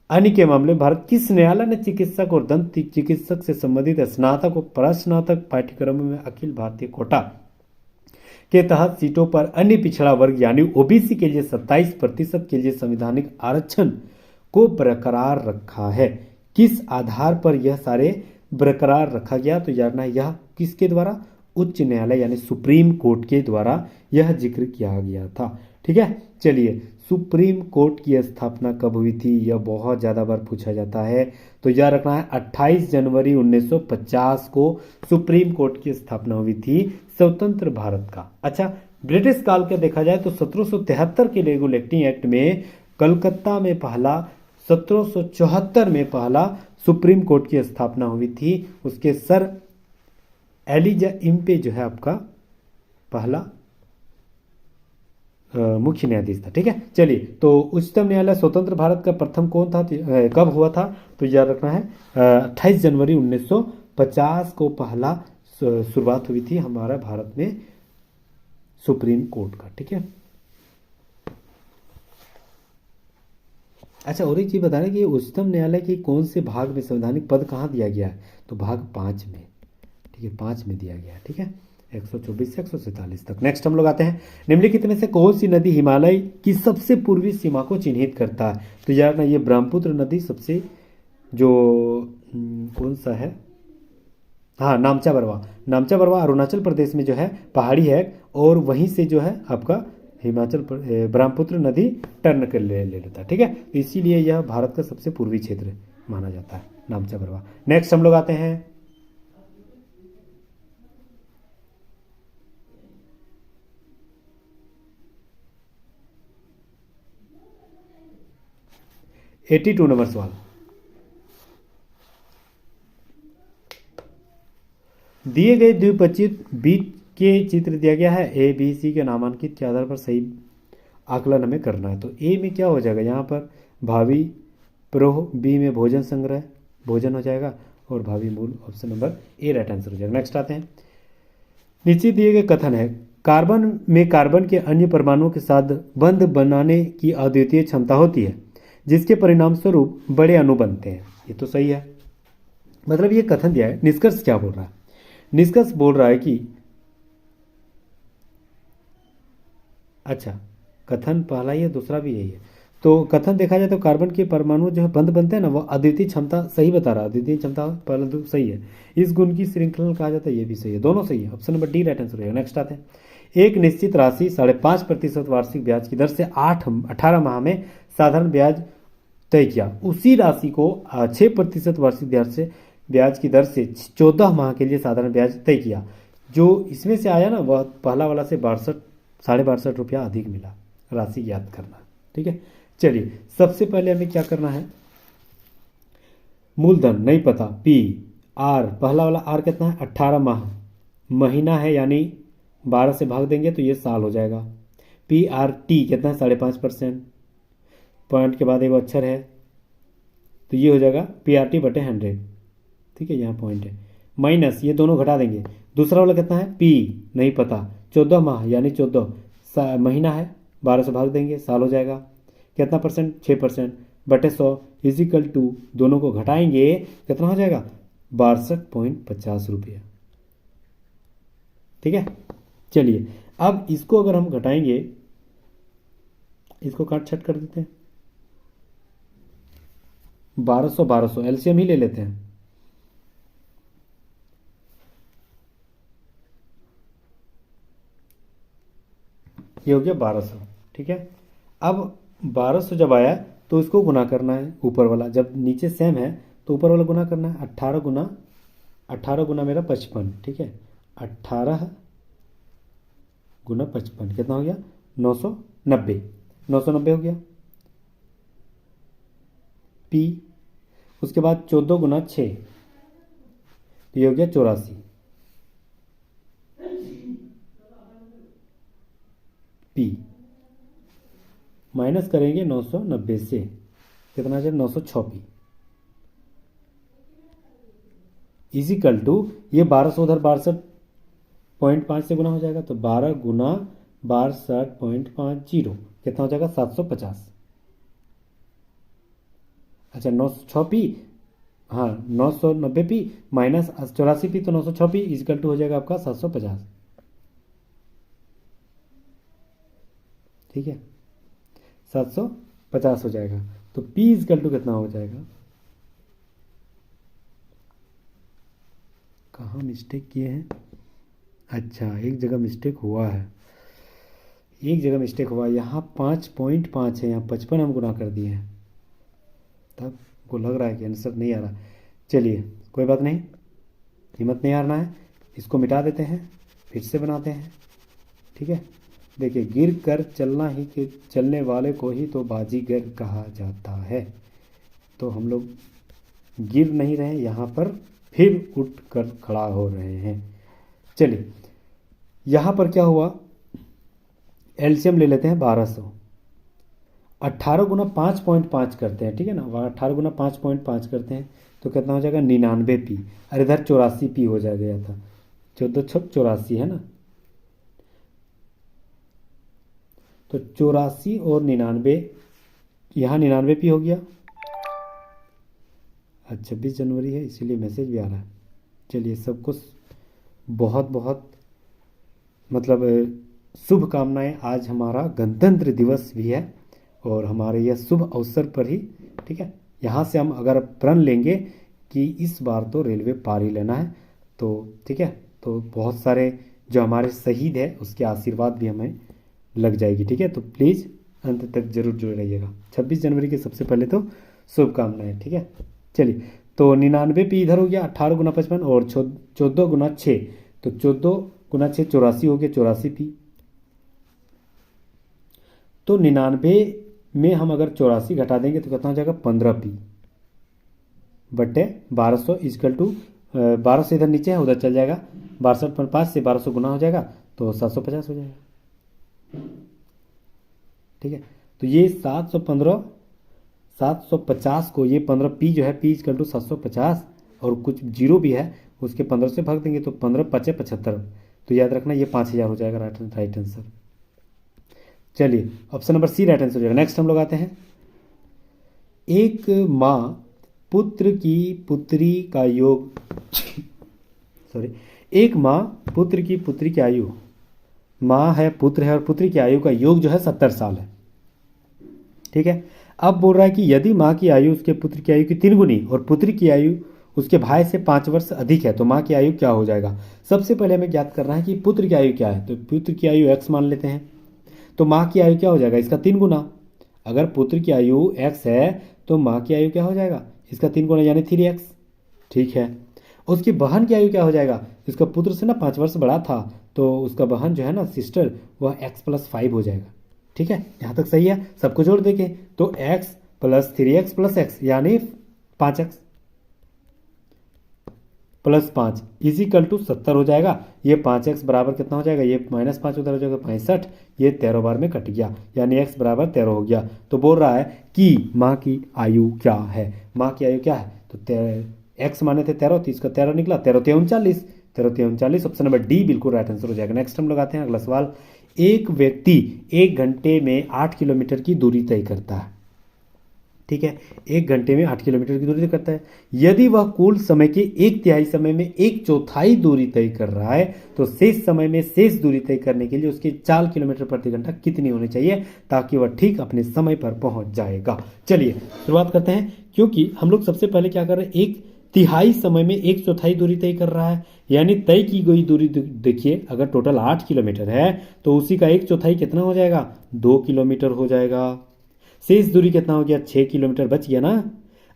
अन्य के मामले में भारत किस न्यायालय ने चिकित्सक और दंत चिकित्सक से संबंधित स्नातक और परास्नातक पाठ्यक्रमों में अखिल भारतीय कोटा के तहत सीटों पर अन्य पिछड़ा वर्ग यानी ओबीसी के लिए 27% के लिए संवैधानिक आरक्षण को बरकरार रखा है? किस आधार पर यह सारे बरकरार रखा गया? तो यार ना यह किसके द्वारा? उच्च न्यायालय यानी सुप्रीम कोर्ट के द्वारा यह जिक्र किया गया था। ठीक है, चलिए सुप्रीम कोर्ट की स्थापना कब हुई थी? यह बहुत ज़्यादा बार पूछा जाता है, तो याद रखना है 28 जनवरी 1950 को सुप्रीम कोर्ट की स्थापना हुई थी स्वतंत्र भारत का। अच्छा, ब्रिटिश काल का देखा जाए तो 1773 के रेगुलेटिंग एक्ट में कलकत्ता में पहला, 1774 में पहला सुप्रीम कोर्ट की स्थापना हुई थी। उसके सर एलिजा इम्पे जो है आपका पहला मुख्य न्यायाधीश था। ठीक है, चलिए तो उच्चतम न्यायालय स्वतंत्र भारत का प्रथम कौन था? कब हुआ था? तो याद रखना है 28 जनवरी 1950 को पहला शुरुआत हुई थी हमारा भारत में सुप्रीम कोर्ट का। ठीक है, अच्छा और एक चीज बता रहे कि उच्चतम न्यायालय के कौन से भाग में संवैधानिक पद कहाँ दिया गया है? तो भाग 5 में। ठीक है, 5 में दिया गया है। ठीक है, 124 से 147 तक। नेक्स्ट हम लोग आते हैं। निम्नलिखित में से कौन सी नदी हिमालय की सबसे पूर्वी सीमा को चिन्हित करता है? तो यार ना ये ब्रह्मपुत्र नदी सबसे जो कौन सा है, हाँ नामचा बरवा। नामचा बरवा अरुणाचल प्रदेश में जो है पहाड़ी है और वहीं से जो है आपका हिमाचल ब्रह्मपुत्र नदी टर्न कर ले लेता है। ठीक है, इसीलिए यह भारत का सबसे पूर्वी क्षेत्र माना जाता है नामचा बरवा। नेक्स्ट हम लोग आते हैं 82 नंबर सवाल। दिए गए द्विपक्षीय बीच के चित्र दिया गया है, ए बी सी के नामांकित के आधार पर सही आकलन हमें करना है। तो ए में क्या हो जाएगा? यहाँ पर भावी प्रोह, बी में भोजन संग्रह भोजन हो जाएगा और भावी मूल option number A right answer हो जाएगा। नेक्स्ट आते हैं। नीचे दिए गए कथन है कार्बन में कार्बन के अन्य परमाणुओं के साथ बंध बनाने की अद्वितीय क्षमता होती है जिसके परिणाम स्वरूप बड़े अणु बनते हैं। ये तो सही है, मतलब ये कथन दिया है। निष्कर्ष क्या बोल रहा है? निष्कर्ष बोल रहा है कि अच्छा कथन पहला ही है, दूसरा भी यही है। तो कथन देखा जाए तो कार्बन के परमाणु जो है बंद बनते हैं ना, वो अद्वितीय क्षमता सही बता रहा है, अद्वितीय क्षमता परंतु सही है। इस गुण की श्रृंखला कहा जाता है, ये भी सही है, दोनों सही है। Option number D right answer रहेगा। नेक्स्ट आते हैं, एक निश्चित राशि 5.5% वार्षिक ब्याज की दर से 18 माह में साधारण ब्याज तय किया। उसी राशि को 6% वार्षिक ब्याज की दर से 14 माह के लिए साधारण ब्याज तय किया। जो इसमें से आया ना, वह पहला वाला से 62.5 रुपया अधिक मिला। राशि याद करना, ठीक है। चलिए, सबसे पहले हमें क्या करना है, मूलधन नहीं पता, पी आर, पहला वाला आर कितना है 18 माह, महीना है यानी 12 से भाग देंगे तो ये साल हो जाएगा। पी आर टी कितना है 5.5%, पॉइंट के बाद एक अक्षर है तो ये हो जाएगा पी आर टी बटे 100, ठीक है, यहाँ पॉइंट है, माइनस ये दोनों घटा देंगे। दूसरा वाला कितना है, पी नहीं पता, 14 माह यानी 14 महीना है, 12 से भाग देंगे साल हो जाएगा। कितना परसेंट, 6% बटे 100 इजिकल टू, दोनों को घटाएंगे कितना हो जाएगा 62.50 रुपया, ठीक है। चलिए, अब इसको अगर हम घटाएंगे, इसको काट छट कर देते हैं, 1200 एलसीएम ही ले लेते हैं, ये हो गया 1200, ठीक है। अब 1200 जब आया तो इसको गुना करना है ऊपर वाला, जब नीचे सेम है तो ऊपर वाला गुना करना है, 18 गुना मेरा 55, ठीक है, 18 गुना 55 कितना हो गया 990 हो गया। पी, उसके बाद 14 गुना 6 तो ये हो गया 84, पी माइनस करेंगे 990 से, कितना आ जाए 906 पी, इजिकल टू, ये 1200 उधर 62.5 से गुना हो जाएगा तो 12 गुना 62.50 कितना हो जाएगा 750। अच्छा 906 पी, हाँ 990 पी माइनस 84 पी तो 906 पी इजिकल टू हो जाएगा आपका 750, ठीक है, 750 हो जाएगा। तो P इजकल टू कितना हो जाएगा, कहाँ मिस्टेक किए हैं, अच्छा एक जगह मिस्टेक हुआ है, यहाँ 5.5 है, यहाँ 55 हम गुना कर दिए हैं, तब को लग रहा है कि आंसर नहीं आ रहा। चलिए कोई बात नहीं, हिम्मत नहीं हारना है, इसको मिटा देते हैं, फिर से बनाते हैं, ठीक है। देखिए, गिर कर चलना ही कि चलने वाले को ही तो बाजीगर कहा जाता है, तो हम लोग गिर नहीं रहे यहाँ पर, फिर उठ कर खड़ा हो रहे हैं। चलिए, यहाँ पर क्या हुआ, एलसीएम ले लेते हैं 1200, 18 गुना 5.5 करते हैं, ठीक है ना, 18 गुना 5.5 करते हैं तो कितना हो जाएगा 99 पी, अरे इधर 84 पी हो गया था, 14 है ना, तो 84 और 99, यहाँ 99 पी हो गया। आज 26 जनवरी है इसीलिए मैसेज भी आ रहा है। चलिए, सबको बहुत बहुत मतलब शुभकामनाएं, आज हमारा गणतंत्र दिवस भी है और हमारे यह शुभ अवसर पर ही, ठीक है, यहाँ से हम अगर प्रण लेंगे कि इस बार तो रेलवे पार ही लेना है, तो ठीक है, तो बहुत सारे जो हमारे शहीद है उसके आशीर्वाद भी हमें लग जाएगी, ठीक है। तो प्लीज़ अंत तक जरूर जुड़े रहिएगा। 26 जनवरी के सबसे पहले तो शुभकामनाएं, ठीक है। चलिए, तो 99 पी इधर हो गया, 18 गुना 55 और 14 गुना 6, तो 14 गुना 6 84 हो गया, 84 पी। तो 99 में हम अगर 84 घटा देंगे तो कितना हो जाएगा 15 पी बटे 1200 इजकल टू 1200 इधर नीचे है उधर चल जाएगा, 62.5 से 1200 गुना हो जाएगा तो 750 हो जाएगा, ठीक है। तो ये 750 को, ये 15 पी जो है, पी इजकल टू 750 और कुछ जीरो भी है उसके 15 से भाग देंगे तो 15 5 75, तो याद रखना ये 5000 हो जाएगा राइट आंसर। चलिए, option number C right answer हो जाएगा। नेक्स्ट हम लोग आते हैं, एक माँ पुत्र की पुत्री का योग एक माँ पुत्र की पुत्री की आयु, माँ है पुत्र है और पुत्री की आयु का योग जो है 70 साल है। ठीक है। अब बोल रहा है कि यदि माँ की आयु उसके पुत्र की आयु की 3 गुनी और पुत्र की आयु उसके भाई से 5 वर्ष अधिक है तो माँ की आयु क्या हो जाएगा। सबसे पहले हमें ज्ञात करना है कि पुत्र की आयु क्या है, तो पुत्र की आयु x मान लेते हैं, तो माँ की आयु क्या हो जाएगा, इसका 3 गुना। अगर पुत्र की आयु x है तो माँ की आयु क्या हो जाएगा, इसका 3 गुना यानी 3x। ठीक है। उसकी बहन की आयु क्या हो जाएगा, इसका पुत्र से ना 5 वर्ष बड़ा था तो उसका बहन जो है ना सिस्टर वह x+5 हो जाएगा। ठीक है, यहाँ तक सही है। सबको जोड़ देंगे तो x+3x+x यानी 5x +5 =70 हो जाएगा। ये 5x बराबर कितना हो जाएगा, ये -5 उधर हो जाएगा 65, ये 13 बार में कट गया यानी x बराबर 13 हो गया। तो बोल रहा है कि माँ की आयु क्या है, माँ की आयु क्या है, तो x माने थे 13 तो इसका 13 निकला, 13 × 39, 13 × 39, ऑप्शन नंबर डी बिल्कुल राइट आंसर हो जाएगा। नेक्स्ट हम लोग आते हैं अगला सवाल। एक व्यक्ति 1 घंटे में 8 किलोमीटर की दूरी तय करता है। ठीक है, 1 घंटे में 8 किलोमीटर की दूरी तय करता है। यदि वह कुल समय के 1/3 समय में 1/4 दूरी तय कर रहा है तो शेष समय में शेष दूरी तय करने के लिए उसकी चाल किलोमीटर प्रति घंटा कितनी होनी चाहिए ताकि वह ठीक अपने समय पर पहुंच जाएगा। चलिए शुरुआत करते हैं, क्योंकि हम लोग सबसे पहले क्या कर रहे हैं, 1/3 समय में 1/4 दूरी तय कर रहा है, यानी तय की गई दूरी देखिए अगर टोटल 8 किलोमीटर है तो उसी का 1/4 कितना हो जाएगा, 2 किलोमीटर हो जाएगा। शेष दूरी कितना हो गया, 6 किलोमीटर बच गया ना।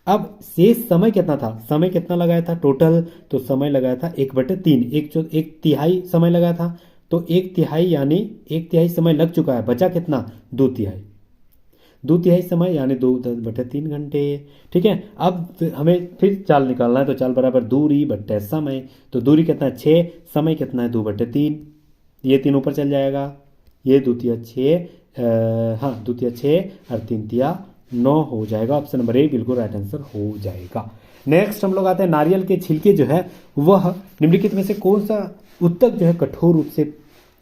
अब शेष समय कितना था, समय कितना लगाया था टोटल, तो समय लगाया था 1/3, 1/3 समय लगाया था, तो 1/3 यानी 1/3 समय लग चुका है, बचा कितना, 2/3, 2/3 समय यानी 2/3 घंटे। ठीक है, अब हमें फिर चाल निकालना है, तो चाल बराबर दूरी बट्टे समय, तो दूरी कितना है 6, समय कितना है 2/3, ये 3 ऊपर चल जाएगा, ये 2×3 6, हाँ 2×3 6 और 3×3 9 हो जाएगा। ऑप्शन नंबर ए बिल्कुल राइट आंसर हो जाएगा। नेक्स्ट हम लोग आते हैं, नारियल के छिलके जो है वह निम्नलिखित में से कौन सा उत्तक जो है कठोर रूप से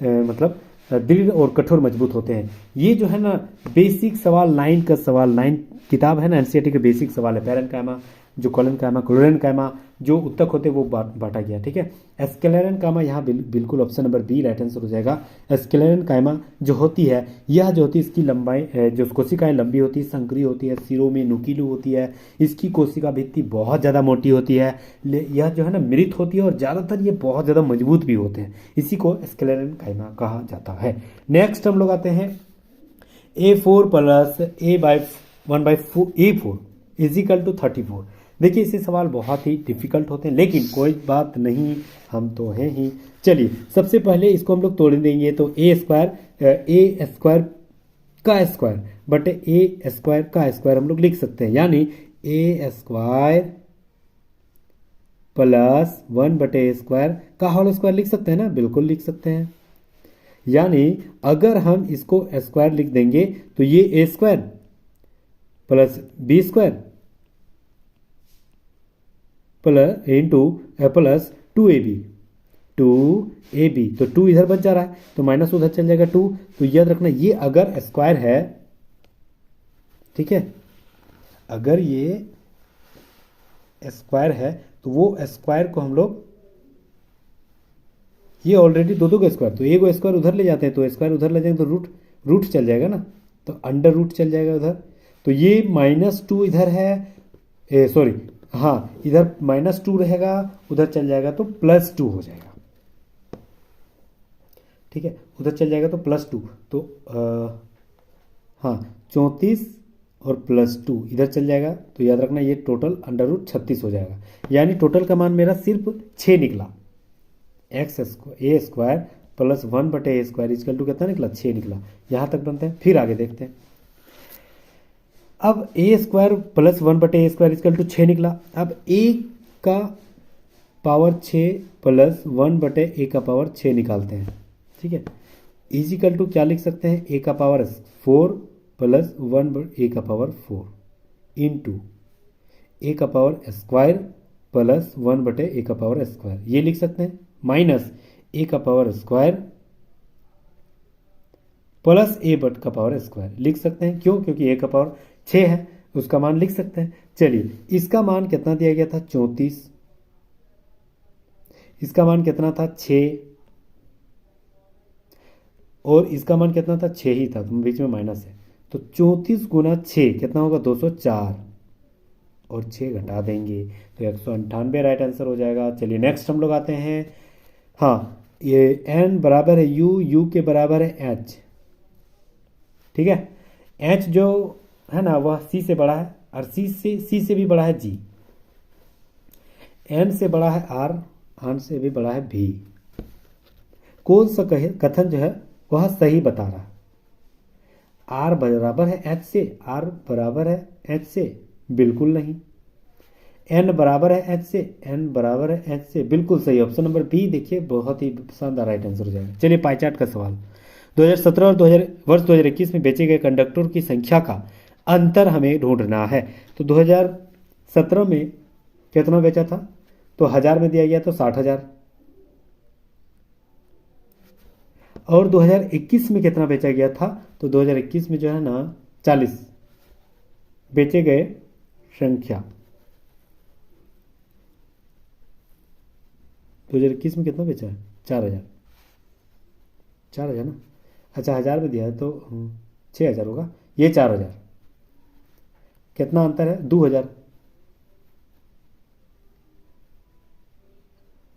मतलब दृढ़ और कठोर मजबूत होते हैं। ये जो है ना बेसिक सवाल 9 का सवाल, 9 किताब है ना एनसीईआरटी के बेसिक सवाल है। पैरेन्काइमा जो कोलेनकाइमा क्लोरेनकाइमा जो उत्तक होते हैं वो बांटा गया। ठीक है, एस्केलेरेनकाइमा यहाँ बिल्कुल option number B right answer हो जाएगा। एस्केलेरेनकाइमा जो होती है, यह जो होती है इसकी लंबाई जो कोशिकाएं लंबी होती है, संकरी होती है, सिरों में नुकीली होती है, इसकी कोशिका भित्ति बहुत ज़्यादा मोटी होती है, यह जो है ना मृत होती है और ज़्यादातर ये बहुत ज़्यादा मजबूत भी होते हैं, इसी को एस्केलेरेनकाइमा कहा जाता है। नेक्स्ट हम लोग आते हैं A4 + A/1/4 A4 = 34। देखिए इससे सवाल बहुत ही डिफिकल्ट होते हैं लेकिन कोई बात नहीं, हम तो हैं ही। चलिए सबसे पहले इसको हम लोग तोड़ देंगे, तो A² का स्क्वायर बटे A² का स्क्वायर हम लोग लिख सकते हैं, यानी A² + 1/A² का होल स्क्वायर लिख सकते हैं ना, बिल्कुल लिख सकते हैं। यानी अगर हम इसको स्क्वायर लिख देंगे तो ये A² + B² प्लस 2AB तो 2 इधर बच जा रहा है तो माइनस उधर चल जाएगा 2। तो याद रखना ये अगर स्क्वायर है, ठीक है, अगर ये स्क्वायर है तो वो स्क्वायर को हम लोग, ये ऑलरेडी दो का स्क्वायर, तो एक स्क्वायर उधर ले जाते हैं तो स्क्वायर उधर ले जाएंगे तो रूट चल जाएगा ना, तो अंडर रूट चल जाएगा उधर, तो ये -2 इधर है, सॉरी हाँ इधर -2 रहेगा, उधर चल जाएगा तो +2 हो जाएगा। ठीक है, उधर चल जाएगा तो +2, तो हाँ 34 और +2 इधर चल जाएगा, तो याद रखना ये टोटल √36 हो जाएगा। यानी टोटल का मान मेरा सिर्फ 6 निकला। A² + 1/A² कितना निकला, 6 निकला। यहाँ तक बनते हैं, फिर आगे देखते हैं। अब A² + 1/A² 6 निकला। अब A का पावर 6 + 1/A6 निकालते हैं। ठीक है, = क्या लिख सकते हैं, A का पावर 4 + 1/A4 इंटू A का पावर स्क्वायर + 1/A², ये लिख सकते हैं, माइनस A का पावर स्क्वायर प्लस A का पावर स्क्वायर लिख सकते हैं। क्यों, क्योंकि A का पावर 6 है, उसका मान लिख सकते हैं। चलिए इसका मान कितना दिया गया था, 34, इसका मान कितना था 6, और इसका मान कितना था 6 ही था, तो बीच में माइनस है, तो 34 गुना 6 कितना होगा 204, और 6 घटा देंगे तो 198 राइट आंसर हो जाएगा। चलिए नेक्स्ट हम लोग आते हैं। हाँ, ये n बराबर है u के बराबर है h, ठीक है। h जो है ना वह c से बड़ा है, और c से भी बड़ा है g, n से बड़ा है r से भी बड़ा है v। कौन सा कथन जो है वह सही बता रहा है? r बराबर है h से, r बराबर है h से, बिल्कुल नहीं। n बराबर है h से, n बराबर है h से, बिल्कुल सही। ऑप्शन नंबर बी देखिए बहुत ही शानदार राइट आंसर हो जाएगा। चलिए पाई चार्ट का सवाल। 2017 और वर्ष 2021 में बेचे गए कंडक्टर की संख्या का अंतर हमें ढूंढना है। तो 2017 में कितना बेचा था? तो 1000 में दिया गया तो 60,000। और 2021 में कितना बेचा गया था? तो 2021 में जो है ना 40 बेचे गए संख्या। 2021 में कितना बेचा है? 4000, 4000 ना। अच्छा 1000 में दिया है तो 6000 होगा, ये 4000। कितना अंतर है? 2000।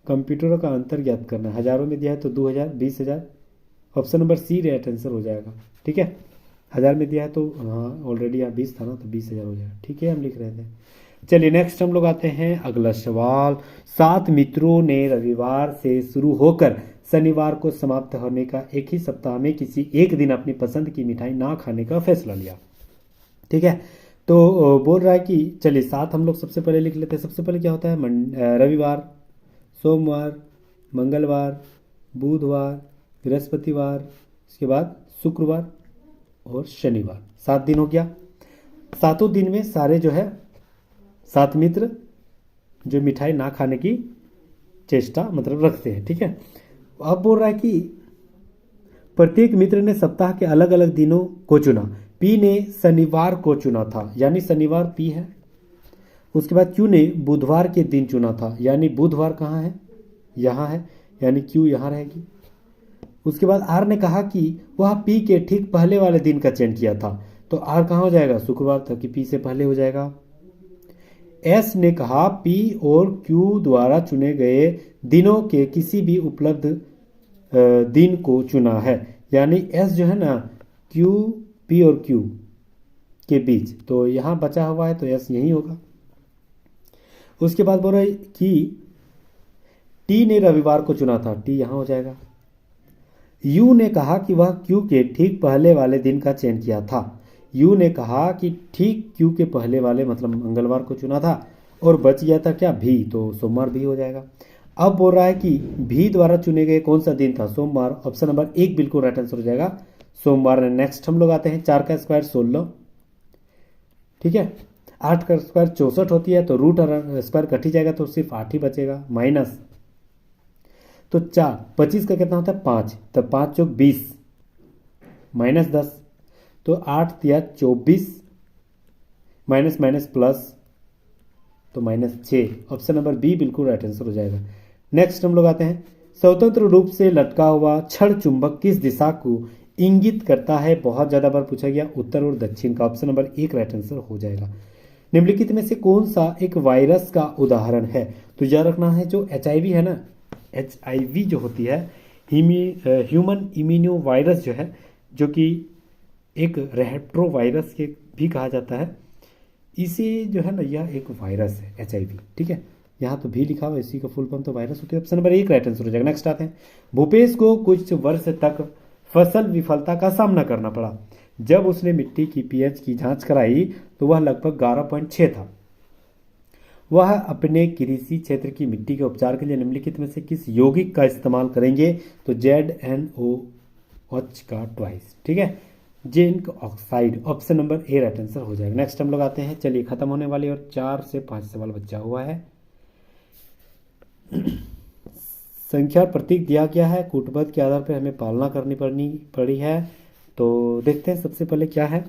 कंप्यूटरों का अंतर ज्ञात करना है। हज़ारों में दिया है तो 2000, 20,000। Option number C right answer हो जाएगा, ठीक है। 1000 में दिया है तो हाँ ऑलरेडी यहाँ 20 था ना, तो 20,000 हो जाएगा, ठीक है। हम लिख रहे थे। चलिए नेक्स्ट हम लोग आते हैं अगला सवाल। 7 मित्रों ने रविवार से शुरू होकर शनिवार को समाप्त होने का एक ही सप्ताह में किसी एक दिन अपनी पसंद की मिठाई ना खाने का फैसला लिया, ठीक है। तो बोल रहा है कि चलिए 7 हम लोग सबसे पहले लिख लेते हैं। सबसे पहले क्या होता है? रविवार, सोमवार, मंगलवार, बुधवार, बृहस्पतिवार, उसके बाद शुक्रवार और शनिवार। 7 दिन हो गया। 7 दिन में सारे जो है 7 मित्र जो मिठाई ना खाने की चेष्टा मतलब रखते हैं, ठीक है। अब बोल रहा है कि प्रत्येक मित्र ने सप्ताह के अलग अलग दिनों को चुना। पी ने शनिवार को चुना था, यानी शनिवार पी है। उसके बाद क्यू ने बुधवार के दिन चुना था, यानी बुधवार कहाँ है? यहाँ है, यानी क्यू यहाँ रहेगी। उसके बाद आर ने कहा कि वह पी के ठीक पहले वाले दिन का चयन किया था, तो आर कहाँ हो जाएगा? शुक्रवार, ताकि पी से पहले हो जाएगा। एस ने कहा पी और क्यू द्वारा चुने गए दिनों के किसी भी उपलब्ध दिन को चुना है, यानी एस जो है ना क्यू, पी और क्यू के बीच, तो यहाँ बचा हुआ है तो एस यही होगा। उसके बाद बोल रहे कि टी ने रविवार को चुना था, टी यहाँ हो जाएगा। यू ने कहा कि वह क्यू के ठीक पहले वाले दिन का चयन किया था। यू ने कहा कि ठीक क्यू के पहले वाले मतलब मंगलवार को चुना था, और बच गया था क्या? भी, तो सोमवार भी हो जाएगा। अब बोल रहा है कि भी द्वारा चुने गए कौन सा दिन था? सोमवार। ऑप्शन नंबर 1 बिल्कुल राइट आंसर हो जाएगा, सोमवार। नेक्स्ट हम लोग आते हैं 4 का स्क्वायर 16, ठीक है। 8 का स्क्वायर 64 होती है, तो रूट और स्क्वायर कट ही जाएगा तो सिर्फ 8 ही बचेगा, माइनस। तो 4, 25 का कितना होता है? 5, तो 5 चौक 20 माइनस 10, तो 8 दिया 24 माइनस माइनस प्लस, तो माइनस 6। ऑप्शन नंबर बी बिल्कुल राइट आंसर हो जाएगा। नेक्स्ट हम लोग आते हैं, स्वतंत्र रूप से लटका हुआ क्षण चुंबक किस दिशा को इंगित करता है? बहुत ज़्यादा बार पूछा गया, उत्तर और दक्षिण का। ऑप्शन नंबर 1 राइट आंसर हो जाएगा। निम्नलिखित में से कौन सा एक वायरस का उदाहरण है? तो याद रखना है जो HIV है ना, HIV जो होती है ह्यूमन इम्यूनो वायरस जो है, जो कि एक रेट्रो वायरस के भी कहा जाता है, इसे जो है ना यह एक वायरस है HIV, ठीक है। यहाँ तो भी लिखा हुआ, इसी का फुल फॉर्म तो वायरस होती है। ऑप्शन नंबर 1 राइट आंसर हो जाएगा। नेक्स्ट आते हैं, भूपेश को कुछ वर्ष तक फसल विफलता का सामना करना पड़ा। जब उसने मिट्टी की pH की जांच कराई तो वह लगभग 11.6 था। वह अपने कृषि क्षेत्र की मिट्टी के उपचार के लिए निम्नलिखित में से किस यौगिक का इस्तेमाल करेंगे? तो ZnOH का ट्वाइस, ठीक है, zinc oxide. Option number A right answer हो जाएगा। नेक्स्ट हम लोग आते हैं, चलिए खत्म होने वाली और 4 से 5 सवाल बचा हुआ है। संख्या प्रतीक दिया गया है, कूटपद के आधार पर हमें पालना करनी पड़ी है। तो देखते हैं सबसे पहले क्या है।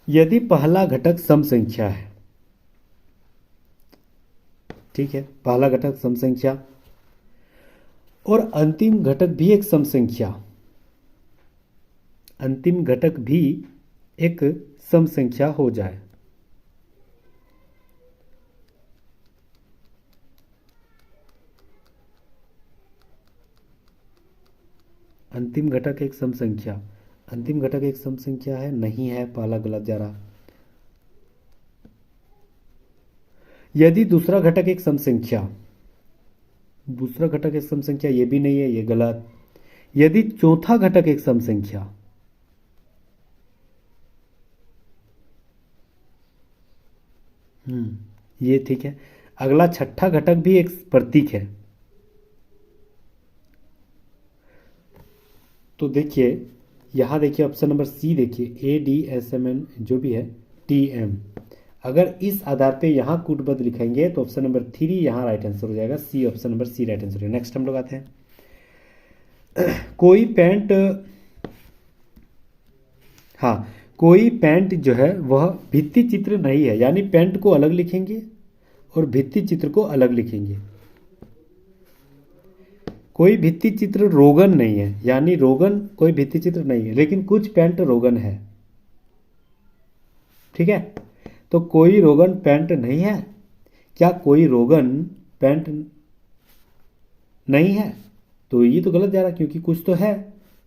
यदि पहला घटक सम संख्या है ठीक है, पहला घटक सम संख्या और अंतिम घटक भी एक सम संख्या, अंतिम घटक भी एक सम संख्या हो जाए। अंतिम घटक एक सम संख्या, अंतिम घटक एक सम संख्या है, नहीं है, पहला गलत जा रहा। यदि दूसरा घटक एक सम संख्या, दूसरा घटक एक सम संख्या, ये भी नहीं है, ये गलत। यदि चौथा घटक एक सम संख्या, ये ठीक है। अगला छठा घटक भी एक प्रतीक है। तो देखिए यहां देखिए ऑप्शन नंबर सी देखिए, ADSMN जो भी है TM, अगर इस आधार पे यहां कूटबद्ध लिखेंगे तो ऑप्शन नंबर 3 यहां राइट आंसर हो जाएगा, C, option number C right answer हो जाएगा। नेक्स्ट हम लोग आते हैं कोई पैंट, हाँ, कोई पैंट जो है वह भित्ति चित्र नहीं है, यानी पैंट को अलग लिखेंगे और भित्ति चित्र को अलग लिखेंगे। कोई भित्ति चित्र रोगन नहीं है, यानी रोगन कोई भित्ति चित्र नहीं है, लेकिन कुछ पैंट रोगन है। ठीक है, तो कोई रोगन पैंट नहीं है। क्या कोई रोगन पैंट नहीं है? तो ये तो गलत जा रहा, क्योंकि कुछ तो है,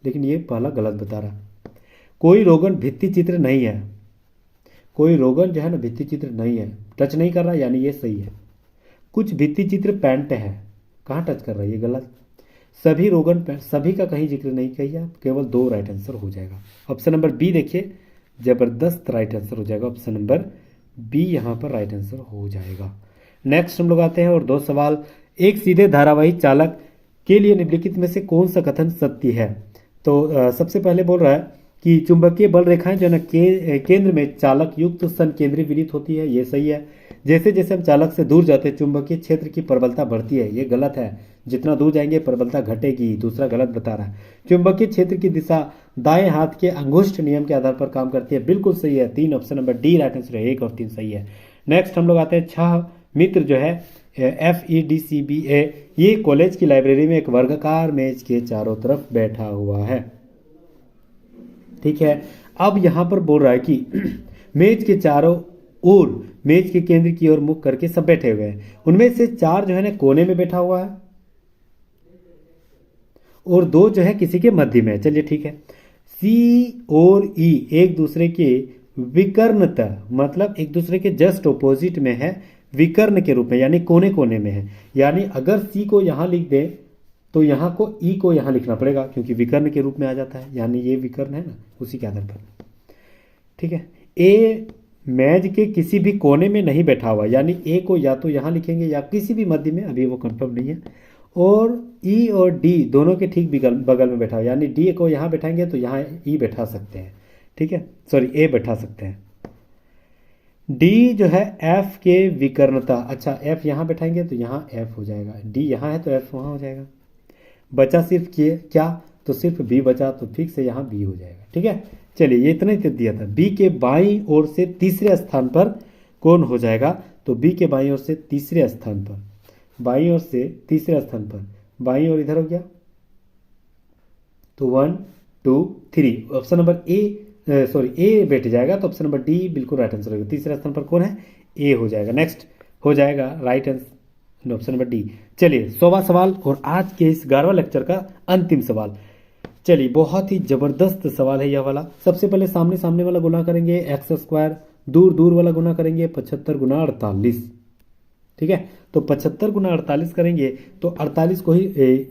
लेकिन ये पहला गलत बता रहा। कोई रोगन भित्ति चित्र नहीं है, कोई रोगन जो है ना भित्ति चित्र नहीं है, टच नहीं कर रहा, यानी ये सही है। कुछ भित्ति चित्र पैंट है, कहाँ टच कर रहा है, ये गलत। सभी रोगन पैंट, सभी का कहीं जिक्र नहीं किया, केवल 2 राइट आंसर हो जाएगा। ऑप्शन नंबर बी देखिए, जबरदस्त राइट आंसर हो जाएगा, ऑप्शन नंबर बी यहाँ पर राइट आंसर हो जाएगा। नेक्स्ट हम लोग आते हैं और 2 सवाल। एक सीधे धारावाही चालक के लिए निम्नलिखित में से कौन सा कथन सत्य है? तो सबसे पहले बोल रहा है कि चुंबकीय बल रेखाएं जो है ना केंद्र में चालक युक्त संकेंद्री विदित होती है, ये सही है। जैसे जैसे हम चालक से दूर जाते हैं चुंबकीय क्षेत्र की प्रबलता बढ़ती है, ये गलत है। जितना दूर जाएंगे प्रबलता घटेगी, दूसरा गलत बता रहा है। चुंबकीय क्षेत्र की दिशा दाएं हाथ के अंगुष्ठ नियम के आधार पर काम करती है, बिल्कुल सही है। 3, option number D right answer है, 1 और 3 सही है। नेक्स्ट हम लोग आते हैं 6 मित्र जो है FEDCBA, ये कॉलेज की लाइब्रेरी में एक वर्गाकार मेज के चारों तरफ बैठा हुआ है। ठीक है, अब यहां पर बोल रहा है कि मेज के चारों ओर, मेज के केंद्र की ओर मुख करके सब बैठे हुए हैं। उनमें से 4 जो है ना कोने में बैठा हुआ है और 2 जो है किसी के मध्य में है। चलिए ठीक है, C और E एक दूसरे के विकर्णता, मतलब एक दूसरे के जस्ट ऑपोजिट में है, विकर्ण के रूप में, यानी कोने कोने में है। यानी अगर C को यहां लिख दे तो यहाँ को E को यहाँ लिखना पड़ेगा, क्योंकि विकर्ण के रूप में आ जाता है, यानी ये विकर्ण है ना, उसी के आधार पर। ठीक है, A मेज के किसी भी कोने में नहीं बैठा हुआ, यानी A को या तो यहाँ लिखेंगे या किसी भी मध्य में, अभी वो कंफर्म नहीं है। और E और D दोनों के ठीक बगल में बैठा हुआ, यानी D को यहाँ बैठाएंगे तो यहाँ E बैठा सकते हैं। ठीक है, सॉरी A बैठा सकते हैं। D जो है F के विकर्णता, अच्छा F यहाँ बैठाएंगे तो यहाँ F हो जाएगा, D यहाँ है तो F वहाँ हो जाएगा। बचा सिर्फ क्या, तो सिर्फ B बचा, तो फिक्स से यहाँ B हो जाएगा। ठीक है, चलिए ये इतना ही दिया था। B के बाईं ओर से तीसरे स्थान पर कौन हो जाएगा? तो B के बाईं ओर से तीसरे स्थान पर, बाईं ओर से तीसरे स्थान पर, बाईं ओर इधर हो गया तो 1 2 3, ऑप्शन नंबर ए बैठ जाएगा, तो ऑप्शन नंबर डी बिल्कुल राइट आंसर होगा। तीसरे स्थान पर कौन है? ए हो जाएगा। नेक्स्ट हो जाएगा right answer option number D. चलिए 100वां सवाल और आज के इस 11वां लेक्चर का अंतिम सवाल। चलिए बहुत ही जबरदस्त सवाल है यह वाला। सबसे पहले सामने सामने वाला गुना करेंगे x², दूर दूर वाला गुना करेंगे 75 गुना 48। ठीक है, तो 75 गुना 48 करेंगे तो 48 को ही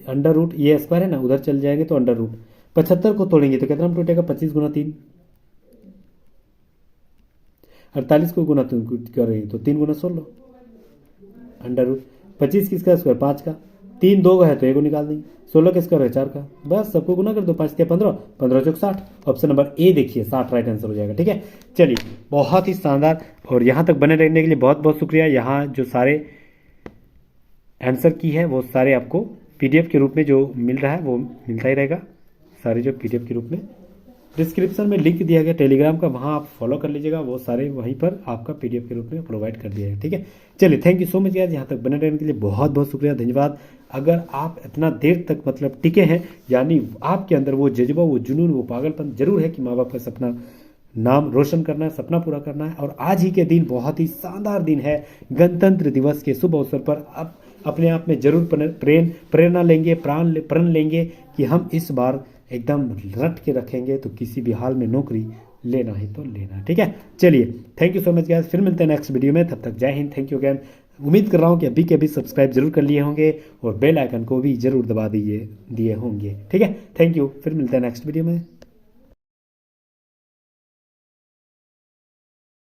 अंडर रूट, ये स्क्वायर है ना, उधर चल जाएंगे तो अंडर रूट 75 को तोड़ेंगे तो कितना टूटेगा? 25 गुना 3। 48 को गुना करेंगे तो 3 गुना 16 अंडर रूट 25 किसका स्क्वायर? 5 का, 3 2 का है तो 1 को निकाल देंगे, 16 का स्क्वायर है 4 का, बस सबको गुना कर दो, 5 के 15, 15 चौक 60। ऑप्शन नंबर ए देखिए 60 राइट आंसर हो जाएगा। ठीक है, चलिए बहुत ही शानदार, और यहाँ तक बने रहने के लिए बहुत बहुत शुक्रिया। यहाँ जो सारे आंसर की है वो सारे आपको PDF के रूप में जो मिल रहा है वो मिलता ही रहेगा, सारे जो PDF के रूप में डिस्क्रिप्शन में लिंक दिया गया टेलीग्राम का, वहाँ आप फॉलो कर लीजिएगा, वो सारे वहीं पर आपका PDF के रूप में प्रोवाइड कर दिया है। ठीक है, चलिए thank you so much guys, यहाँ तक बने रहने के लिए बहुत बहुत शुक्रिया, धन्यवाद। अगर आप इतना देर तक मतलब टिके हैं, यानी आपके अंदर वो जज्बा, वो जुनून, वो पागलपन जरूर है कि माँ बाप का सपना नाम रोशन करना है, सपना पूरा करना है। और आज ही के दिन बहुत ही शानदार दिन है, गणतंत्र दिवस के शुभ अवसर पर आप अपने आप में जरूर प्रेरणा लेंगे, प्रण लेंगे कि हम इस बार एकदम रट के रखेंगे, तो किसी भी हाल में नौकरी लेना ही तो लेना। ठीक है, चलिए thank you so much guys, फिर मिलते हैं नेक्स्ट वीडियो में, तब तक जय हिंद, थैंक यू अगेन। उम्मीद कर रहा हूँ कि अभी के अभी सब्सक्राइब जरूर कर लिए होंगे और बेल आइकन को भी जरूर दबा दिए होंगे। ठीक है, थैंक यू, फिर मिलते हैं नेक्स्ट वीडियो में।